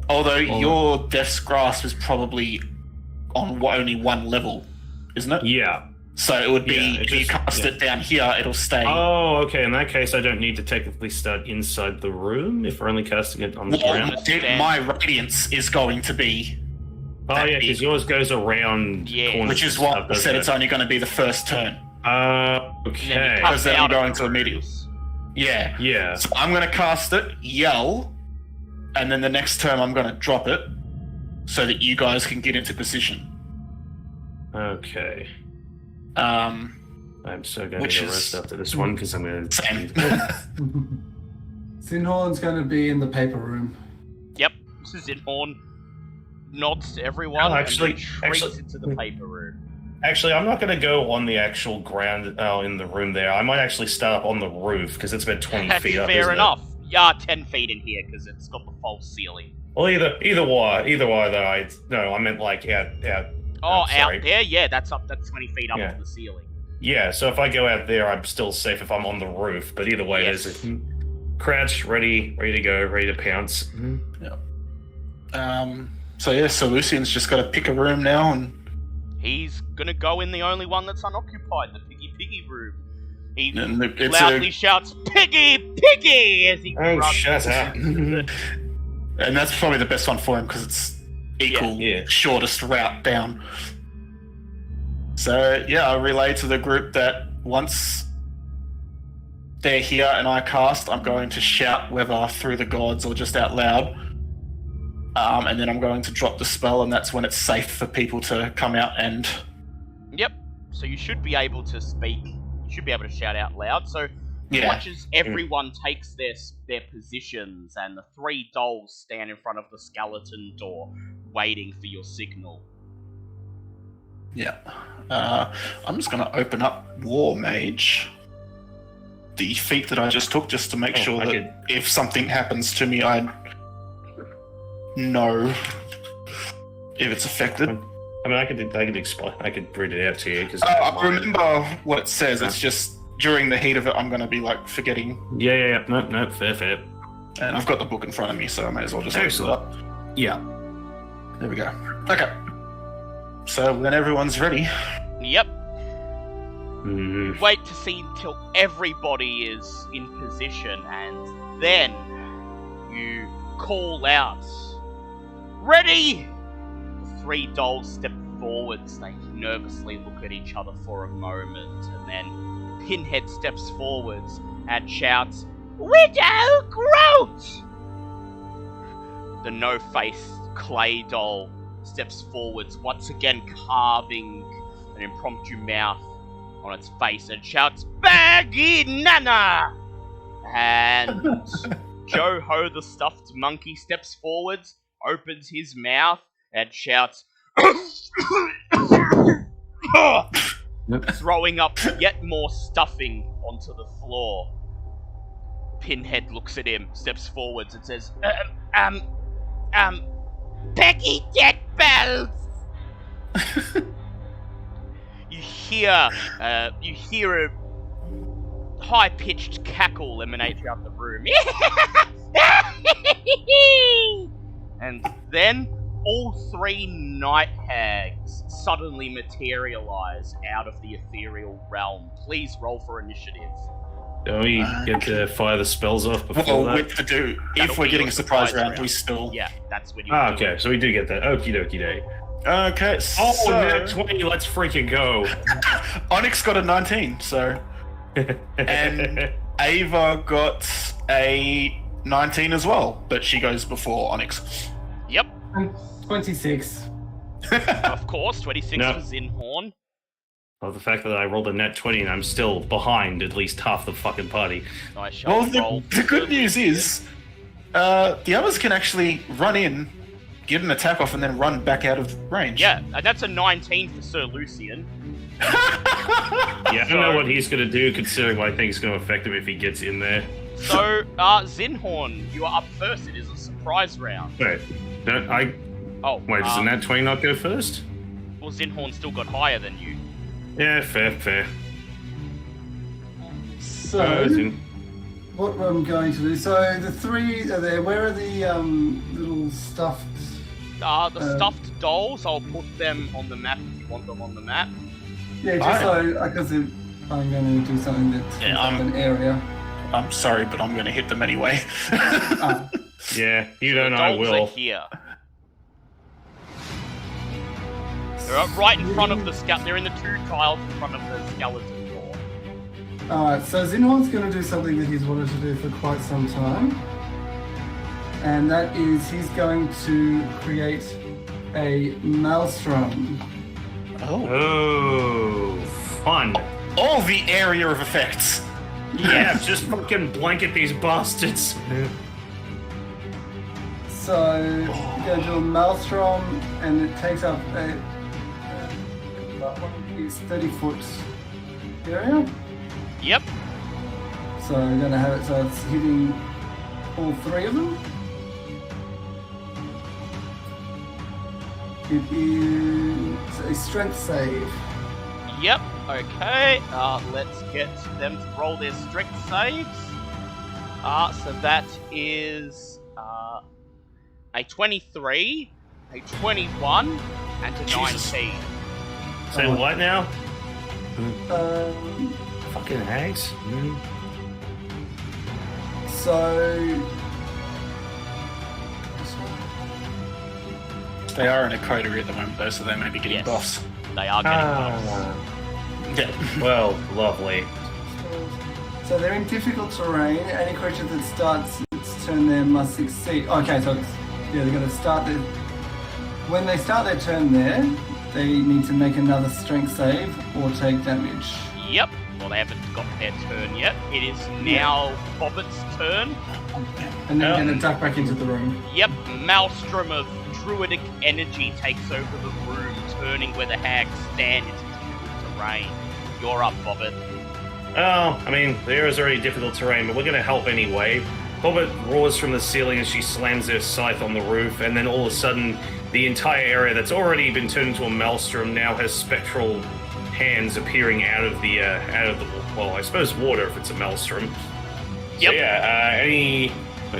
Although your Death's Grasp is probably on only one level, isn't it? Yeah. So it would be, if you cast it down here, it'll stay. Oh, okay. In that case, I don't need to technically start inside the room if we're only casting it on the ground. My radiance is going to be... Oh, yeah, because yours goes around corners. Which is what I said, it's only going to be the first turn. Okay. Because then I'm going to immediately... Yeah. Yeah. So I'm going to cast it, yell, and then the next turn I'm going to drop it so that you guys can get into position. Okay. I'm so going to rest after this one because I'm going to... Sinhorn's going to be in the paper room. Yep. Sinhorn nods to everyone and retreats into the paper room. Actually, I'm not going to go on the actual ground in the room there. I might actually start up on the roof because it's about 20 feet up. Fair enough. Yeah, 10 feet in here because it's got the false ceiling. Well, either way though. I meant like out. Oh, out there? Yeah, that's 20 feet up to the ceiling. Yeah, so if I go out there, I'm still safe if I'm on the roof. But either way, there's a crouch, ready to go, ready to pounce. Yeah. So Lucian's just got to pick a room now, and he's gonna go in the only one that's unoccupied, the piggy room. He it's loudly shouts, "Piggy, piggy!" as he runs. Shut up. And that's probably the best one for him because it's shortest route down. So I relay to the group that once they're here and I cast, I'm going to shout, whether through the gods or just out loud, and then I'm going to drop the spell, and that's when it's safe for people to come out and... Yep, so you should be able to speak, you should be able to shout out loud, so watch as everyone takes their positions and the three dolls stand in front of the skeleton door, waiting for your signal. Yeah. I'm just going to open up War Mage, the feat that I just took, just to make sure that if something happens to me, I know if it's affected. I mean, I could explain. I could read it out to you because I remember what it says. It's just during the heat of it, I'm going to be like forgetting. Yeah. No, fair. And I've got the book in front of me, so I may as well just open it up. Yeah. There we go. Okay. So when everyone's ready. Yep. Wait to see until everybody is in position, and then you call out, "Ready!" The three dolls step forwards. They nervously look at each other for a moment, and then Pinhead steps forwards and shouts, "Widow Groat!" The no-faced clay doll steps forwards, once again carving an impromptu mouth on its face, and shouts, "Baggy Nana!" And Joe-Ho the stuffed monkey steps forwards, opens his mouth, and shouts, throwing up yet more stuffing onto the floor. Pinhead looks at him, steps forwards, and says, Peggy Dead Bells! You hear a high-pitched cackle emanate throughout the room. And then all three night hags suddenly materialize out of the ethereal realm. Please roll for initiative. Don't we get to fire the spells off before Well, that? we do. That'll If we're be getting your a surprise surprise round, round. we still. Yeah, that's when you Ah, do okay, it. so we do get that. Okie dokie day. Okay, Oh, so nat 20, let's freaking go. Onyx got a 19, so and Ava got a 19 as well, but she goes before Onyx. Yep, And 26. of course, 26 No. for Zinhorn. Well, the fact that I rolled a nat 20 and I'm still behind at least half the fucking party. I shall Well, roll. the good news is, the others can actually run in, get an attack off, and then run back out of range. Yeah, that's a 19 for Sir Lucian. Yeah, I don't know what he's going to do, considering what I think is going to affect him if he gets in there. So, Zinhorn, you are up first. It is a surprise round. Wait, don't I... Oh, Wait, does the nat 20 not go first? well, Zinhorn still got higher than you. Yeah, fair. So, Zin- what I'm going to do. So, the three are there. Where are the little stuffed. The stuffed dolls, I'll put them on the map if you want them on the map. Yeah, just so. Because I'm going to do something that's an area. I'm sorry, but I'm going to hit them anyway. Ah, yeah, you don't The know, I dolls will. are here. They're right in front of the they're in the two tiles in front of the skeleton door. Alright, so Zinhorn's going to do something that he's wanted to do for quite some time. And that is he's going to create a maelstrom. Oh, fun. All the area of effects. Yeah, just fucking blanket these bastards. So you're going to do a maelstrom, and it takes up it's 30-foot area. Yep. So we're going to have it so it's hitting all three of them. It is a strength save. Yep. Okay. Let's get them to roll their strength saves. So that is a 23, a 21, and a Jesus. 19. Say what now? Um, Fucking hags. so They are in a coterie at the moment, though, so they may be getting Yes. buffs. They are getting buffs. Yeah. Well, lovely. So they're in difficult terrain. Any creature that starts its turn there must succeed. Okay, so they're going to start their. When they start their turn there, they need to make another strength save or take damage. Yep. Well, they haven't got their turn yet. It is now Bobbitt's turn. And then going to duck back into the room. Yep. Maelstrom of druidic energy takes over the room, turning where the hags stand into difficult terrain. You're up, Bobbit. Oh, I mean, there is already difficult terrain, but we're going to help anyway. Bobbit roars from the ceiling as she slams her scythe on the roof, and then all of a sudden, the entire area that's already been turned into a maelstrom now has spectral hands appearing out of the well, I suppose water if it's a maelstrom. Yep. So yeah, any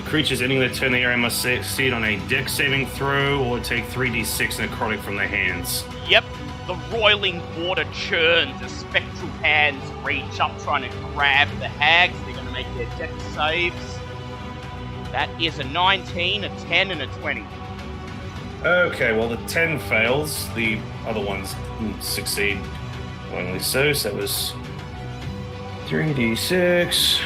creatures entering the turn the area must succeed on a dex saving throw or take 3d6 necrotic from their hands. Yep. The roiling water churns as spectral hands reach up trying to grab the hags. They're going to make their dex saves. That is a 19, a 10, and a 20. Okay, well the 10 fails, the other ones succeed willingly so that was 3d6.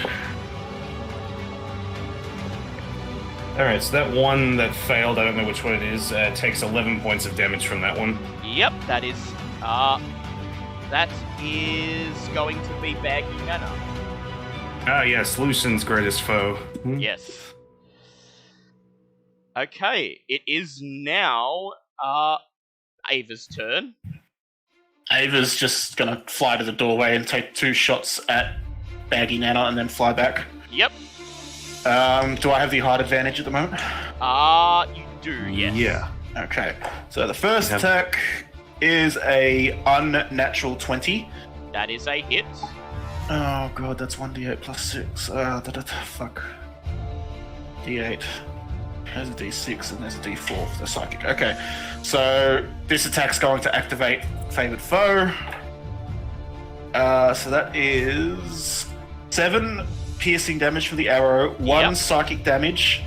Alright, so that one that failed, I don't know which one it is, takes 11 points of damage from that one. Yep, that is going to be Baggy Manor. Ah yes, Lucian's greatest foe. Yes. Okay, it is now Ava's turn. Ava's just gonna fly to the doorway and take 2 shots at Baggy Nana and then fly back. Yep. Do I have the height advantage at the moment? You do, yes. Yeah. Okay. So the first attack is a unnatural 20. That is a hit. Oh god, that's 1d8 plus 6. Fuck. D8. There's a D6 and there's a D4 for the psychic. Okay. So this attack's going to activate Favored Foe. So that is 7 piercing damage for the arrow, 1 psychic damage,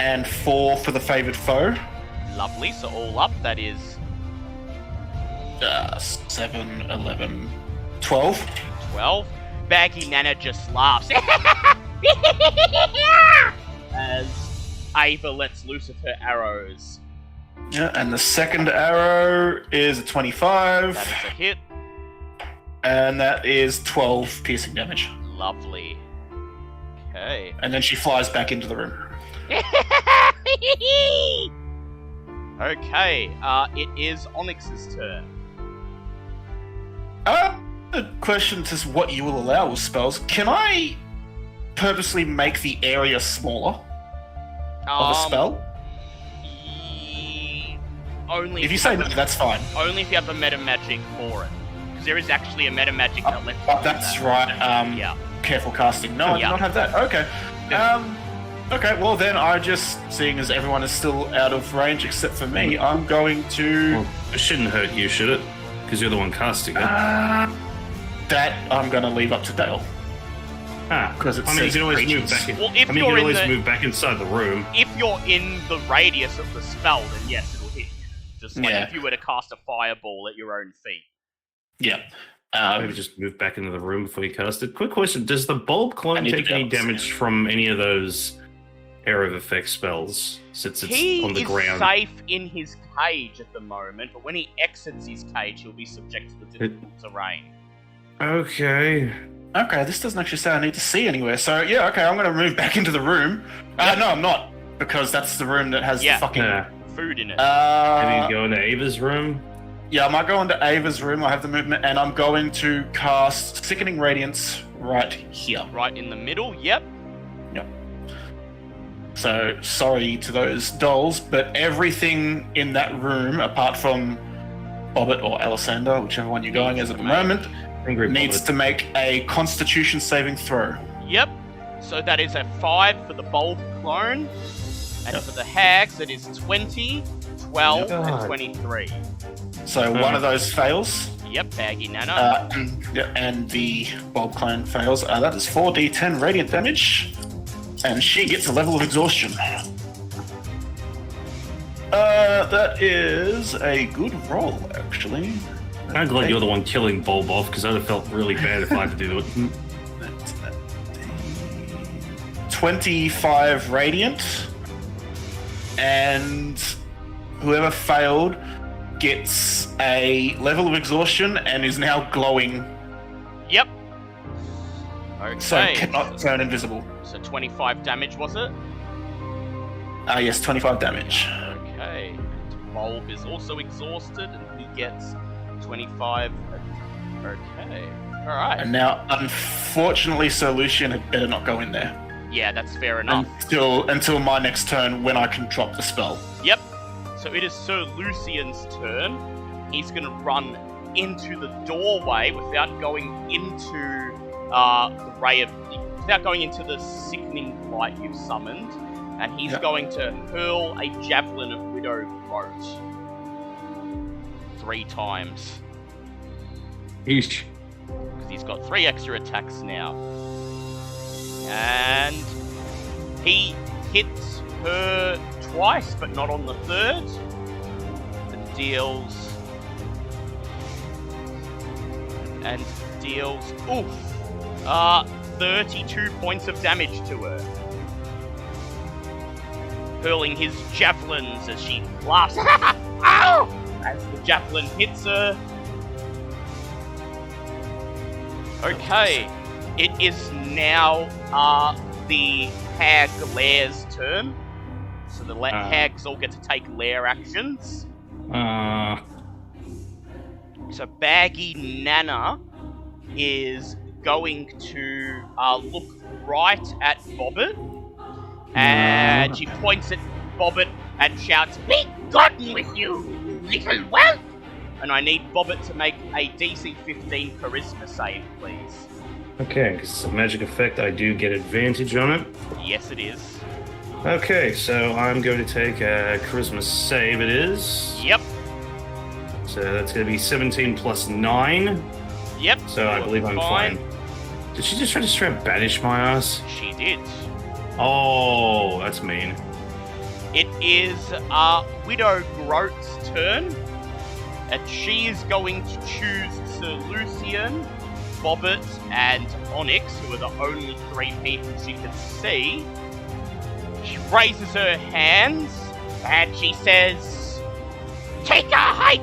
and 4 for the Favored Foe. Lovely, so all up, that is... 7, 11, 12. 12. Baggy Nana just laughs. As Ava lets loose of her arrows. Yeah, and the second arrow is a 25. That is a hit. And that is 12 piercing damage. Lovely. Okay. And then she flies back into the room. Okay, it is Onyx's turn. A question to what you will allow with spells. Can I purposely make the area smaller of a spell? Only If you say no, that's fine. Only if you have a meta magic for it. Because there is actually a meta magic that lets you do That's that. right. Yeah. Careful casting. No, I do not have that. Okay. Okay, well then I just, seeing as everyone is still out of range except for me, I'm going to... Well, it shouldn't hurt you, should it? Because you're the one casting it. That I'm going to leave up to Dale. Because it I mean, you says can always creatures. move back in. Well, if I mean, you you're can in always the- move back inside the room. If you're in the radius of the spell, then yes, it'll hit you. Just like Yeah. if you were to cast a fireball at your own feet. Yeah. Maybe just move back into the room before you cast it. Quick question: does the bulb I clone need to take any balance. damage from any of those area of effect spells since it's He on the is ground? safe in his cage at the moment, but when he exits his cage, he'll be subject to the difficult terrain. Okay. Okay, this doesn't actually say I need to see anywhere. So, yeah, okay, I'm going to move back into the room. No, I'm not. Because that's the room that has Yeah. the fucking... Food in it. Maybe you go into Ava's room. Yeah, I might go into Ava's room. I have the movement, and I'm going to cast Sickening Radiance right here. Right in the middle, yep. So, sorry to those dolls, but everything in that room, apart from Bobbit or Alessander, whichever one you're going as at the moment, Angry needs Bobbit. to make a Constitution saving throw. Yep. So that is a 5 for the bulb clone. And for the hags, it is 20, 12, God. and 23. So one of those fails. Yep, Baggy Nana. And the bulb clone fails. That is 4d10 radiant damage. And she gets a level of exhaustion. That is a good roll, actually. I'm glad you're the one killing Bulb off, because I'd have felt really bad if I had to do it. 25 radiant. And whoever failed gets a level of exhaustion and is now glowing, Yep. Okay. so cannot turn invisible. So 25 damage, was it? Yes, 25 damage. Okay. And Bulb is also exhausted, and he gets 25. Okay. Alright. And now, unfortunately, Sir Lucian had better not go in there Yeah, that's fair enough. until my next turn when I can drop the spell. Yep. So it is Sir Lucian's turn. He's going to run into the doorway without going into the ray of... without going into the sickening light you've summoned. And he's going to hurl a javelin of Widow Throat 3 times. Eesh. Because he's got 3 extra attacks now. And he hits her twice, but not on the third. And deals 32 points of damage to her. Hurling his javelins as she laughs. Ow! As the javelin hits her. Okay, it is now the hag Lair's turn. So the hags all get to take lair actions. So Baggy Nana is going to look right at Bobbit, and she points at Bobbit and shouts, "Be gotten with you, little whelp!" And I need Bobbit to make a DC 15 Charisma save, please. Okay, because it's a magic effect, I do get advantage on it. Yes, it is. Okay, so I'm going to take a Charisma save, it is. Yep. So that's going to be 17 plus 9. Yep. So I believe I'm fine. Did she just try to straight banish my ass? She did. Oh, that's mean. It is Widow Groat's turn, and she is going to choose Sir Lucian, Bobbit, and Onyx, who are the only 3 people she can see. She raises her hands, and she says, "Take a hike!"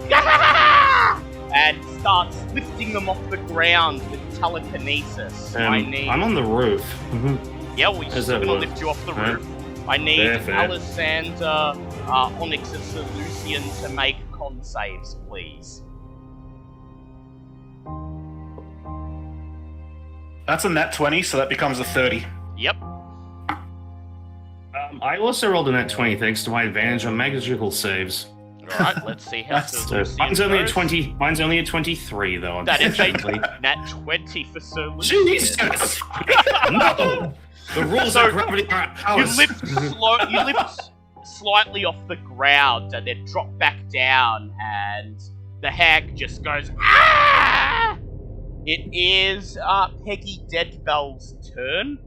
and starts lifting them off the ground with telekinesis. I'm on the roof. Yeah, we're just that gonna work? lift you off the Right. roof. I need Fair. Alessander, Onyx, and Sir Lucian to make con saves, please. That's a nat 20, so that becomes a 30. Yep. I also rolled a nat 20 thanks to my advantage on magical saves. Alright, let's see how Sir So Lucian mine's only a goes. 20. Mine's only a 23 though. That is a unfortunately. nat 20 for Sir Lucian. Jesus! No! The rules So, of gravity are You ours. lift slightly off the ground and then drop back down, and the hag just goes, "Ah!" It is Peggy Deadbell's turn,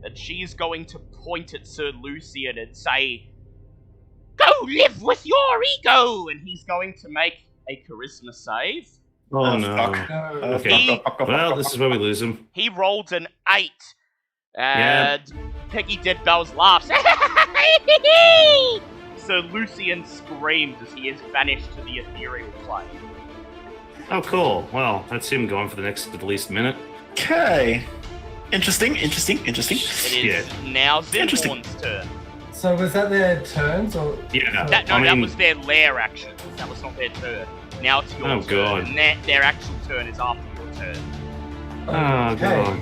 and she's going to point at Sir Lucian and say, "Go live with your ego!" And he's going to make a charisma save. Oh no. Fuck. No. Okay. Well, this is where we lose him. He rolled an 8. And Peggy Deadbells laughs. Sir Lucian screams as he is vanished to the ethereal plane. Oh, cool. Well, that's him going for the next at least minute. Okay. Interesting. It is now Zinborn's turn. So was that their turns or? Yeah. That I mean- was their lair action. That was not their turn. Now it's your Oh, turn. God. And their actual turn is after your turn. Oh, God.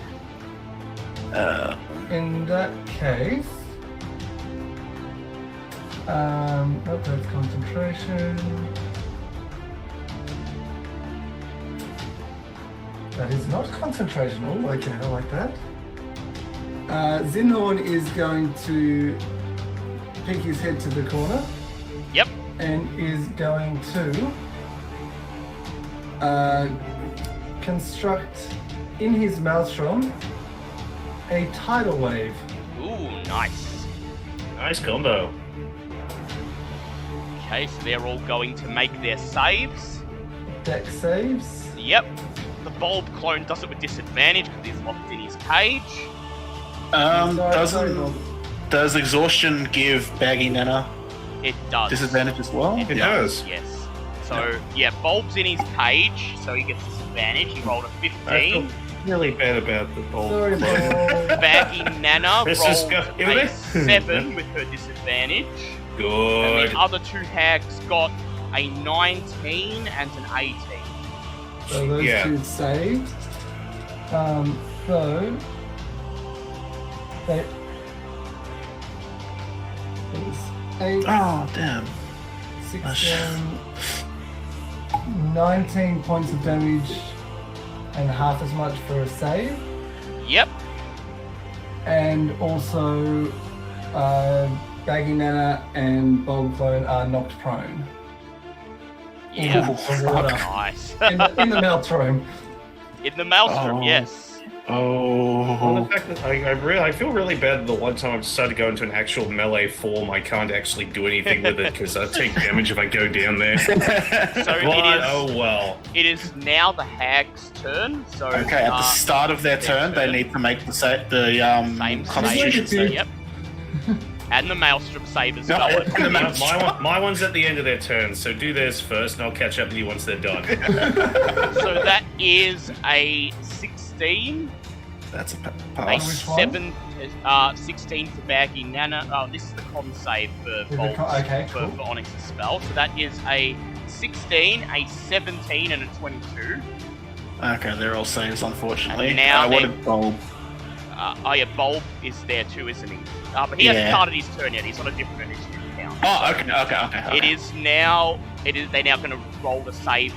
In that case, nope, that's concentration. That is not concentration. Oh, okay, I like that. Zinhorn is going to peek his head to the corner Yep. and is going to construct in his maelstrom a tidal wave. Ooh, nice. Nice combo. Okay, so they're all going to make their saves. Deck saves. Yep. The bulb clone does it with disadvantage because he's locked in his cage. Sorry, Bob. Does exhaustion give Baggy Nana It does. disadvantage as well? It does. Yes. So, yeah, Bulb's in his cage, so he gets disadvantage. He rolled a 15. Really bad about the ball. Sorry, Bob. Baggy Nana This is rolled go- a 7 with her disadvantage. And Good. the other 2 hags got a 19 and an 18. So those Yeah. two saved. So they. It's 8, Oh, damn. 16, 19 points of damage and half as much for a save. Yep. And also, Baggy Nana and Bulb Clone are knocked prone. Yeah. The water. Nice. In the maelstrom. In the maelstrom, Oh. yes. Well, Oh. the fact that I feel really bad that the one time I've decided to go into an actual melee form, I can't actually do anything with it because I take damage if I go down there. So Oh well. it is now the hag's turn. So Okay, at the start of their turn, they need to make the same Constitution save. save. Yep. And the maelstrom save as No, well. and the My one's at the end of their turn, so do theirs first, and I'll catch up with you once they're done. So that is a 16, That's a a pass. Which one? 16 for Baggy Nana. Oh, this is the con save for the Bolt, con- okay, for cool. Onyx's spell. So that is a 16, a 17, and a 22. Okay, they're all saves, unfortunately. And now what they- did Bulb? Oh yeah, Bulb is there too, isn't he? But he hasn't Yeah. started his turn yet. He's on a different initiative now. Oh, okay. It is now. They're now going to roll the save.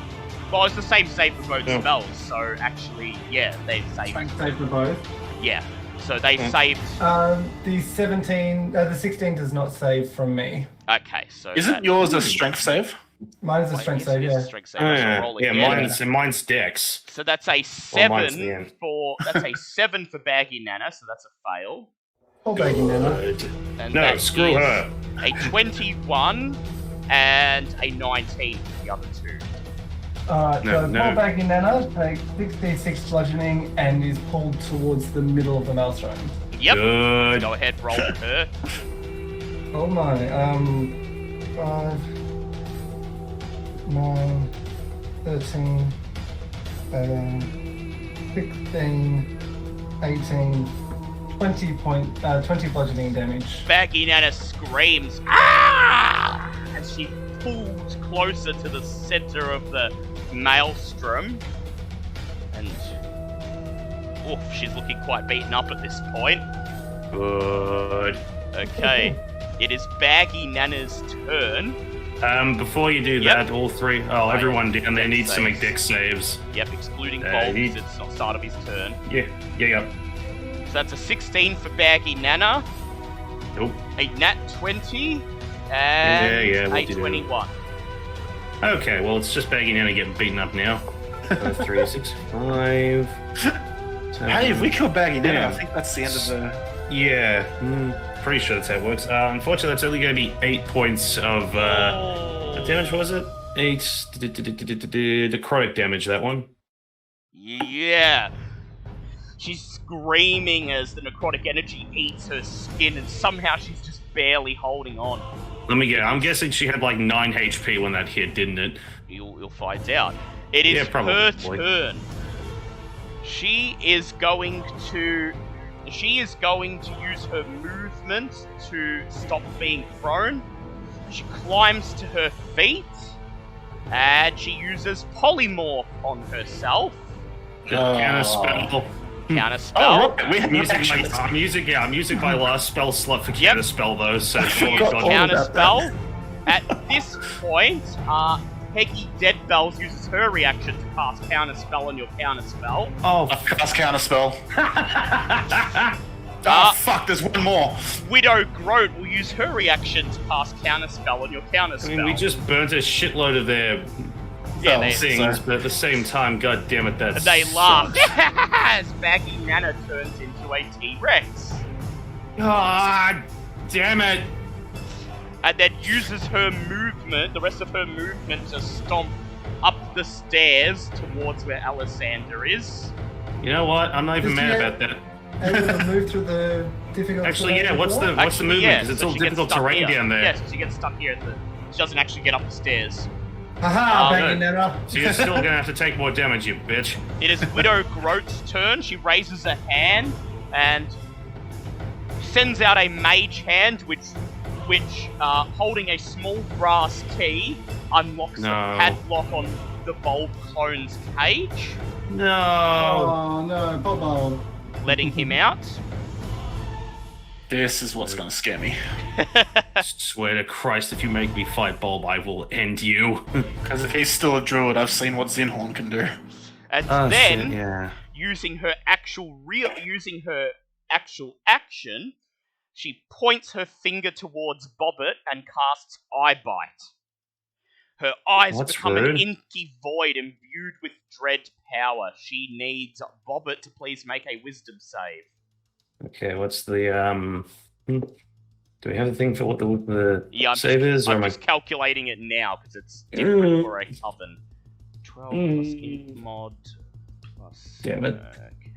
Well, it's the same save for both spells. So actually, yeah, they saved. Strength save for both. Yeah. So they saved. The 17, the 16 does not save from me. Okay, so Isn't yours a strength save? Mine is a strength save, It's yeah. a strength save. I shall roll Yeah, again. mine's Dex. So that's a mine's the 7 end. for. That's a 7 for Baggy Nana. So that's a fail. Oh, Baggy Nana. And No, that screw is her. A 21 and a 19 for the other two. Alright, No, so no. poor Baggy Nana takes 6d6 bludgeoning and is pulled towards the middle of the maelstrom. Yep. Good. Go ahead, roll with her. Oh my, 5, 9, 13, 16, 18, 20 bludgeoning damage. Baggy Nana screams, "Ah!" as she pulls closer to the center of the maelstrom. And oof, she's looking quite beaten up at this point. Good. Okay, it is Baggy Nana's turn. Before you do Yep. that, all three, everyone down there needs to make dex saves. Yep, excluding Uh, Bolt he- because it's not start of his turn. Yeah. So that's a 16 for Baggy Nana, Nope. a nat 20, and Yeah, a what do you do? 21. Okay, well, it's just Baggy Nana getting beaten up now. 3, 6, 5. Hey, if we kill Baggy Nana, Yeah. I think that's the end of the. Yeah, pretty sure that's how it works. Unfortunately, that's only going to be 8 points of what damage was it? 8 necrotic damage. That one. Yeah. She's screaming as the necrotic energy eats her skin, and somehow she's just barely holding on. Let me get. I'm guessing she had like 9 HP when that hit, didn't it? You'll find out. It is Yeah, her probably. turn. She is going to use her movement to stop being prone. She climbs to her feet, and she uses polymorph on herself. Counter spell. Counter spell. Oh, right. We have I'm using my last spell slot for counter spell though. So sure, Got God, all Counter about spell. At this point, Peggy Deadbells uses her reaction to cast counter spell on your counter spell. oh, Cast counter spell. Oh, fuck, there's one more. Widow Groat will use her reaction to cast counter spell on your counter I spell. mean, we just burnt a shitload of their Yeah, they- things, but at the same time, god damn it, that's They laugh as Baggy Nana turns into a T-Rex, God damn it! and then uses her movement, the rest of her movement, to stomp up the stairs towards where Alessander is. You know what? I'm not even Just mad yet. about that. Able to move through the difficult Actually, terrain yeah. What's before? the movement? yeah, Because it's so all she gets difficult stuck terrain here. down there. Yes, she gets stuck here. She doesn't actually get up the stairs. Haha, Oh, Baggy no. Nana. So you're still gonna have to take more damage, you bitch. It is Widow Groat's turn. She raises a hand and sends out a mage hand, which holding a small brass key, unlocks No. the padlock on the bulb clone's cage, No. Oh no, Bob. letting him out. This is what's going to scare me. Swear to Christ, if you make me fight Bulb, I will end you. Because if he's still a druid, I've seen what Zinhorn can do. And Oh, then, yeah. using her actual action, she points her finger towards Bobbit and casts Eye Bite. Her eyes That's become an rude. inky void imbued with dread power. She needs Bobbit to please make a wisdom save. Okay, what's the Do we have a thing for what the Yeah, save is? Or I'm am I... just calculating it now because it's different Mm. for a oven. 12 plus int mod plus. Damn it.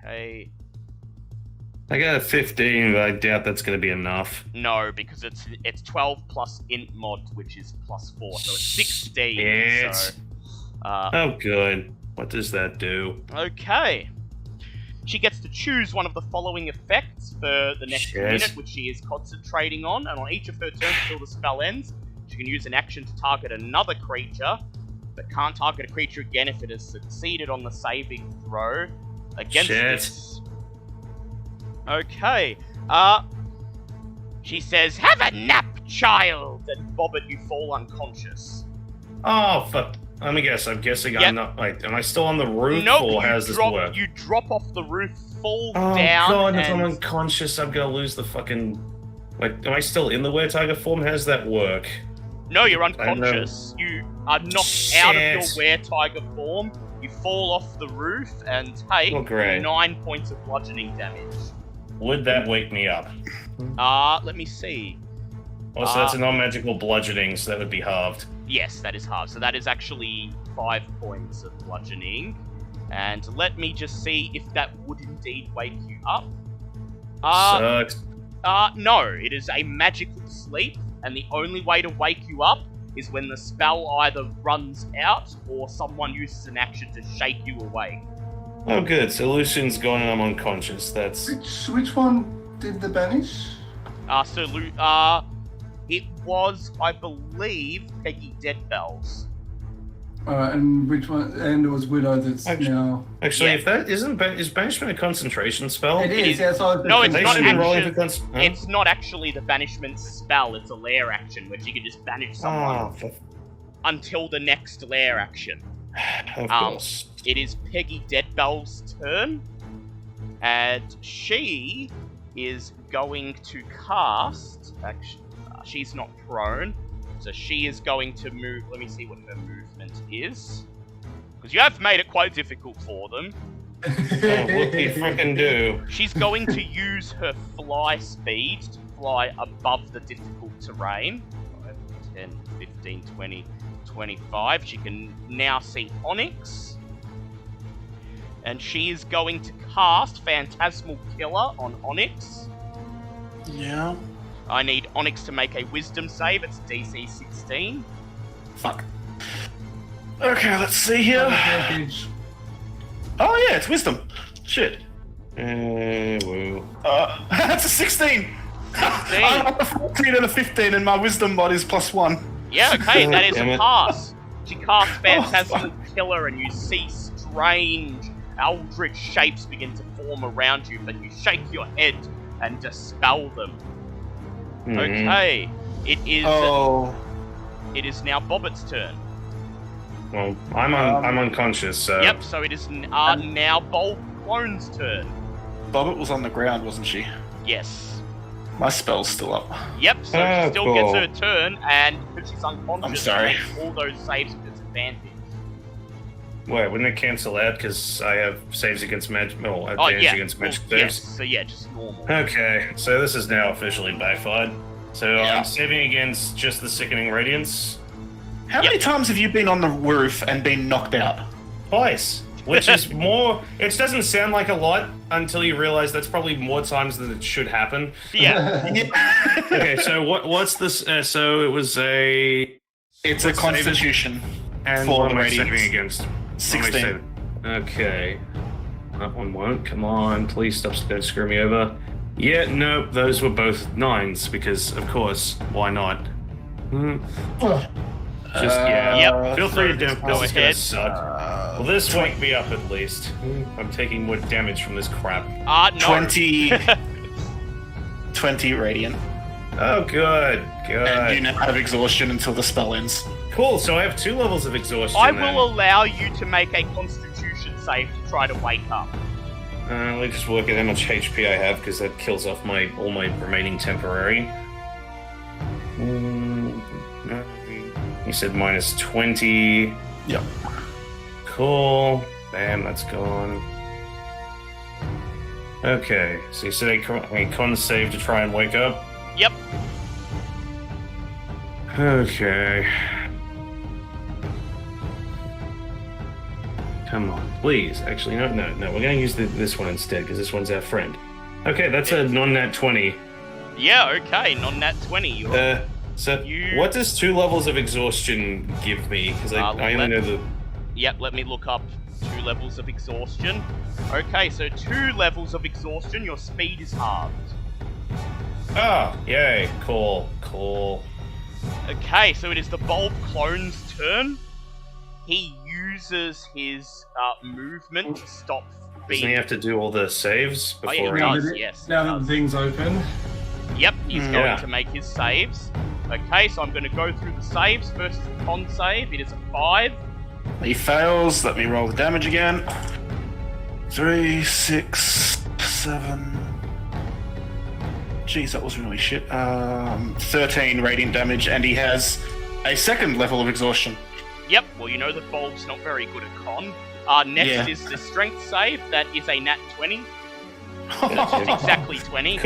Okay. I got a 15, but I doubt that's going to be enough. No, because it's 12 plus int mod, which is plus 4, so it's 16. Shit. So, Oh, good. What does that do? okay. She gets to choose one of the following effects for the next Shit. minute, which she is concentrating on, and on each of her turns until the spell ends, she can use an action to target another creature, but can't target a creature again if it has succeeded on the saving throw against Shit. this. Okay. She says, "Have a nap, child!" And Bobbit, you fall unconscious. Oh, fuck. Let me guess. I'm guessing Yep. I'm not. Wait, am I still on the roof, Nope, or you how does this drop, work? you drop off the roof, fall Oh down, god, if I'm and unconscious, I'm gonna lose the fucking. Like, am I still in the were-tiger form? How does that work? no, you're I don't know. unconscious. You are knocked out of your Shit. were-tiger form. You fall off the roof and take Oh, great. 9 points of bludgeoning damage. Would that wake me up? Let me see. Also, that's a non-magical bludgeoning, so that would be halved. Yes, that is half. So that is actually 5 points of bludgeoning. And let me just see if that would indeed wake you up. Sucks. No, it is a magical sleep, and the only way to wake you up is when the spell either runs out or someone uses an action to shake you awake. Oh, good. So Lucian's gone and I'm unconscious. That's. Which one did the banish? It was, I believe, Peggy Deadbells. And which one? And it was Widow that's Actually- now. Actually, Yeah. if that isn't. Is banishment a concentration spell? It is. Yeah, so No, it's They not should be rolling action. for huh? It's not actually the banishment spell, it's a lair action, which you can just banish someone Oh, for... until the next lair action. of course. It is Peggy Deadbell's turn, and she is going to cast. Actually, she's not prone, so she is going to move. Let me see what her movement is, because you have made it quite difficult for them. Oh, whoopie frickin' do. She's going to use her fly speed to fly above the difficult terrain. 5, 10, 15, 20, 25. She can now see Onyx. And she is going to cast Phantasmal Killer on Onyx. Yeah. I need Onyx to make a Wisdom save. It's DC 16. Fuck. Okay, let's see here. Advantage. Oh yeah, it's wisdom. Shit. Woo. That's a 16. I have a 14 and a 15, and my wisdom mod is +1. Yeah, okay, that is Damn a it. pass. She casts Phantasmal fuck. Killer, and you see strange eldritch shapes begin to form around you, but you shake your head and dispel them. Mhm. Okay, it is Oh. it is now Bobbit's turn. Well, I'm unconscious, so. Yep, so it is now Bulb Clone's turn. Bobbit was on the ground, wasn't she? Yes. My spell's still up. Yep, so Oh, she still cool. gets her turn, and because she's unconscious, I'm sorry. she makes all those saves with disadvantage. Wait, wouldn't it cancel out because I have saves against magic? Oh, Oh, advantage yeah. against magic Well, yes, saves? so yeah, just normal. Okay, so this is now officially backfired. So Yeah. I'm saving against just the Sickening Radiance. How many times have you been on the roof and been knocked out? Twice. Which is more. It doesn't sound like a lot until you realize that's probably more times than it should happen. Yeah. Okay, so what's this? So it was a. It's a Let's save it. constitution. And For what am I radiance. saving against? What am I 16. saving? Okay. That one won't. Come on, please stop. Don't screw me over. Yeah, no, those were both 9s because, of course, why not? Just yeah. Yep. Feel free to do. Go This is gonna ahead. suck. Will this wake me up at least? I'm taking more damage from this crap. No. 20 radiant. Oh, good, And you good. now have exhaustion until the spell ends. Cool. So I have 2 levels of exhaustion. I then. will allow you to make a Constitution save to try to wake up. Let me just work out how much HP I have because that kills off all my remaining temporary. You said minus 20. Yep. Cool. Bam, that's gone. Okay, so you said a con save to try and wake up? Yep. Okay. Come on, please. Actually, no. We're going to use this one instead, because this one's our friend. Okay, that's a non-nat 20. Yeah, okay, non-nat 20. You- What does 2 levels of exhaustion give me? Because I only know the... Yep, let me look up 2 levels of exhaustion. Okay, so 2 levels of exhaustion, your speed is halved. Oh, yay. Cool. Okay, so it is the Bulb Clone's turn. he uses his movement to stop Doesn't being. he have to do all the saves Oh, yeah, before he he... does. Now that yes, Now he that the does. thing's open. Yep, he's going Yeah. to make his saves. Okay, so I'm going to go through the saves. First is a con save. It is a 5. He fails. Let me roll the damage again. 3, 6, 7. Jeez, that was really shit. 13 radiant damage, and he has a second level of exhaustion. Yep, well, you know that Bulb's not very good at con. Next Yeah. is the strength save. That is a nat 20. It's exactly 20. Of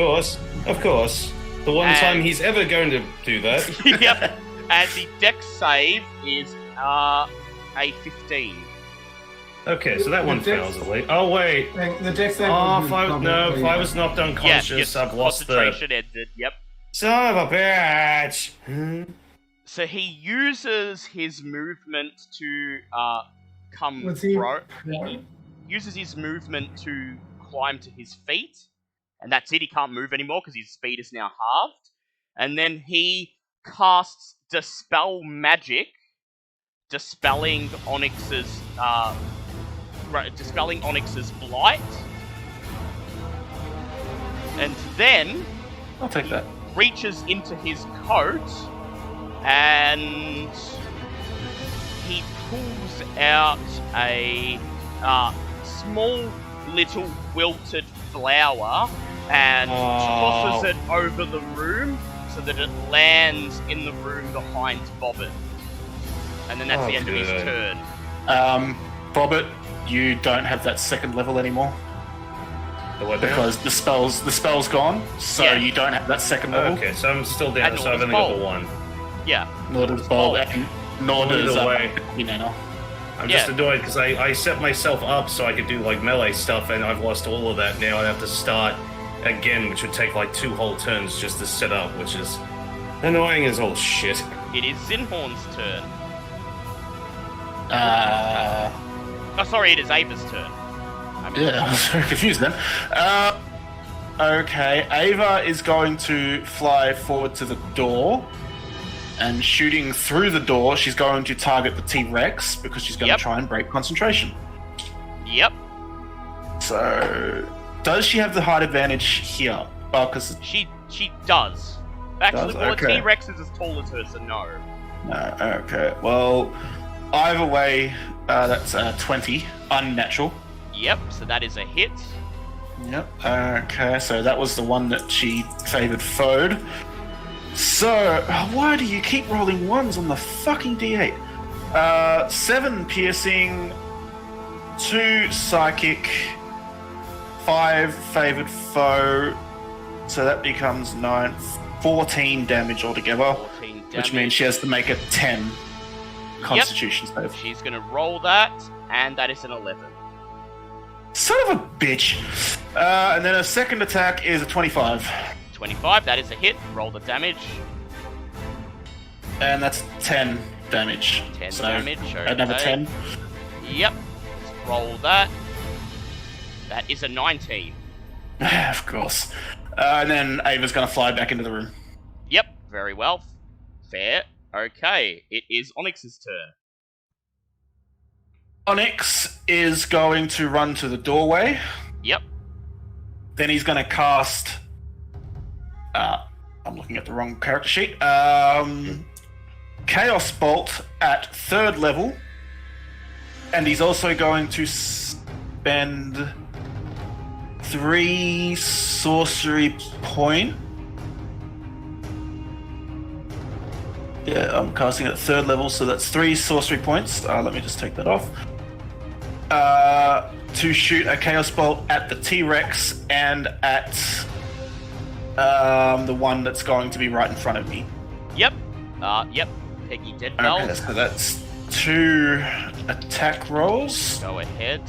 course. The one And- time he's ever going to do that. Yep. And the dex save is a 15. Okay, so that one The dex- fails at least. Oh, wait. The dex save. Oh, was if I was knocked unconscious, Yes, I've lost the... concentration ended. Yep. Son of a bitch! So he uses his movement to come Was he- bro. Yeah. He uses his movement to climb to his feet, and that's it. He can't move anymore because his speed is now halved. And then he casts Dispel Magic, dispelling Onyx's blight. And then I'll take that. reaches into his coat and he pulls out a small little wilted flower and tosses it over the room so that it lands in the room behind Bobbit. And then that's the end of his good. turn. Bobbit, you don't have that second level anymore The what now? because the spell's gone, so Yeah. you don't have that second level. Okay, so I'm still down, And so I've nor only does got the Bolt. one. Yeah. Nor does Bob, and nor Either does way. Nano. I'm Yeah. just annoyed because I set myself up so I could do like melee stuff, and I've lost all of that now. I have to start again, which would take like 2 whole turns just to set up, which is annoying as all shit. It is Zinhorn's turn. Uh, Oh, sorry, it is Ava's turn. yeah, I was very confused then. Okay, Ava is going to fly forward to the door, and shooting through the door, she's going to target the T-Rex because she's going Yep. to try and break concentration. Yep. So, does she have the height advantage here? Oh, because She does. Actually, Does? well, Okay. a T-Rex is as tall as her, so no. no. Okay, well, either way, that's 20, unnatural. Yep, so that is a hit. Yep. Okay, so that was the one that she favored foed. So, why do you keep rolling ones on the fucking D8? 7 piercing, 2 psychic, 5 favored foe. So that becomes 9, 14 damage altogether, 14 damage. which means she has to make a 10 Constitution save. She's gonna roll that, and that is an 11. Son of a bitch! And then a second attack is a 25. 25, that is a hit. Roll the damage. And that's 10 damage. 10 So, damage. Okay. another 10. Yep. Let's roll that. That is a 19. Of course. And then Ava's going to fly back into the room. Yep, very well. Fair. Okay, it is Onyx's turn. Onyx is going to run to the doorway. Yep. Then he's going to cast... I'm looking at the wrong character sheet. Chaos Bolt at 3rd level. And he's also going to spend 3 sorcery point. Yeah, I'm casting at 3rd level, so that's 3 sorcery points. Let me just take that off. To shoot a Chaos Bolt at the T-Rex and at the one that's going to be right in front of me. Yep. Yep. Peggy Deadbelt. Okay, so that's 2 attack rolls. Go ahead.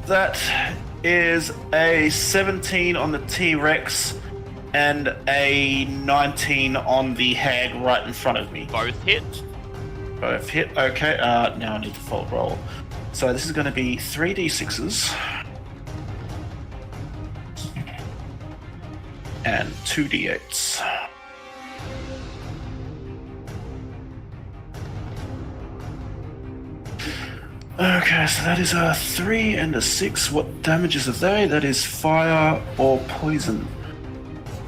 That is a 17 on the T-Rex and a 19 on the hag right in front of me. Both hit. Both hit. Okay, now I need the fault roll. So this is going to be 3d6s. And 2d8s. Okay, so that is a 3 and a 6. What damages are they? That is fire or poison.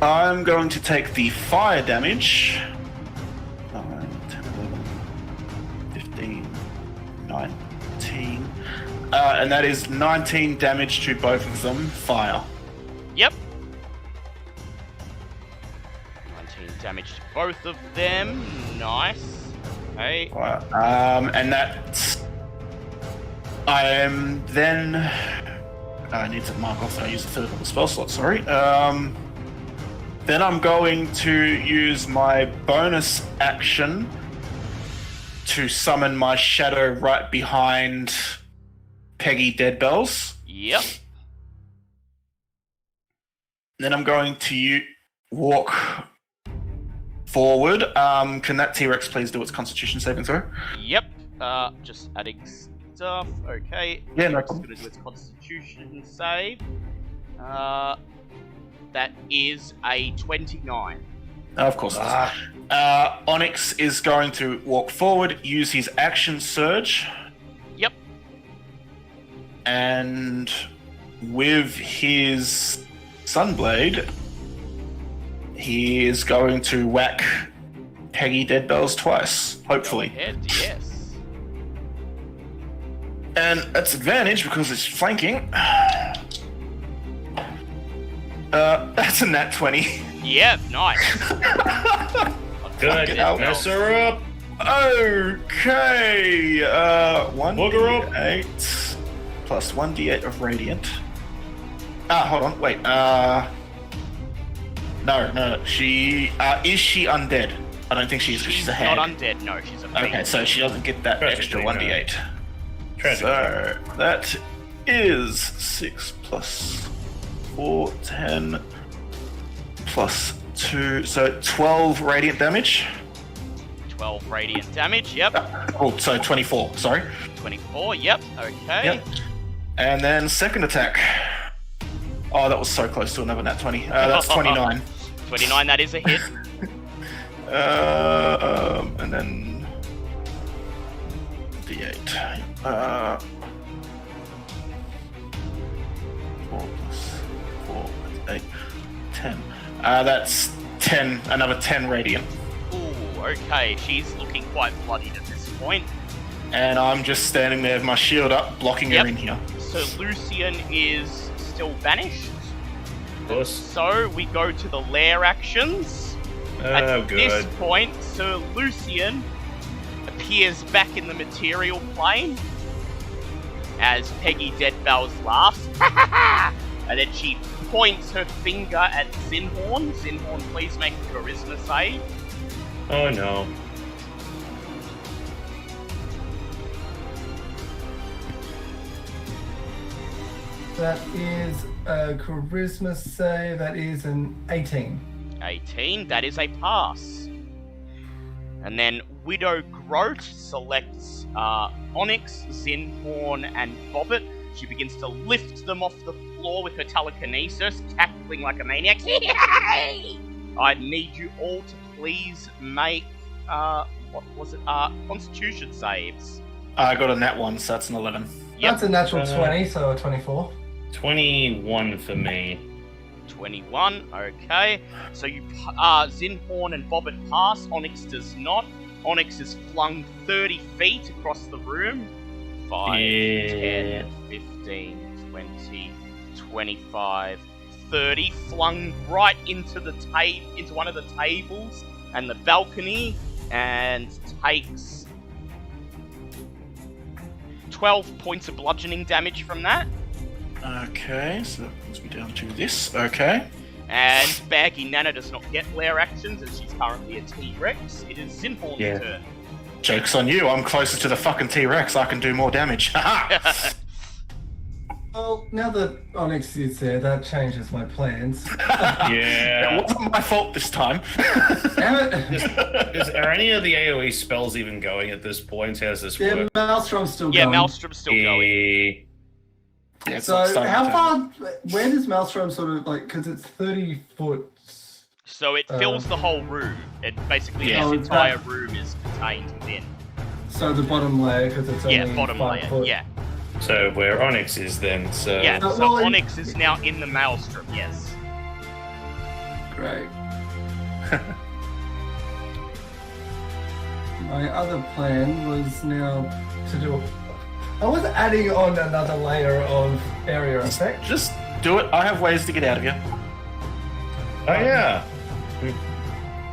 I'm going to take the fire damage. 9, 10, 11, 15, 19. And that is 19 damage to both of them. Fire. Yep. 19 damage to both of them. Nice. Okay. Fire. And that's... I am then... I need to mark off that I use the third level spell slot, sorry. Then I'm going to use my bonus action to summon my shadow right behind Peggy Deadbells. Yep. Then I'm going to walk forward. Can that T-Rex please do its Constitution saving throw? Yep. Just adding stuff. Okay. Yeah, no It's problem. going to do its Constitution save. That is a 29. Of course it is. Onyx is going to walk forward, use his action surge, Yep. and with his Sunblade, he is going to whack Peggy Deadbells twice, hopefully. Head, yes. And that's advantage because it's flanking. That's a nat 20. Yep, nice. Good. Fucking Mess her up. Okay. Booger up. 1d8 plus 1d8 of radiant. Hold on. Wait. No. She is she undead? I don't think she's. She's a hag. Not undead, no, she's a fiend. Okay, so she doesn't get that extra Tragically, 1d8. Tragically. So that is 6 plus 4, 10 plus 2, so 12 radiant damage. 12 radiant damage, yep. Oh, so 24, sorry. 24, yep, okay. Yep. And then second attack. Oh, that was so close to another nat 20. That's 29. 29, that is a hit. And then d8. 4 plus 4, 8, 10. That's 10, another 10 radiant. Ooh, okay, she's looking quite bloodied at this point. And I'm just standing there with my shield up, blocking Yep. her in here. So Lucian is still banished. Of course. So we go to the lair actions. Oh, At good. this point, Sir Lucian appears back in the material plane as Peggy Deadbells laughs. And then she points her finger at Zinhorn. Zinhorn, please make a charisma save. Oh no. That is a charisma save. That is an 18. 18, that is a pass. And then Widow Groat selects Onyx, Zinhorn, and Bobbit. She begins to lift them off the floor with her telekinesis, cackling like a maniac. I need you all to please make, what was it? Constitution saves. I got a nat 1, so that's an 11. Yep. That's a natural 20, so a 24. 21 for me. 21, okay. So you, Zinhorn and Bobbit pass, Onyx does not. Onyx is flung 30 feet across the room. 5, Yeah. 10, 15, 20, 25, 30, flung right into the into one of the tables and the balcony, and takes 12 points of bludgeoning damage from that. Okay, so that brings me down to this. Okay. And Baggy Nana does not get lair actions, as she's currently a T-Rex. It is Zinhorn's Yeah. turn. Joke's on you, I'm closer to the fucking T-Rex, I can do more damage. Haha! Well, now that Onyx is there, that changes my plans. It Yeah. wasn't my fault this time. Damn it! Are any of the AoE spells even going at this point? How does this Yeah, work? Maelstrom's still Yeah, going. Maelstrom's still going. Yeah, it's So, starting how to- far? Where does Maelstrom sort of like? Because it's 30 foot. So it fills the whole room. It basically, Yeah. this Oh, it's entire that- room is contained within. So the bottom layer, because it's only Yeah, bottom 5 layer. foot. Yeah. So where Onyx is then, so... Yeah, Oh, so well, Onyx is now in the maelstrom, yes. Great. My other plan was now to do. I was adding on another layer of area effect. Just do it. I have ways to get out of you. Oh yeah!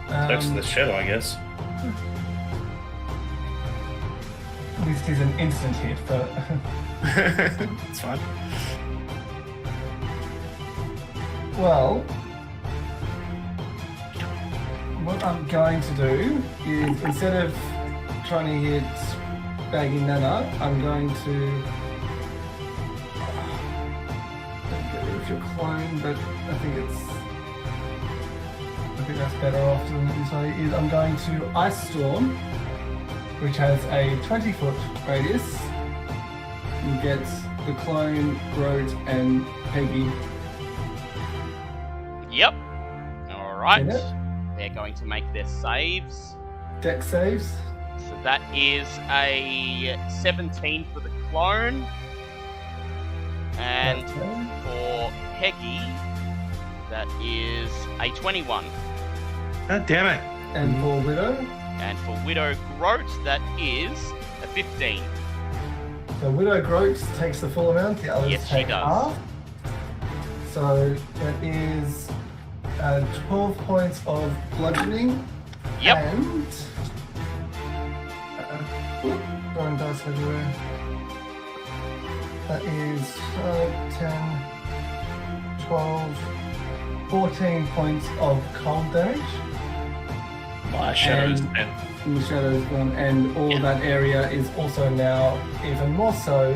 Next to Um, the shadow, I guess. this is an instant hit, but It's fine. well, what I'm going to do is instead of trying to hit Baggy Nana, I'm going to get rid of your clone, but I think that's better off doing it this way. Is I'm going to Ice Storm, which has a 20-foot radius, and gets the clone, Groat, and Peggy. Yep. Alright. In it. They're going to make their saves. Deck saves. So that is a 17 for the clone. And Okay. for Peggy, that is a 21. God damn it! And for Widow. And for Widow Groat, that is a 15. So Widow Groat takes the full amount, the others Yes, she take does. half. So that is 12 points of bludgeoning. Yep. And throwing dice everywhere. That is 10, 12, 14 points of cold damage. My shadows. And- The shadow's gone, and all Yeah. that area is also now even more so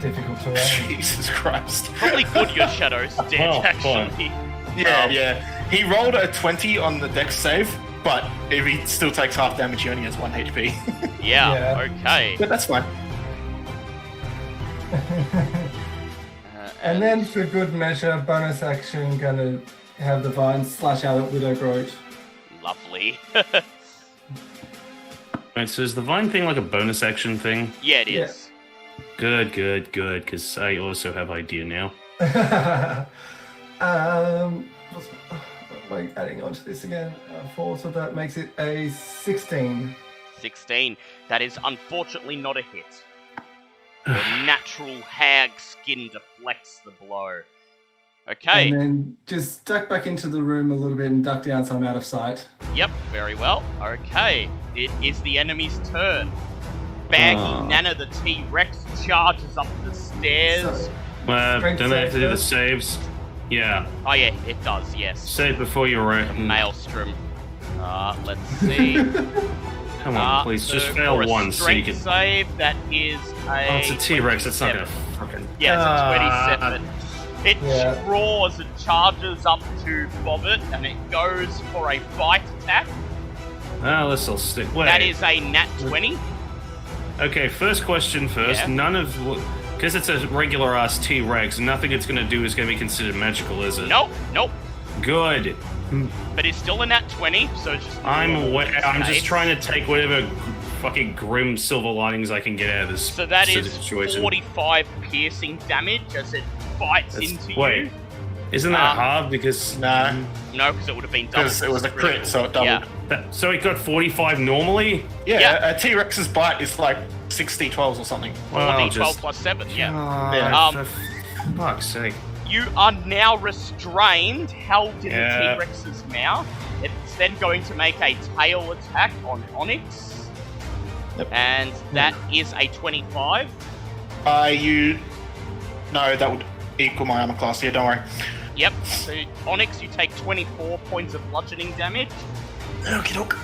difficult to range. Jesus Christ. Probably good your shadow's dead, Oh, actually. Yeah, yeah. He rolled a 20 on the dex save, but if he still takes half damage, he only has 1 HP. Yeah, Yeah. okay. But that's fine. And then for good measure, bonus action, gonna have the vine slash out at Widow Groat. Lovely. Right, so is the vine thing like a bonus action thing? Yeah, it Yeah. is. Good, because I also have idea now. What's am I adding on to this again? 4, so that makes it a 16. 16. That is unfortunately not a hit. Your natural hag skin deflects the blow. Okay. And then just duck back into the room a little bit and duck down so I'm out of sight. Yep, very well. Okay. It is the enemy's turn. Baggy Nana the T-Rex charges up the stairs. So, Don't they have to do the Strength saves? Yeah. Oh yeah, it does, yes. Save before you're right. Maelstrom. Let's see. Come on, please, just so fail for a once so you strength can. save, that is a... Oh, it's a T-Rex. It's not 27. gonna fucking. Yeah, it's a 27. It Yeah. roars and charges up to Bobbit, and it goes for a bite attack. Ah, this will stick. Wait. That is a nat 20. Okay, first question first. Yeah. None of. Because it's a regular ass T-Rex, nothing it's gonna do is gonna be considered magical, is it? Nope. Good. But it's still a nat 20, so it's just... I'm just Nice. trying to take whatever fucking grim silver linings I can get out of this So that is situation. 45 piercing damage as it bites into Wait, you. isn't that hard? Because Nah, No, because it would have been double. because it was a crit, so it doubled. Yeah. so it got 45 normally. Yeah, Yeah. a T-Rex's bite is like 60 12s or something. 4d12 plus 7, yeah. Yeah. Um, For fuck's sake. You are now restrained, held in Yeah. the T-Rex's mouth. It's then going to make a tail attack on Onyx. Yep. And that is a 25. No, that would equal my armor class. Yeah, don't worry. Yep. So Onyx, you take 24 points of bludgeoning damage. Okie doke.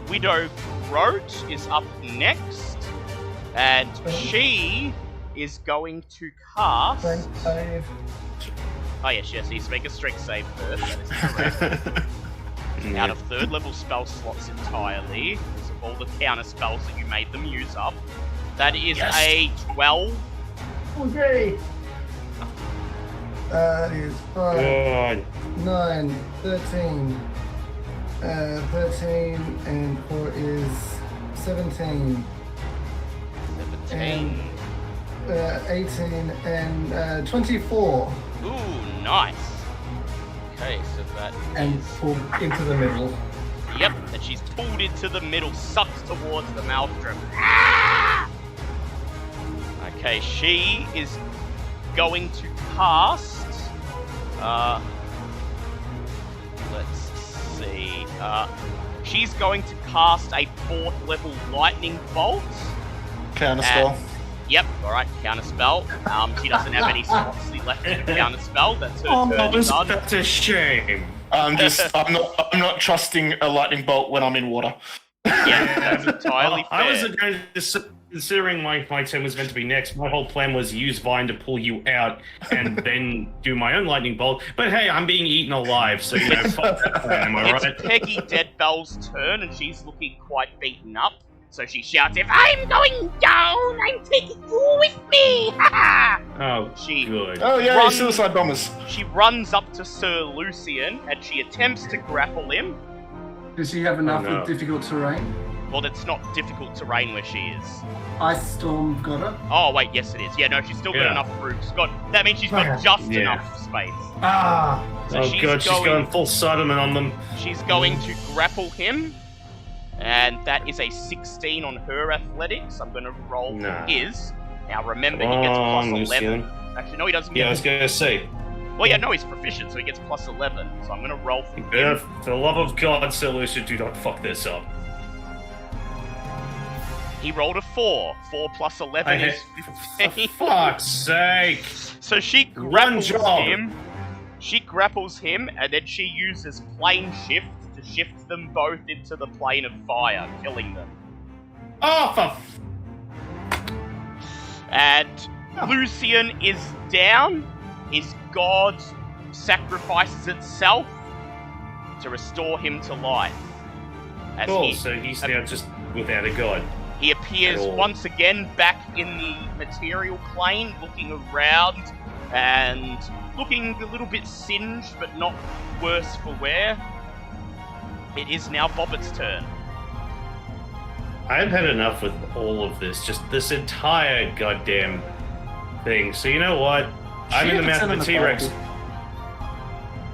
Widow Groat is up next. And she is going to cast... Strength save. Oh yeah, she needs to make a strength save first. That is correct. Out of 3rd level spell slots entirely, because of all the counter spells that you made them use up. That is a 12. Okay. That is 5, God. 9, 13, 13 and 4 is 17. 17. 18 and 24. Ooh, nice. Okay, so that And pulled into the middle. Yep, and she's pulled into the middle, sucked towards the maelstrom. Ah! Okay, she is going to cast. Let's see. She's going to cast a 4th level lightning bolt. Counter spell. Yep, alright, counter spell. She doesn't have any slots left to counter spell. That's her turn done. That's a shame. I'm not trusting a lightning bolt when I'm in water. Yeah, that's entirely fair. I was considering my turn was meant to be next. My whole plan was use Vine to pull you out and then do my own lightning bolt. But hey, I'm being eaten alive, so fuck that plan, am I right? It's Peggy Deadbell's turn, and she's looking quite beaten up. So she shouts, "If I'm going down, I'm taking you with me!" Ha Oh, She good. Oh yeah, Run. suicide bombers. She runs up to Sir Lucian, and she attempts to grapple him. Does she have enough no. with difficult terrain? Well, it's not difficult terrain where she is. Ice Storm got her. Oh, wait, yes it is. Yeah, no, she's still got Yeah. enough room. That means she's got Okay. just Yeah. enough space. Ah! So Oh god, she's going full Sodom on them. She's going to grapple him, and that is a 16 on her athletics. I'm going to roll Nah. his. Now remember, Come he gets on, plus 11. Lucian. Actually, no, he doesn't Yeah, I get. was gonna say. Well, yeah, no, he's proficient, so he gets plus 11. So I'm going to roll for Yeah, him. for the love of God, Sir Lucian, do not fuck this up. He rolled a 4. 4 plus 11 is 15. For fuck's sake! So she grapples job. him. She grapples him, and then she uses plane shift to shift them both into the plane of fire, killing them. Oh, for And Lucian is down. His god sacrifices itself to restore him to life. As cool, so he's now just without a god. he appears At all. once again back in the material plane, looking around and looking a little bit singed, but not worse for wear. It is now Bobbitt's turn. I've had enough with all of this, just this entire goddamn thing. So you know what? I'm in the mouth of a T-Rex.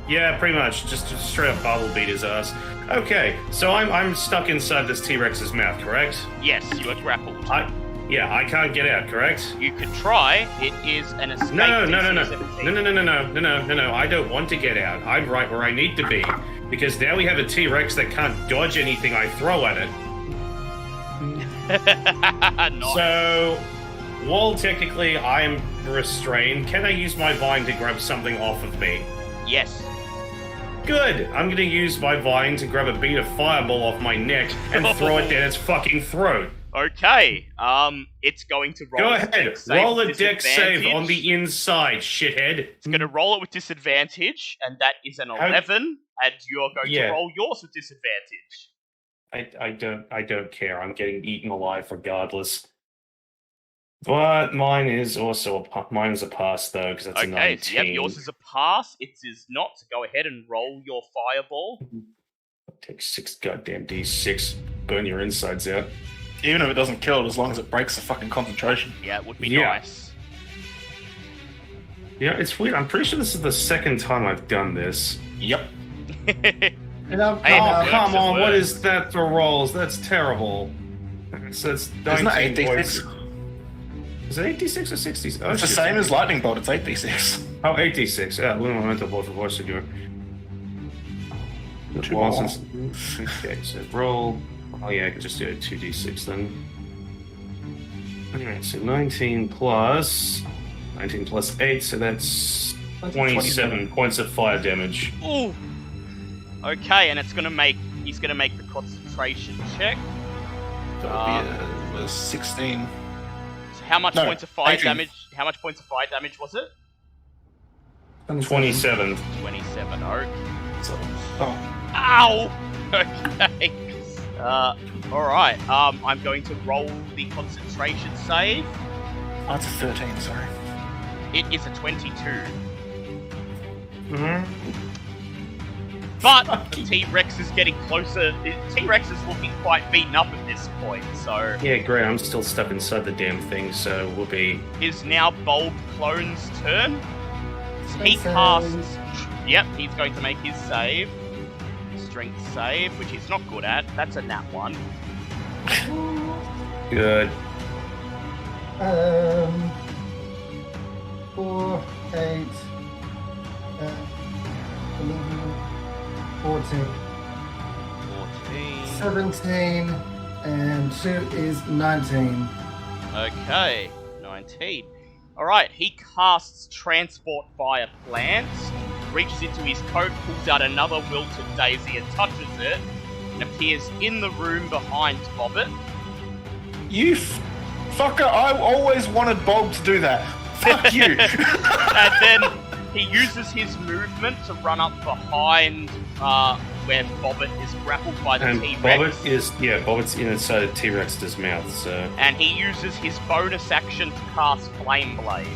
Yeah, pretty much. Just straight up bubble beat his ass. Okay, so I'm stuck inside this T-Rex's mouth, correct? Yes, you are grappled. I can't get out, correct? You could try. It is an escape. No. DC No. 17. I don't want to get out. I'm right where I need to be. Because now we have a T-Rex that can't dodge anything I throw at it. Nice. So, while technically I am restrained, can I use my vine to grab something off of me? Yes. Good! I'm gonna use my vine to grab a bead of fireball off my neck and throw it down its fucking throat. Okay. It's going to roll. Go a ahead, dex save roll a with dex save on disadvantage. the inside, shithead. It's going to roll it with disadvantage, and that is an 11, and you're going to roll yours with disadvantage. I don't care. I'm getting eaten alive regardless. But mine is also a pass though, because that's a 19. Okay, so yep, yours is a pass. It is not. So go ahead and roll your fireball. Take 6 goddamn D6. Burn your insides out. Even if it doesn't kill it, as long as it breaks the fucking concentration. Yeah, it would be Yeah. nice. Yeah, it's weird. I'm pretty sure this is the second time I've done this. Yep. And I'm Hey, Oh, it come works, it on. What works. is that for rolls? That's terrible. So it's Isn't that 19 8d6? points. Is it 8d6 or 60s? Oh, It's the shit. same as lightning bolt. It's 8d6. Oh, 8d6. Yeah, we don't want to both of us to do it. Two Well, more. since- Okay, so roll. Oh, yeah, I can just do a 2d6 then. Alright, so 19 plus 8, so that's 27 points of fire damage. Ooh. Okay, and it's going to make. He's going to make the concentration check. That would be a 16. So how much No, points of fire 18. damage? How much points of fire damage was it? 27. 27. Okay. So, oh, Ow! Okay. Alright. I'm going to roll the concentration save. that's a 13, sorry. It is a 22. Mm-hmm. But the T-Rex is getting closer. T-Rex is looking quite beaten up at this point, so... Yeah, great. I'm still stuck inside the damn thing, so we'll be... Is now Bold Clone's turn. He Strength casts... save. Yep, he's going to make his save. Strength save, which he's not good at. That's a nat 1. Good. 4, 8, 11, 14, 14. 17, and 2 is 19. Okay, 19. Alright, he casts Transport via Plants, reaches into his coat, pulls out another wilted daisy and touches it, and appears in the room behind Bobbit. You fucker, I always wanted Bob to do that. Fuck you. And then he uses his movement to run up behind where Bobbit is grappled by the And T-Rex. Bobbit's inside of T-Rex's mouth, so... And he uses his bonus action to cast Flame Blade,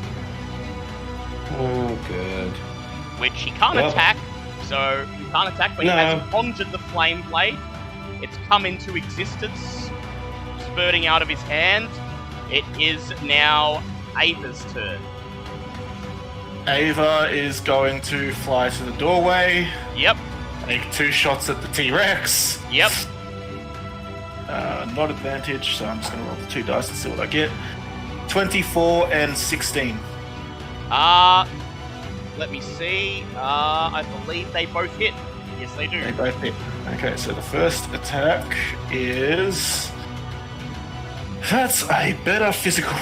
Oh, good. which he can't Well. attack. So he can't attack, but No. he has conjured the Flame Blade. It's come into existence, spurting out of his hand. It is now Ava's turn. Ava is going to fly to the doorway, Yep, make 2 shots at the T-Rex. yep. Not advantage, so I'm just going to roll the 2 dice and see what I get. 24 and 16. Let me see. I believe they both hit. Yes, they do. They both hit. Okay, so the first attack is... That's a better physical...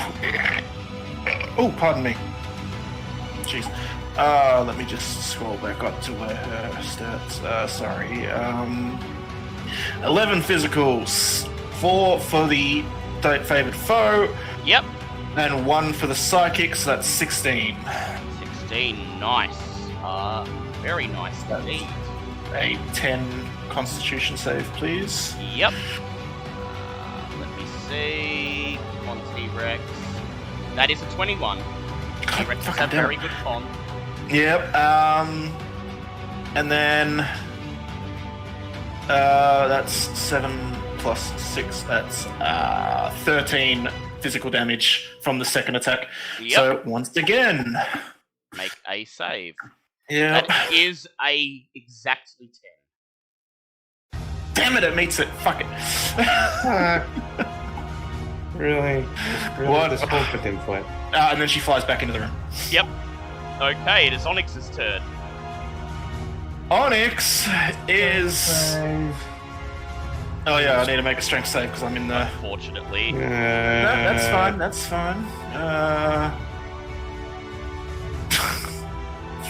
Oh, pardon me. Jeez. Let me just scroll back up to where her stats... sorry. 11 physicals. 4 for the favoured foe, Yep. and 1 for the psychic, so that's 16. 16. Nice. Very nice indeed. A 10 constitution save, please. Yep. Let me see. Come on, T-Rex. That is a 21. T-Rexes fucking have damn very it. good con. Yep, and then that's 7 plus 6, that's 13 physical damage from the second attack. Yep. So once again, Make a save. yeah. That is a exactly 10. Damn it, it meets it. Fuck it. Really? What? This whole goddamn fight. And then she flies back into the room. Yep. Okay, it is Onyx's turn. Onyx is. Save. Oh yeah, I need to make a strength save because I'm in the. Unfortunately. That's fine. That's fine.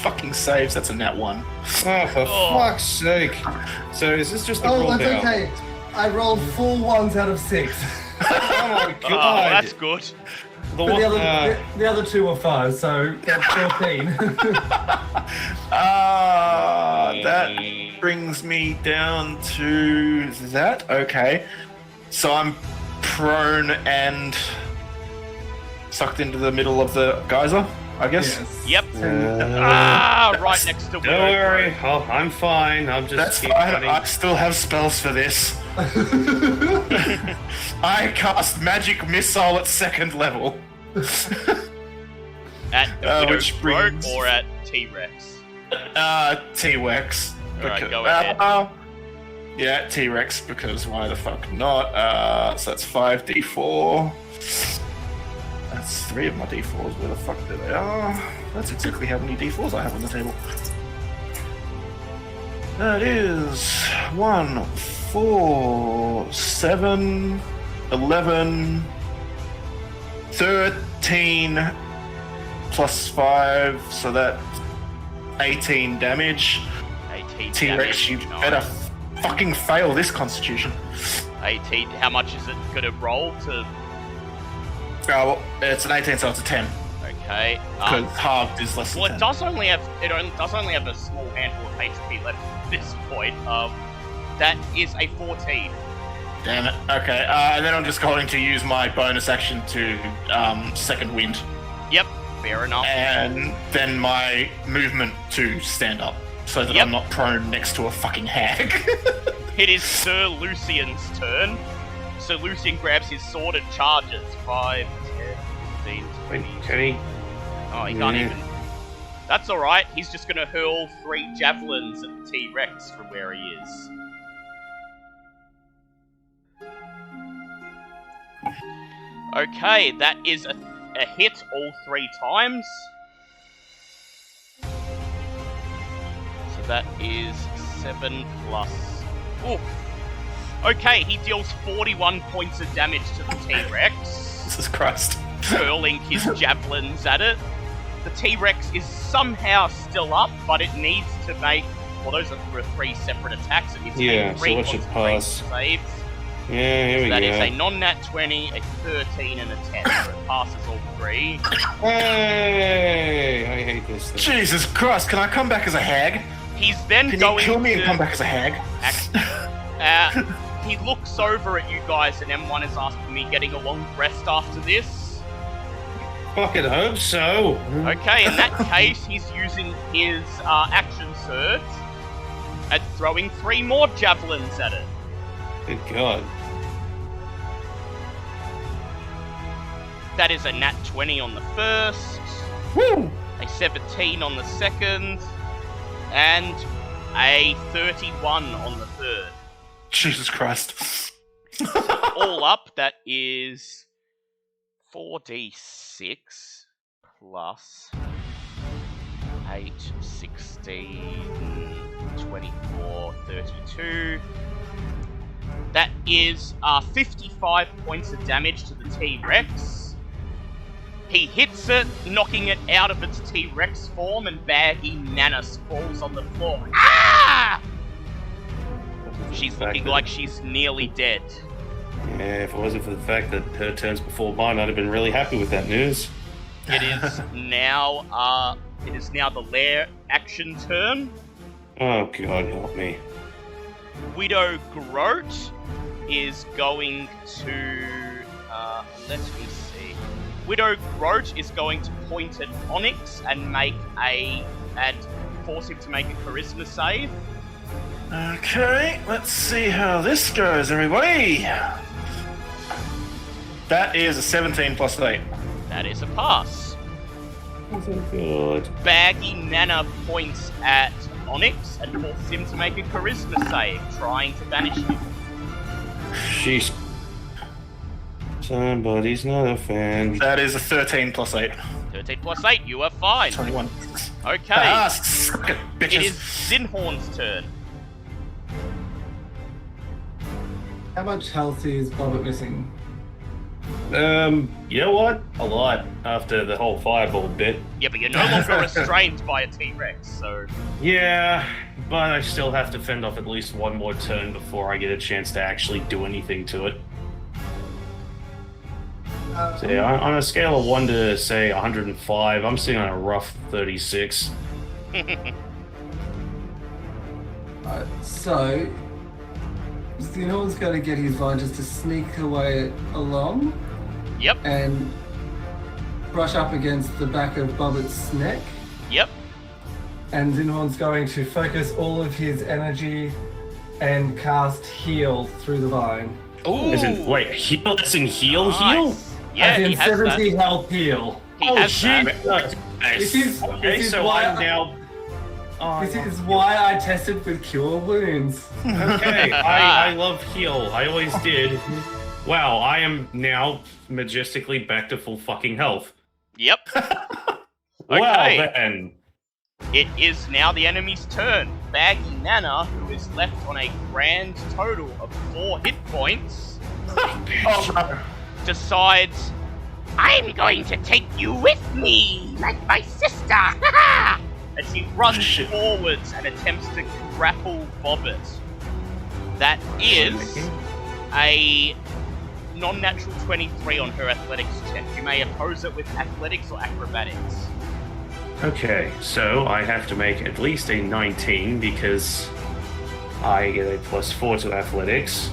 Fucking saves. That's a nat 1. Oh, for Oh. fuck's sake. So is this just the Oh, roll that's down? okay. I rolled 4 1s out of 6. Oh my Oh, god. that's good. The But one, the other 2 were 5, so that's 14. That brings me down to that. Okay. So I'm prone and sucked into the middle of the geyser, I guess. Yep. uh, Right next to don't worry. Oh, I'm fine. I'm just That's keep fine. running. I still have spells for this. I cast Magic Missile at 2nd level. At which Widow's Throat brings- or at T-Rex? T-Rex. Alright, go ahead. Yeah, T-Rex, because why the fuck not? So that's 5d4. That's 3 of my d4s. Where the fuck do they are? That's exactly how many d4s I have on the table. That is 1, 4, 7, 11, 13 plus 5, so that's 18 damage. 18 T-Rex, damage. you Nice. better fucking fail this constitution. 18. How much is it going to roll to... Oh, well, it's an 18, so it's a 10. Okay. Because halved is less than Well, 10. it does only have a small handful of HP left at this point. That is a 14. Damn it. Okay, and then I'm just going to use my bonus action to second wind, Yep. Fair enough. and then my movement to stand up. so that Yep. I'm not prone next to a fucking hag. It is Sir Lucian's turn. Sir Lucian grabs his sword and charges. 5, 10, 15, 20. Okay. Oh, he can't even. That's alright, he's just gonna hurl 3 javelins at the T-Rex from where he is. Okay, that is a hit all 3 times. So that is 7 plus. Ooh. Okay, he deals 41 points of damage to the T-Rex, Jesus Christ. hurling his javelins at it. The T-Rex is somehow still up, but it needs to make... Well, those are 3 separate attacks. It needs to Yeah, make so 3 what should concentration saves. Yeah, here we That go. is a non-nat 20, a 13, and a 10, so it passes all 3. Hey! I hate this thing. Jesus Christ, can I come back as a hag? He's then Can you going kill me to... and come back as a hag? He looks over at you guys, and M1 is asking me getting a long rest after this. Fucking hope so. Okay, in that case, he's using his action surge and throwing 3 more javelins at it. Good God. That is a nat 20 on the first, Woo! a 17 on the second, and a 31 on the third. Jesus Christ. All up, that is 4d6 plus 8, 16, 24, 32. That is 55 points of damage to the T-Rex. He hits it, knocking it out of its T-Rex form, and Baggy Nana sprawls on the floor. Ah! She's looking like she's nearly dead. Yeah, if it wasn't for the fact that her turn's before mine, I'd have been really happy with that news. It is now the lair action turn. Oh God, help me. Widow Groat is going to let me see. Widow Groat is going to point at Onyx and force him to make a charisma save. Okay, let's see how this goes, everybody. That is a 17 plus 8. That is a pass. Oh God. Baggy Nana points at Onyx and forces him to make a charisma save, trying to banish him. Sheesh. Somebody's not a fan. That is a 13 plus 8. 13 plus 8, you are fine. 21. Okay, Ah, suck it, bitches. it is Zinhorn's turn. How much health is Bobbit missing? You know what? A lot after the whole fireball bit. Yeah, but you're no longer restrained by a T-Rex, so... Yeah, but I still have to fend off at least one more turn before I get a chance to actually do anything to it. So yeah, on a scale of 1 to, say, 105, I'm sitting on a rough 36. Alright, so Xenon's going to get his Vines to sneak away along Yep, and brush up against the back of Bobbit's neck. yep. And Zinhorn's going to focus all of his energy and cast Heal through the vine. Ooh. As in, wait, heal? That's in heal? Nice. Yeah, As in he has 70 that. health heal. He has that. This is- Okay, this is so why I'm now... Oh, This is why I tested with Cure Wounds. Okay, I love heal. I always did. Wow, I am now majestically back to full fucking health. Yep. Wow, Okay. then. It is now the enemy's turn. Baggy Nana, who is left on a grand total of 4 hit points, decides, I'm going to take you with me, like my sister! And she runs Shit. forwards and attempts to grapple Bobbit. That is a non-natural 23 on her athletics check. You may oppose it with athletics or acrobatics. Okay, so I have to make at least a 19 because I get a +4 to athletics.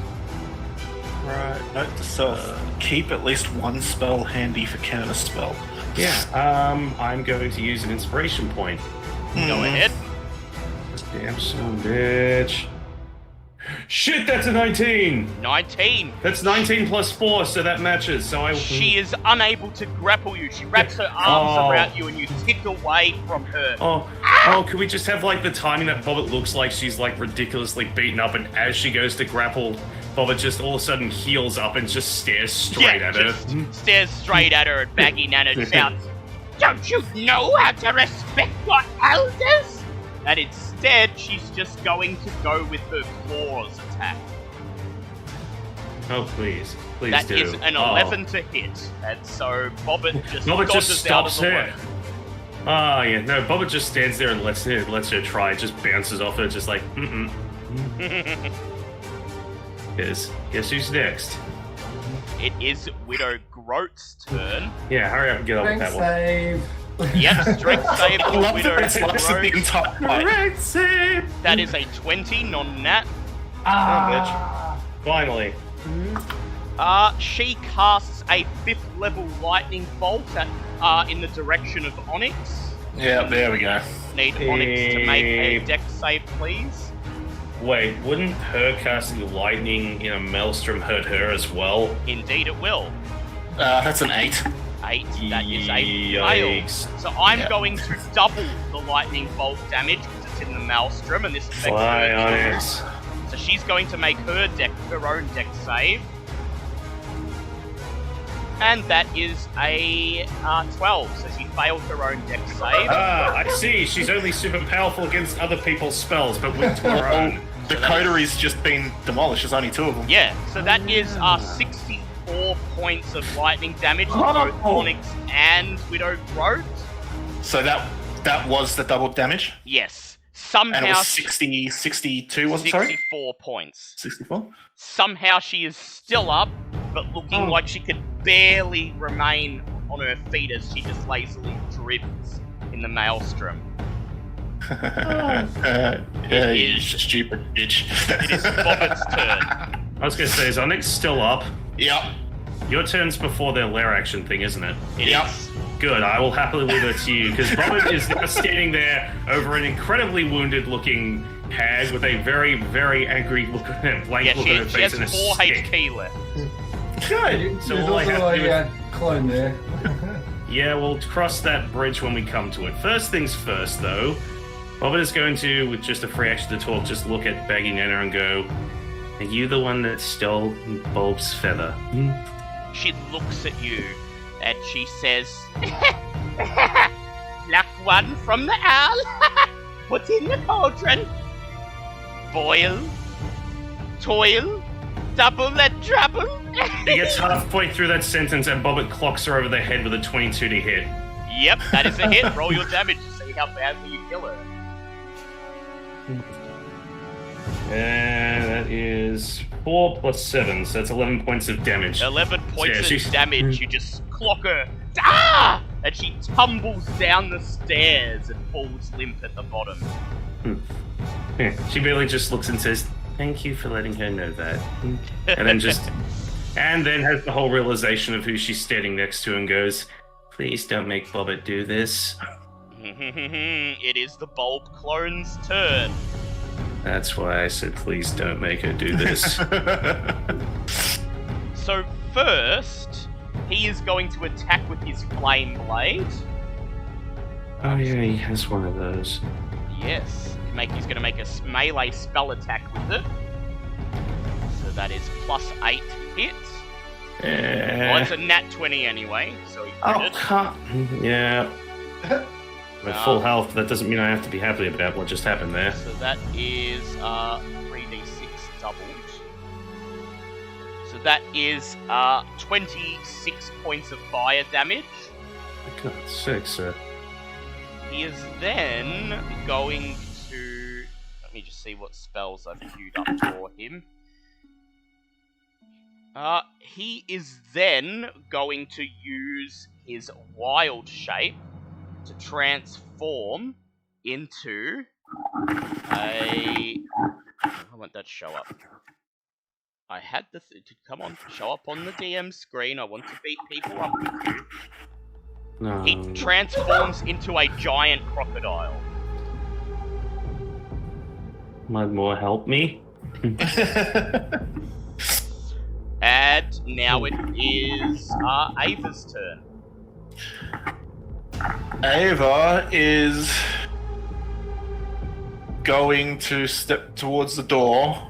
Right, note to self. Keep at least one spell handy for counter spell. Yeah, I'm going to use an inspiration point. Go ahead. Damn son, bitch. Shit, that's a 19! 19. That's 19 plus 4, so that matches. So I. She is unable to grapple you. She wraps her arms around you and you tick away from her. Oh, can we just have like the timing that Bobbit looks like she's like ridiculously beaten up, and as she goes to grapple, Bobbit just all of a sudden heals up and just stares straight at her. Stares straight at her and Baggy Nana shouts, "Don't you know how to respect your elders?" And instead, she's just going to go with her claws attack. Oh, please do. That is an 11 to hit, and so Bobbit just dodges out of the way. Oh, yeah, no, Bobbit just stands there and lets her try, just bounces off her, just like, Guess who's next? It is Widow Groat's turn. Yeah, hurry up and get on with that one. Save. Yep, strength save for Widow Groat. Correct save! That is a 20, non-nat. Finally. She casts a 5th level lightning bolt at, in the direction of Onyx. Yeah, there we go. Need Onyx to make a dex save, please. Wait, wouldn't her casting lightning in a maelstrom hurt her as well? Indeed it will. That's an 8. 8, that is a fail. Yikes. So I'm going to double the lightning bolt damage because it's in the maelstrom and this affects Fly her. on it. So she's going to make her own dex save. And that is a 12, so she failed her own dex save. I see. She's only super powerful against other people's spells, but weak to her own. The coteries just been demolished. There's only 2 of them. Yeah, so that is 64 points of lightning damage to both Onyx and Widow Groat. So that was the double damage? Yes. Somehow And it was 62, wasn't it? Sorry? 64 points. 64? Somehow she is still up, but looking like she could barely remain on her feet as she just lazily drifts in the maelstrom. Yeah, you stupid bitch. It is Bobbit's turn. I was going to say, is Onyx still up? Yep. Your turn's before their lair action thing, isn't it? Yep. Good, I will happily leave it to you, because Bobbit is now standing there over an incredibly wounded-looking hag with a very, very angry look, blank look on her She face has and a 4 stick. HP left. Good! So There's all I also have to do a clone there. Yeah, we'll cross that bridge when we come to it. First things first, though, Bobbit is going to, with just a free action to talk, just look at Baggy Nana and go, "Are you the one that stole Bulb's feather?" She looks at you and she says, "Pluck one from the owl, put in the cauldron, boil, toil, double and trouble." He gets halfway through that sentence and Bobbit clocks her over the head with a 22 to hit. Yep, that is a hit. Roll your damage to see how badly you kill her. And that is 4 plus 7, so that's 11 points of damage. 11 points Yeah, of damage. You just clock her. Ah! And she tumbles down the stairs and falls limp at the bottom. Yeah, she barely just looks and says, "Thank you for letting her know that." And then has the whole realization of who she's standing next to and goes, "Please don't make Bobbit do this." It is the bulb clone's turn. That's why I said, please don't make her do this. So first, he is going to attack with his flame blade. Oh yeah, he has one of those. Yes, he's going to make a melee spell attack with it. So that is plus 8 hit. Well, it's a nat 20 anyway, so he crit it. Yeah. With full health, that doesn't mean I have to be happy about what just happened there. So that is 3d6 doubled. So that is 26 points of fire damage. For God's sake, sir. He is then going to... Let me just see what spells I've queued up for him. He is then going to use his wild shape to transform into a... I want that to show up. I had the... Come on, show up on the DM screen. I want to beat people up with you. No. He transforms into a giant crocodile. Might more help me. And now it is Ava's turn. Ava is going to step towards the door.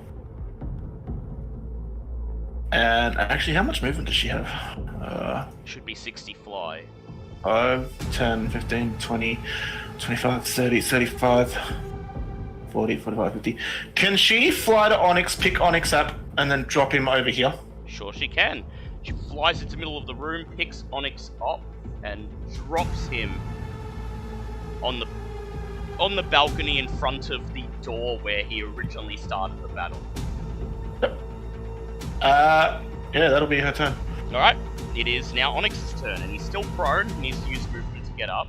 And actually, how much movement does she have? Should be 60 fly. 5, 10, 15, 20, 25, 30, 35, 40, 45, 50. Can she fly to Onyx, pick Onyx up, and then drop him over here? Sure she can. She flies into the middle of the room, picks Onyx up, and drops him on the balcony in front of the door where he originally started the battle. Yeah, that'll be her turn. Alright, it is now Onyx's turn, and he's still prone, he needs to use movement to get up.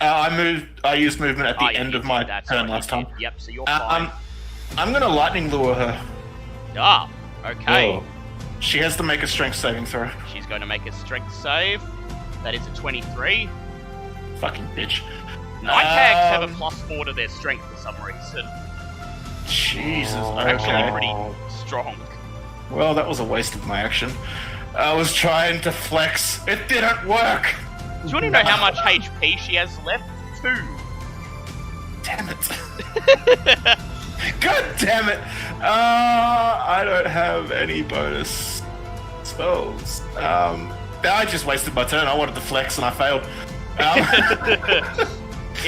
I used movement at the Yeah, end you of did, my that's turn right, last you time. did. Yep, so you're fine. I'm gonna lightning lure her. Ah, okay. Oh. She has to make a strength saving throw. She's going to make a strength save. That is a 23. Fucking bitch. Night hags have a +4 to their strength for some reason. Jesus. Actually Okay. pretty strong. Well, that was a waste of my action. I was trying to flex. It didn't work. Do you want to know how much HP she has left? 2. Damn it. God damn it. I don't have any bonus spells. I just wasted my turn. I wanted to flex and I failed.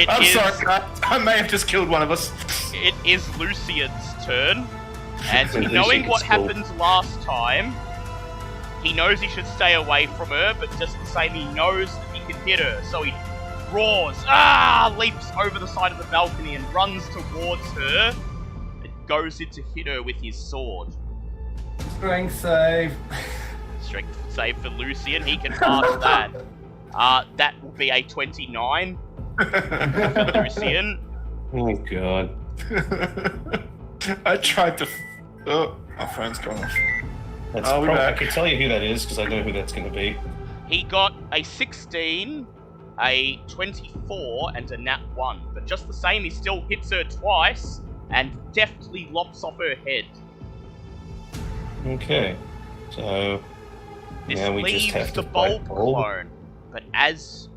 I'm sorry, I may have just killed one of us. It is Lucian's turn. And Lucian knowing can what still- happened last time, he knows he should stay away from her, but just the same, he knows that he can hit her. So he roars, leaps over the side of the balcony and runs towards her. And goes in to hit her with his sword. Strength save. Strength save for Lucian, he can pass that. That will be a 29 for Lucian. Oh god. I tried to. Oh, my phone's gone off. That's I'll be I back. can tell you who that is because I know who that's going to be. He got a 16, a 24, and a nat 1. But just the same, he still hits her twice and deftly lops off her head. Okay. So This now we leaves just have the to bulb fight Bulb. clone. But as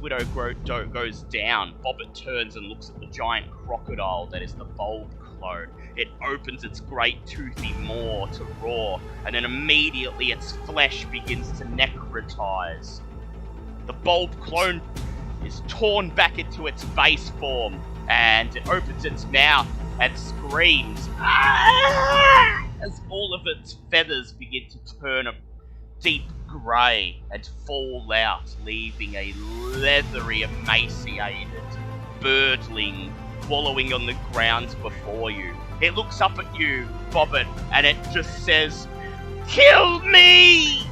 Widow goes down, Bobbit turns and looks at the giant crocodile that is the bulb clone. It opens its great toothy maw to roar, and then immediately its flesh begins to necrotize. The bulb clone is torn back into its base form, and it opens its mouth and screams as all of its feathers begin to turn a deep grey and fall out, leaving a leathery, emaciated birdling wallowing on the ground before you. It looks up at you, Bobbit, and it just says, "Kill me!"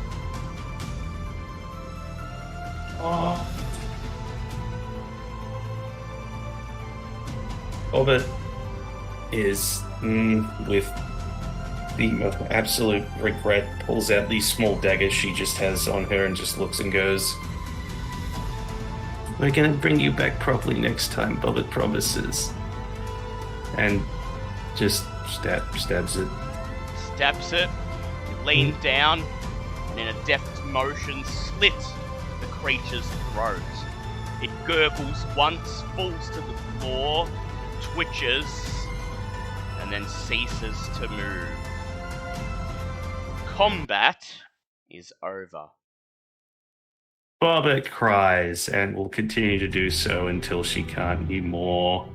Bobbit is, with the absolute regret, pulls out these small daggers she just has on her and just looks and goes, "We're gonna bring you back properly next time, Bobbit promises." And just stabs it. Stabs it, you lean down, and in a deft motion slit the creature's throat. It gurgles once, falls to the floor, twitches, and then ceases to move. Combat is over. Bobbit cries and will continue to do so until she can't anymore.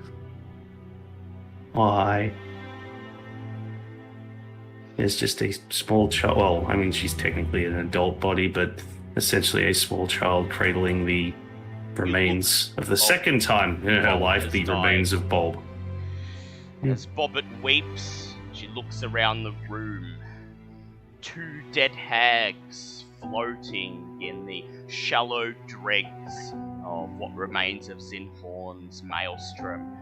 Why? There's just a small child. Well, I mean, she's technically an adult body, but essentially a small child cradling the remains of the second time in her Bulb life, has the died. remains of Bulb. As Bobbit weeps, she looks around the room. 2 dead hags floating in the shallow dregs of what remains of Zinhorn's maelstrom.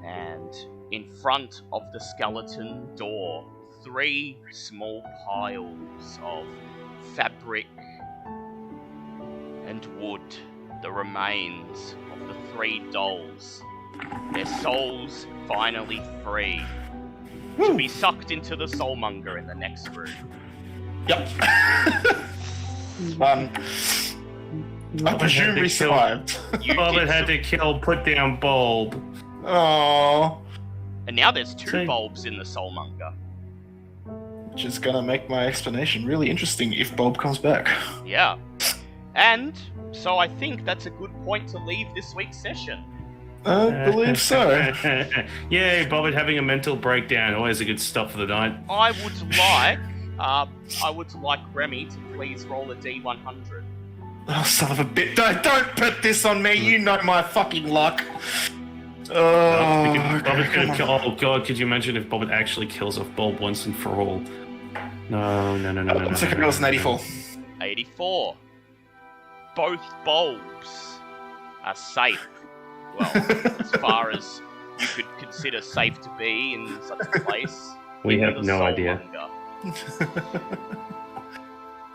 And in front of the skeleton door, 3 small piles of fabric and wood, the remains of the 3 dolls their souls finally free to be sucked into the Soulmonger in the next room. Yep. I presume we survived. Bobbit had to kill put down Bulb. Oh, And now there's 2 See. bulbs in the Soulmonger. which is gonna make my explanation really interesting if Bob comes back. Yeah. And so I think that's a good point to leave this week's session. I believe so. Yay, Bobbit having a mental breakdown. Always a good stop for the night. I would like Remy to please roll a D100. Oh, son of a bitch. Don't put this on me. You know my fucking luck. Oh, Oh god, could you imagine if Bobbit actually kills off Bulb once and for all? No. Looks like it was an 84. 84. Both bulbs are safe. Well, as far as you could consider safe to be in such a place. We in have the no idea. Soulmonger.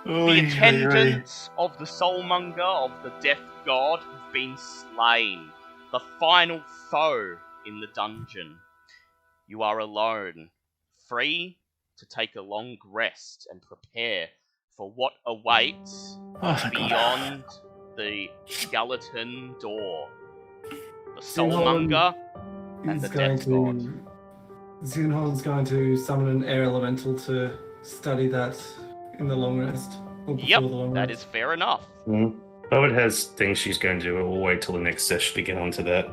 The attendants of the Soulmonger, of the Death God, have been slain. The final foe in the dungeon. You are alone, free to take a long rest and prepare for what awaits beyond the skeleton door. The Soulmonger and the Death God. Xenholm's going to summon an air elemental to study that in the long rest. Or before Yep, the long that rest. is fair enough. Bobbit has things she's going to do. We'll wait till the next session to get onto that.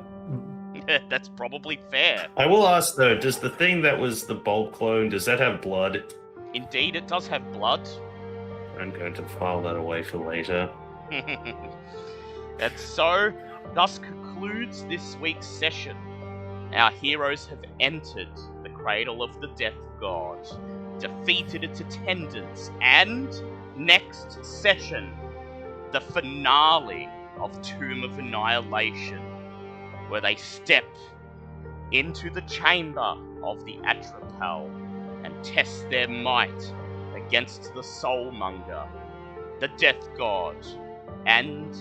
That's probably fair. I will ask though, does the thing that was the Bulb clone, does that have blood? Indeed, it does have blood. I'm going to file that away for later. And so, thus concludes this week's session. Our heroes have entered the Cradle of the Death God, defeated its attendants, and next session, the finale of Tomb of Annihilation, where they step into the chamber of the Atrapel and test their might against the Soulmonger, the Death God, and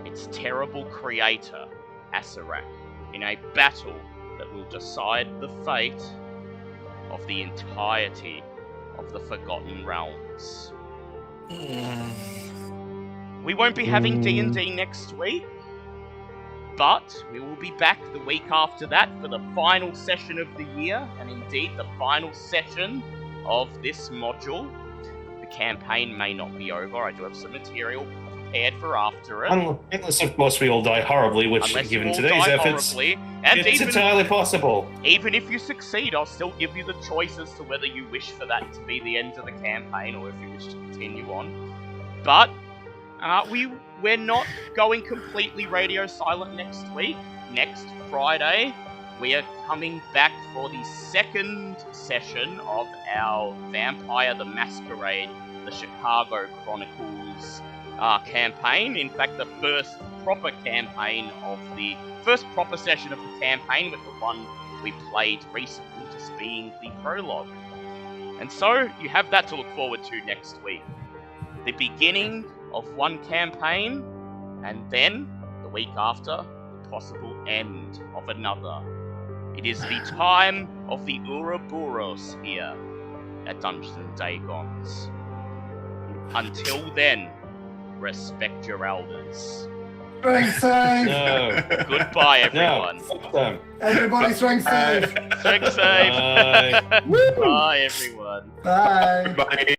its terrible creator, Asarak, in a battle that will decide the fate of the entirety of the Forgotten Realms. We won't be having D&D next week, but we will be back the week after that for the final session of the year, and indeed the final session of this module. The campaign may not be over. I do have some material prepared for after it. Unless, of course, we all die horribly, which, Unless given you all today's die efforts, horribly, and it's entirely possible. even if you succeed, I'll still give you the choice as to whether you wish for that to be the end of the campaign or if you wish to continue on. But we're not going completely radio silent next week. Next Friday, we are coming back for the second session of our Vampire the Masquerade, the Chicago Chronicles campaign. In fact, the first proper session of the campaign, with the one we played recently just being the prologue. And so you have that to look forward to next week. The beginning of one campaign, and then the week after, the possible end of another. It is the time of the Ouroboros here at Dungeons and Dragons. Until then, respect your elders. Strength save! No. Goodbye, everyone. No. Fuck them. Everybody strength save! Strength save. Bye. Woo! Bye, everyone. Bye! Bye.